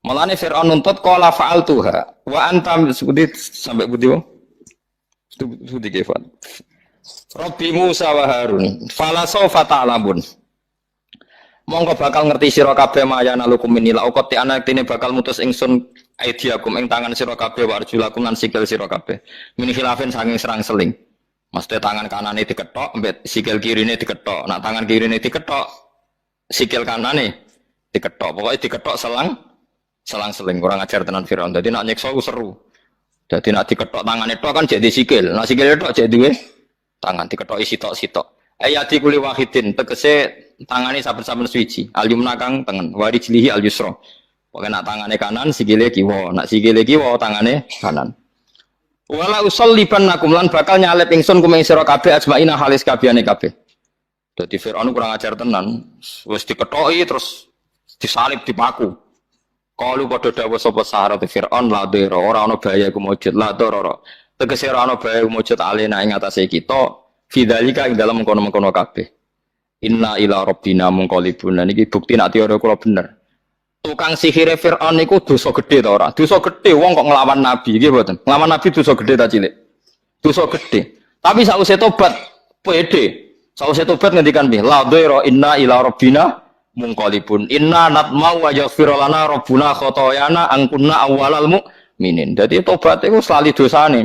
Mulane Firaun nuntut qala fa'altuha wa antam seperti sampai budi wong. Budi kefan. Rabbi Musa wa Harun fala sawfa ta'lamun. Monggo bakal ngerti sira kabeh mayana lukum minila uqti anak tine bakal mutus ingsun aidiakum ing tangan sira kabeh wa arjulakum lan sikil sira kabeh. Min khilafin saking serang-seling. Maksudnya tangan kanane diketok, sikil kirine diketok. Nak tangan kirine diketok, sikil kanane diketok. Pokoknya diketok selang-seling. Kurang ajar tenan Firaun. Jadi nak nyekso seru. Jadi nak diketok tangannya tok kan jadi sikil. Nak sikil tok jadi tangan diketok isi tok. Ayati kuli wahidin tegese tangane saben-saben suci. Al-yumna kang tengen, wari jlihi al-yusra. Pokoknya nak tangane kanan, sikile kiwa. Nak sikile kiwa tangane kanan. Wala usolliban nakum lan bakal nyalep ingsun kumeng sira kabeh ajmaina halis kabehane kabeh. Dadi Firaun kurang ajar tenan, wis diketoki terus disalib dipaku. Kalu padha dawuh sapa Sahara Firaun la dira ora ana bahaya iku mujud la dira. Tegese ora ana bahaya mujud alena ing atase kita fidzalika ing dalem kono-kono kabeh. Inna ila rabbina munqalibun. Niki bukti nek teori kula bener. Tukang sihir Fir'aun niku dosa gede ta ora? Dosa gede wong kok nglawan nabi nggih mboten. Nglawan nabi dosa gede ta cilik? Dosa gede. Tapi sausé tobat pede. Sausé tobat ngendikan piye? La dhaira inna ila rabbina munqalibun. Inna natma'u wa yaghfir lana rabbuna khotoyana an kunna awwalal mu'minin. Dadi tobat iku selali dosane.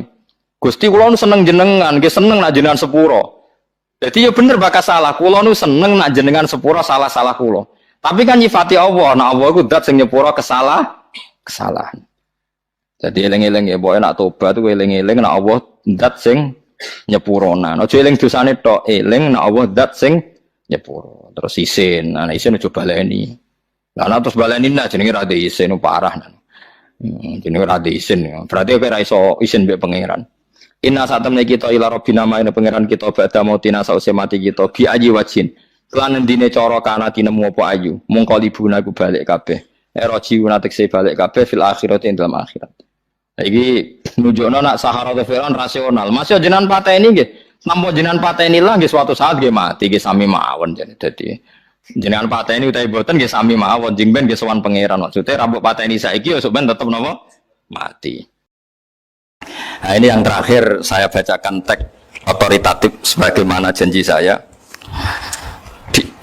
Gusti kula nu seneng jenengan, nggih seneng nak jenengan sepuro. Dadi ya bener bakal salah. Kula nu seneng nak jenengan sepuro salah-salah kula. Tapi kan nyifati Allah, nah Allah itu dat sing nyepura kesalahan. Jadi eling-eling ya, boy nak tobat itu eling-eling nak Allah dat sing nyepurona. Nah, eling dosane tok, eling nak Allah dat sing nyepuro. Terus isin, nah isin coba baleni. Nah terus baleni nah jenenge ra isin parah. Jenenge ra isin. Berarti ora iso isin mbek pangeran. Inna satamne kita ila rabbina ma'ina pangeran kita badha mautina sause mati kita bi aji wajin. Lan endine cara kana tinemu apa ayu mung kalibuna iku balik kabeh jiuna tekse balik kabeh fil akhirati ing dalam akhirat. Iki nunjukno nak Sahara Firaun rasional. Masih jenengan pateni nggih. Nampa jenengan pateni lah nggih suatu saat nggih mati nggih sami mawon jane dadi. Jenengan pateni utawi boten nggih sami mawon jeng ben nggih sowan pangeran. Maksude rambut pateni saiki ya sok ben tetep napa mati. Nah ini yang terakhir saya bacakan teks otoritatif sebagaimana janji saya.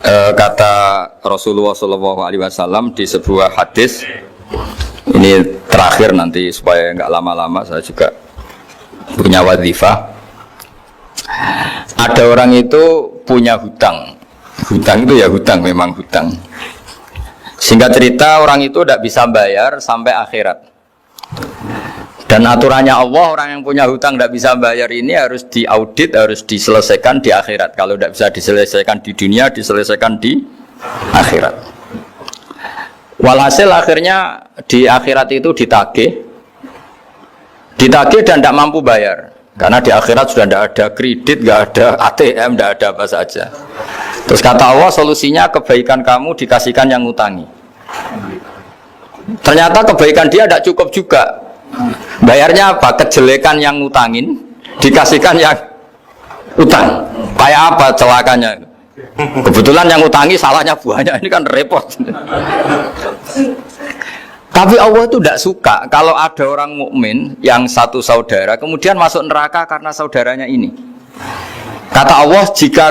Kata Rasulullah SAW di sebuah hadis, ini terakhir nanti supaya nggak lama-lama saya juga punya wadhifah. Ada orang itu punya hutang Hutang itu ya hutang, memang hutang. Singkat cerita, orang itu tidak bisa bayar sampai akhirat. Dan aturannya Allah, orang yang punya hutang tidak bisa bayar ini harus diaudit, harus diselesaikan di akhirat. Kalau tidak bisa diselesaikan di dunia, diselesaikan di akhirat. Walhasil akhirnya di akhirat itu ditagih dan tidak mampu bayar. Karena di akhirat sudah tidak ada kredit, tidak ada ATM, tidak ada apa saja. Terus kata Allah, solusinya kebaikan kamu dikasihkan yang ngutangi. Ternyata kebaikan dia tidak cukup juga. Bayarnya apa? Kejelekan yang ngutangin dikasihkan yang utang. Kayak apa celakanya? Kebetulan yang ngutangi salahnya buahnya, ini kan repot. Tapi Allah itu tidak suka kalau ada orang mukmin yang satu saudara kemudian masuk neraka karena saudaranya ini. Kata Allah, jika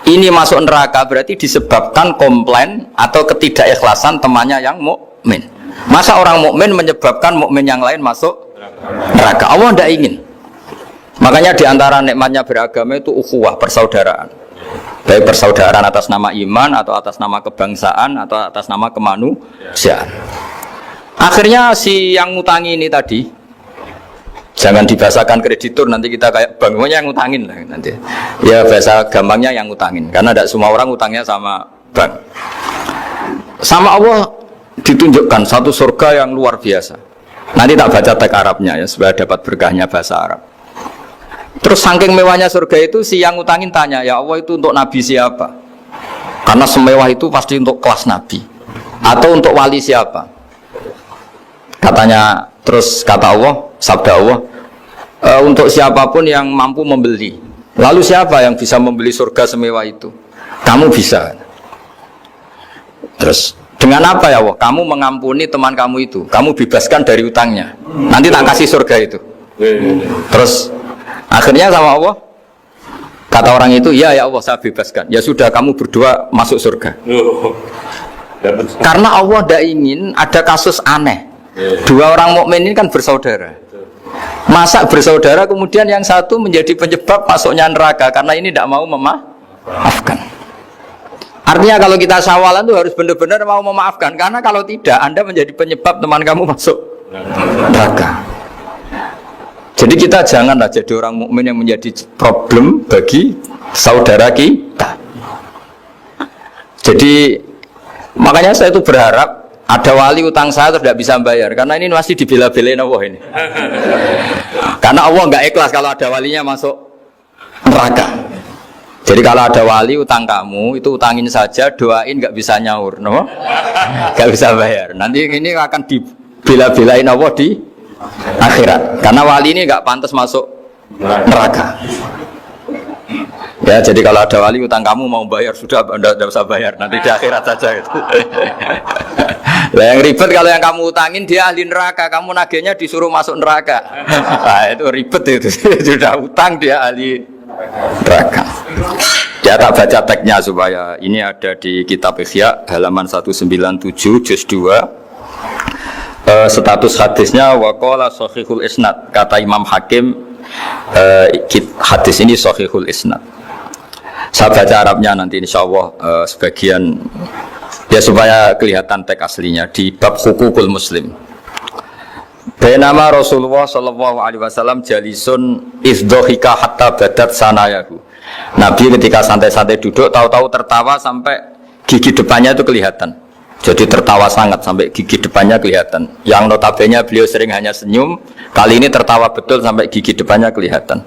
ini masuk neraka berarti disebabkan komplain atau ketidakikhlasan temannya yang mukmin. Masa orang mukmin menyebabkan mukmin yang lain masuk neraka? Allah tidak ingin. Makanya diantara nikmatnya beragama itu ukhuwah, persaudaraan. Baik persaudaraan atas nama iman atau atas nama kebangsaan atau atas nama kemanusiaan. Akhirnya si yang ngutangi ini tadi, jangan dibahasakan kreditur, nanti kita kayak bank, yang ngutangin lah nanti. Ya bahasa gampangnya yang ngutangin, karena tidak semua orang ngutangnya sama bank. Sama Allah ditunjukkan satu surga yang luar biasa. Nanti tak baca teks Arabnya ya, supaya dapat berkahnya bahasa Arab. Terus saking mewahnya surga itu, si yang ngutangin tanya, ya Allah itu untuk nabi siapa? Karena semewah itu pasti untuk kelas nabi. Atau untuk wali siapa? Katanya, terus kata Allah, sabda Allah, untuk siapapun yang mampu membeli. Lalu siapa yang bisa membeli surga semewah itu? Kamu bisa. Terus dengan apa ya Allah? Kamu mengampuni teman kamu itu, kamu bebaskan dari utangnya. Nanti tak kasih surga itu. Terus akhirnya sama Allah, kata orang itu, ya Allah saya bebaskan. Ya sudah, kamu berdua masuk surga. Karena Allah tidak ingin ada kasus aneh. Dua orang mukmin ini kan bersaudara. Masa bersaudara kemudian yang satu menjadi penyebab masuknya neraka karena ini tidak mau memaafkan. Artinya kalau kita sawalan itu harus benar-benar mau memaafkan, karena kalau tidak Anda menjadi penyebab teman kamu masuk neraka. Jadi kita janganlah jadi orang mukmin yang menjadi problem bagi saudara kita. Jadi makanya saya itu berharap ada wali utang saya terus tidak bisa bayar, karena ini masih dibela-belain Allah ini. Karena Allah nggak ikhlas kalau ada walinya masuk neraka. Jadi kalau ada wali utang kamu, itu utangin saja, doain nggak bisa nyaur, no? Nggak bisa bayar. Nanti ini akan dibela-belain Allah di akhirat. Karena wali ini nggak pantas masuk neraka. Ya, jadi kalau ada wali utang kamu mau bayar, sudah Anda tidak usah bayar, nanti di akhirat saja itu. Lah yang ribet kalau yang kamu utangin dia ahli neraka, kamu nagihnya disuruh masuk neraka. Nah, itu ribet itu. Sudah utang dia ahli neraka. Ya tak baca teksnya supaya ini ada di kitab Ihya halaman 197 juz 2. Status hadisnya waqala sahihul isnad, kata Imam Hakim, hadis ini sahihul isnad. Saya baca Arabnya nanti insyaallah sebagian ya supaya kelihatan teks aslinya di bab hukukul muslim. Bainama Rasulullah sallallahu alaihi wasallam jalisun izdhika hatta badat sanayahu. Nabi ketika santai-santai duduk tahu-tahu tertawa sampai gigi depannya itu kelihatan. Jadi tertawa sangat sampai gigi depannya kelihatan. Yang notabene beliau sering hanya senyum, kali ini tertawa betul sampai gigi depannya kelihatan.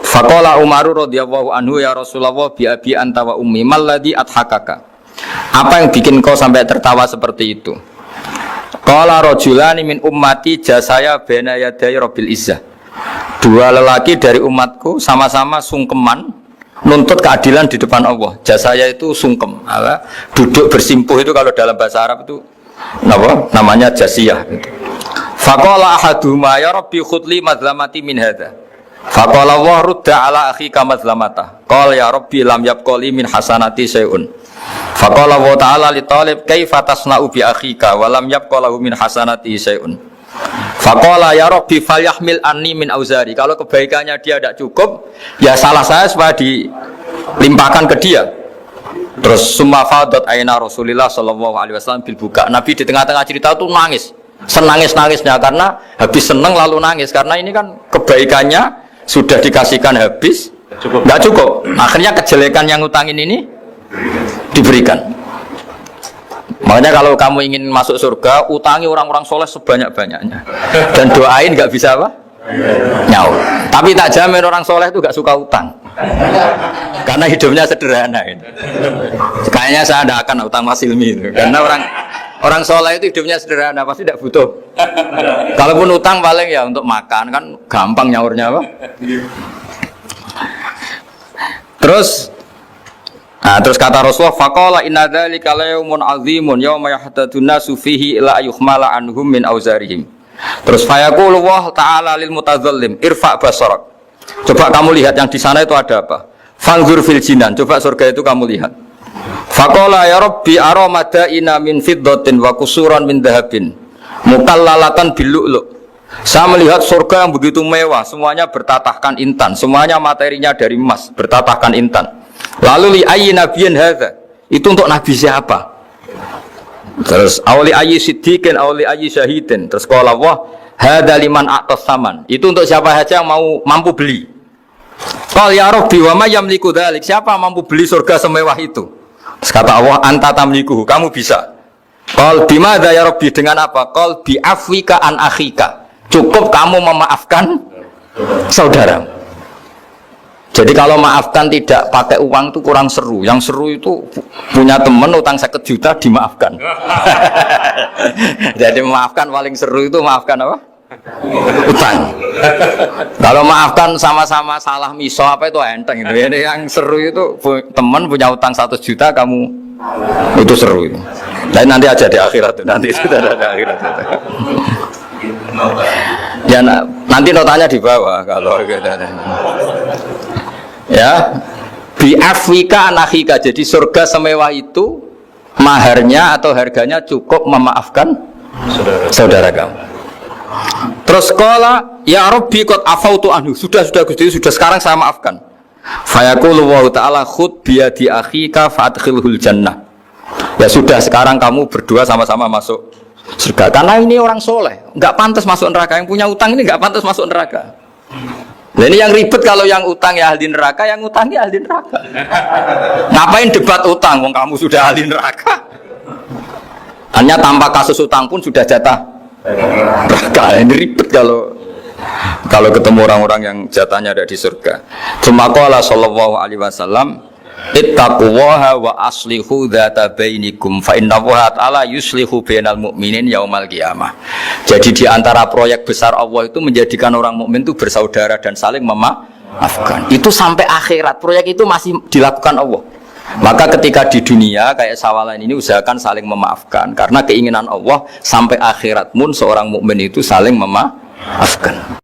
Faqala Umar radhiyallahu anhu, ya Rasulullah bi abi anta wa ummi malladhi adhakaka. Apa yang bikin kau sampai tertawa seperti itu? Qala rajulani min ummati jasaya baina yaday rabbil izzah. Dua lelaki dari umatku sama-sama sungkeman nuntut keadilan di depan Allah. Jasaya itu sungkem, duduk bersimpuh itu kalau dalam bahasa Arab itu namanya jasiyah gitu. Faqala ahaduhuma ya rabbi khudli madlamati min hadza. Faqala wa rudda ala akhika madlamata. Qala ya rabbi lam yabqali min hasanati syai'un. Faqala wa ta'ala li talib kaifa tasna'u bi akhika wa lam yabqalahu min hasanati syai'un. Faqala ya rabbi falyahmil anni min auzari. Kalau kebaikannya dia tidak cukup, ya salah saya supaya dilimpahkan ke dia. Terus summa fadat aina Rasulillah sallallahu alaihi wasallam bil buka. Nabi di tengah-tengah cerita itu nangis. Senangis-nangisnya karena habis seneng lalu nangis karena ini kan kebaikannya sudah dikasihkan habis, nggak cukup. Akhirnya kejelekan yang utangin ini diberikan. Makanya kalau kamu ingin masuk surga, utangi orang-orang soleh sebanyak-banyaknya dan doain nggak bisa apa? Nyaur. Tapi tak jamin orang soleh itu nggak suka utang karena hidupnya sederhana gitu. Kayaknya saya tidak akan utang Mas Ilmi itu. Karena orang soleh itu hidupnya sederhana, pasti tidak butuh. Kalaupun utang paling ya untuk makan, kan gampang nyaurnya apa. Terus kata Rasulullah, faqala inna dzalika layaumun azimun yauma yahtadun nasu fihi ila yuhmala anhum min auzarihim. Terus fayaqulu wa ta'ala lil mutadzallim irfa basarak. Coba kamu lihat yang di sana itu ada apa? Fanzur fil jinan. Coba surga itu kamu lihat. Faqala ya rabbi ara madaina min fiddatin wa kusuran min dhahabin mukallalatan bil lu'lu'. Saya melihat surga yang begitu mewah, semuanya bertatahkan intan, semuanya materinya dari emas, bertatahkan intan. Lalu li ayyi nabiyyin hadza? Itu untuk nabi siapa? Terus awli ayyi siddiqin awli ayyi syahidin. Terus qala Allah hadza liman a'tas saman. Itu untuk siapa saja yang mampu beli. Qal ya rabbi wa may yamliku dzalik? Siapa mampu beli surga semewah itu? Terus kata Allah anta tamliku, kamu bisa. Qal bimadza ya rabbi, dengan apa? Qal bi afwika an akhika. Cukup kamu memaafkan saudara. Jadi kalau maafkan tidak pakai uang itu kurang seru. Yang seru itu punya teman utang 50 juta dimaafkan. Jadi memaafkan paling seru itu maafkan apa? Utang. Kalau maafkan sama-sama salah miso apa itu enteng itu. Jadi yang seru itu teman punya utang 100 juta kamu itu seru itu. Dan nanti aja di akhirat itu. Nanti itu ada di akhirat itu. Ya nanti notanya di bawah kalau gitu. Ya, bi afwika anakhika. Jadi surga semewah itu maharnya atau harganya cukup memaafkan saudara kamu. Terus qala ya rabbi qad afautu anhu. Sudah Gusti, sudah sekarang saya maafkan. Fayaqulu wa ta'ala khud bi yadi akhika fadkhilhul jannah. Ya sudah, sekarang kamu berdua sama-sama masuk surga. Karena ini orang soleh, enggak pantas masuk neraka. Yang punya utang ini enggak pantas masuk neraka. Nah ini yang ribet kalau yang utang ya ahli neraka, yang utangi ahli neraka. Ngapain debat utang? Wong kamu sudah ahli neraka. Hanya tanpa kasus utang pun sudah jatah neraka. Ini ribet kalau ketemu orang-orang yang jatahnya ada di surga. Cuma qala sallallahu alaihi wasallam, ittaqullaha wa aslihu dzata bainikum fa innallaha ta'ala yuslihu bainal mu'minin yaumal qiyamah. Jadi di antara proyek besar Allah itu menjadikan orang mukmin itu bersaudara dan saling memaafkan. Itu sampai akhirat proyek itu masih dilakukan Allah. Maka ketika di dunia kayak sawalan ini usahakan saling memaafkan karena keinginan Allah sampai akhirat pun seorang mukmin itu saling memaafkan.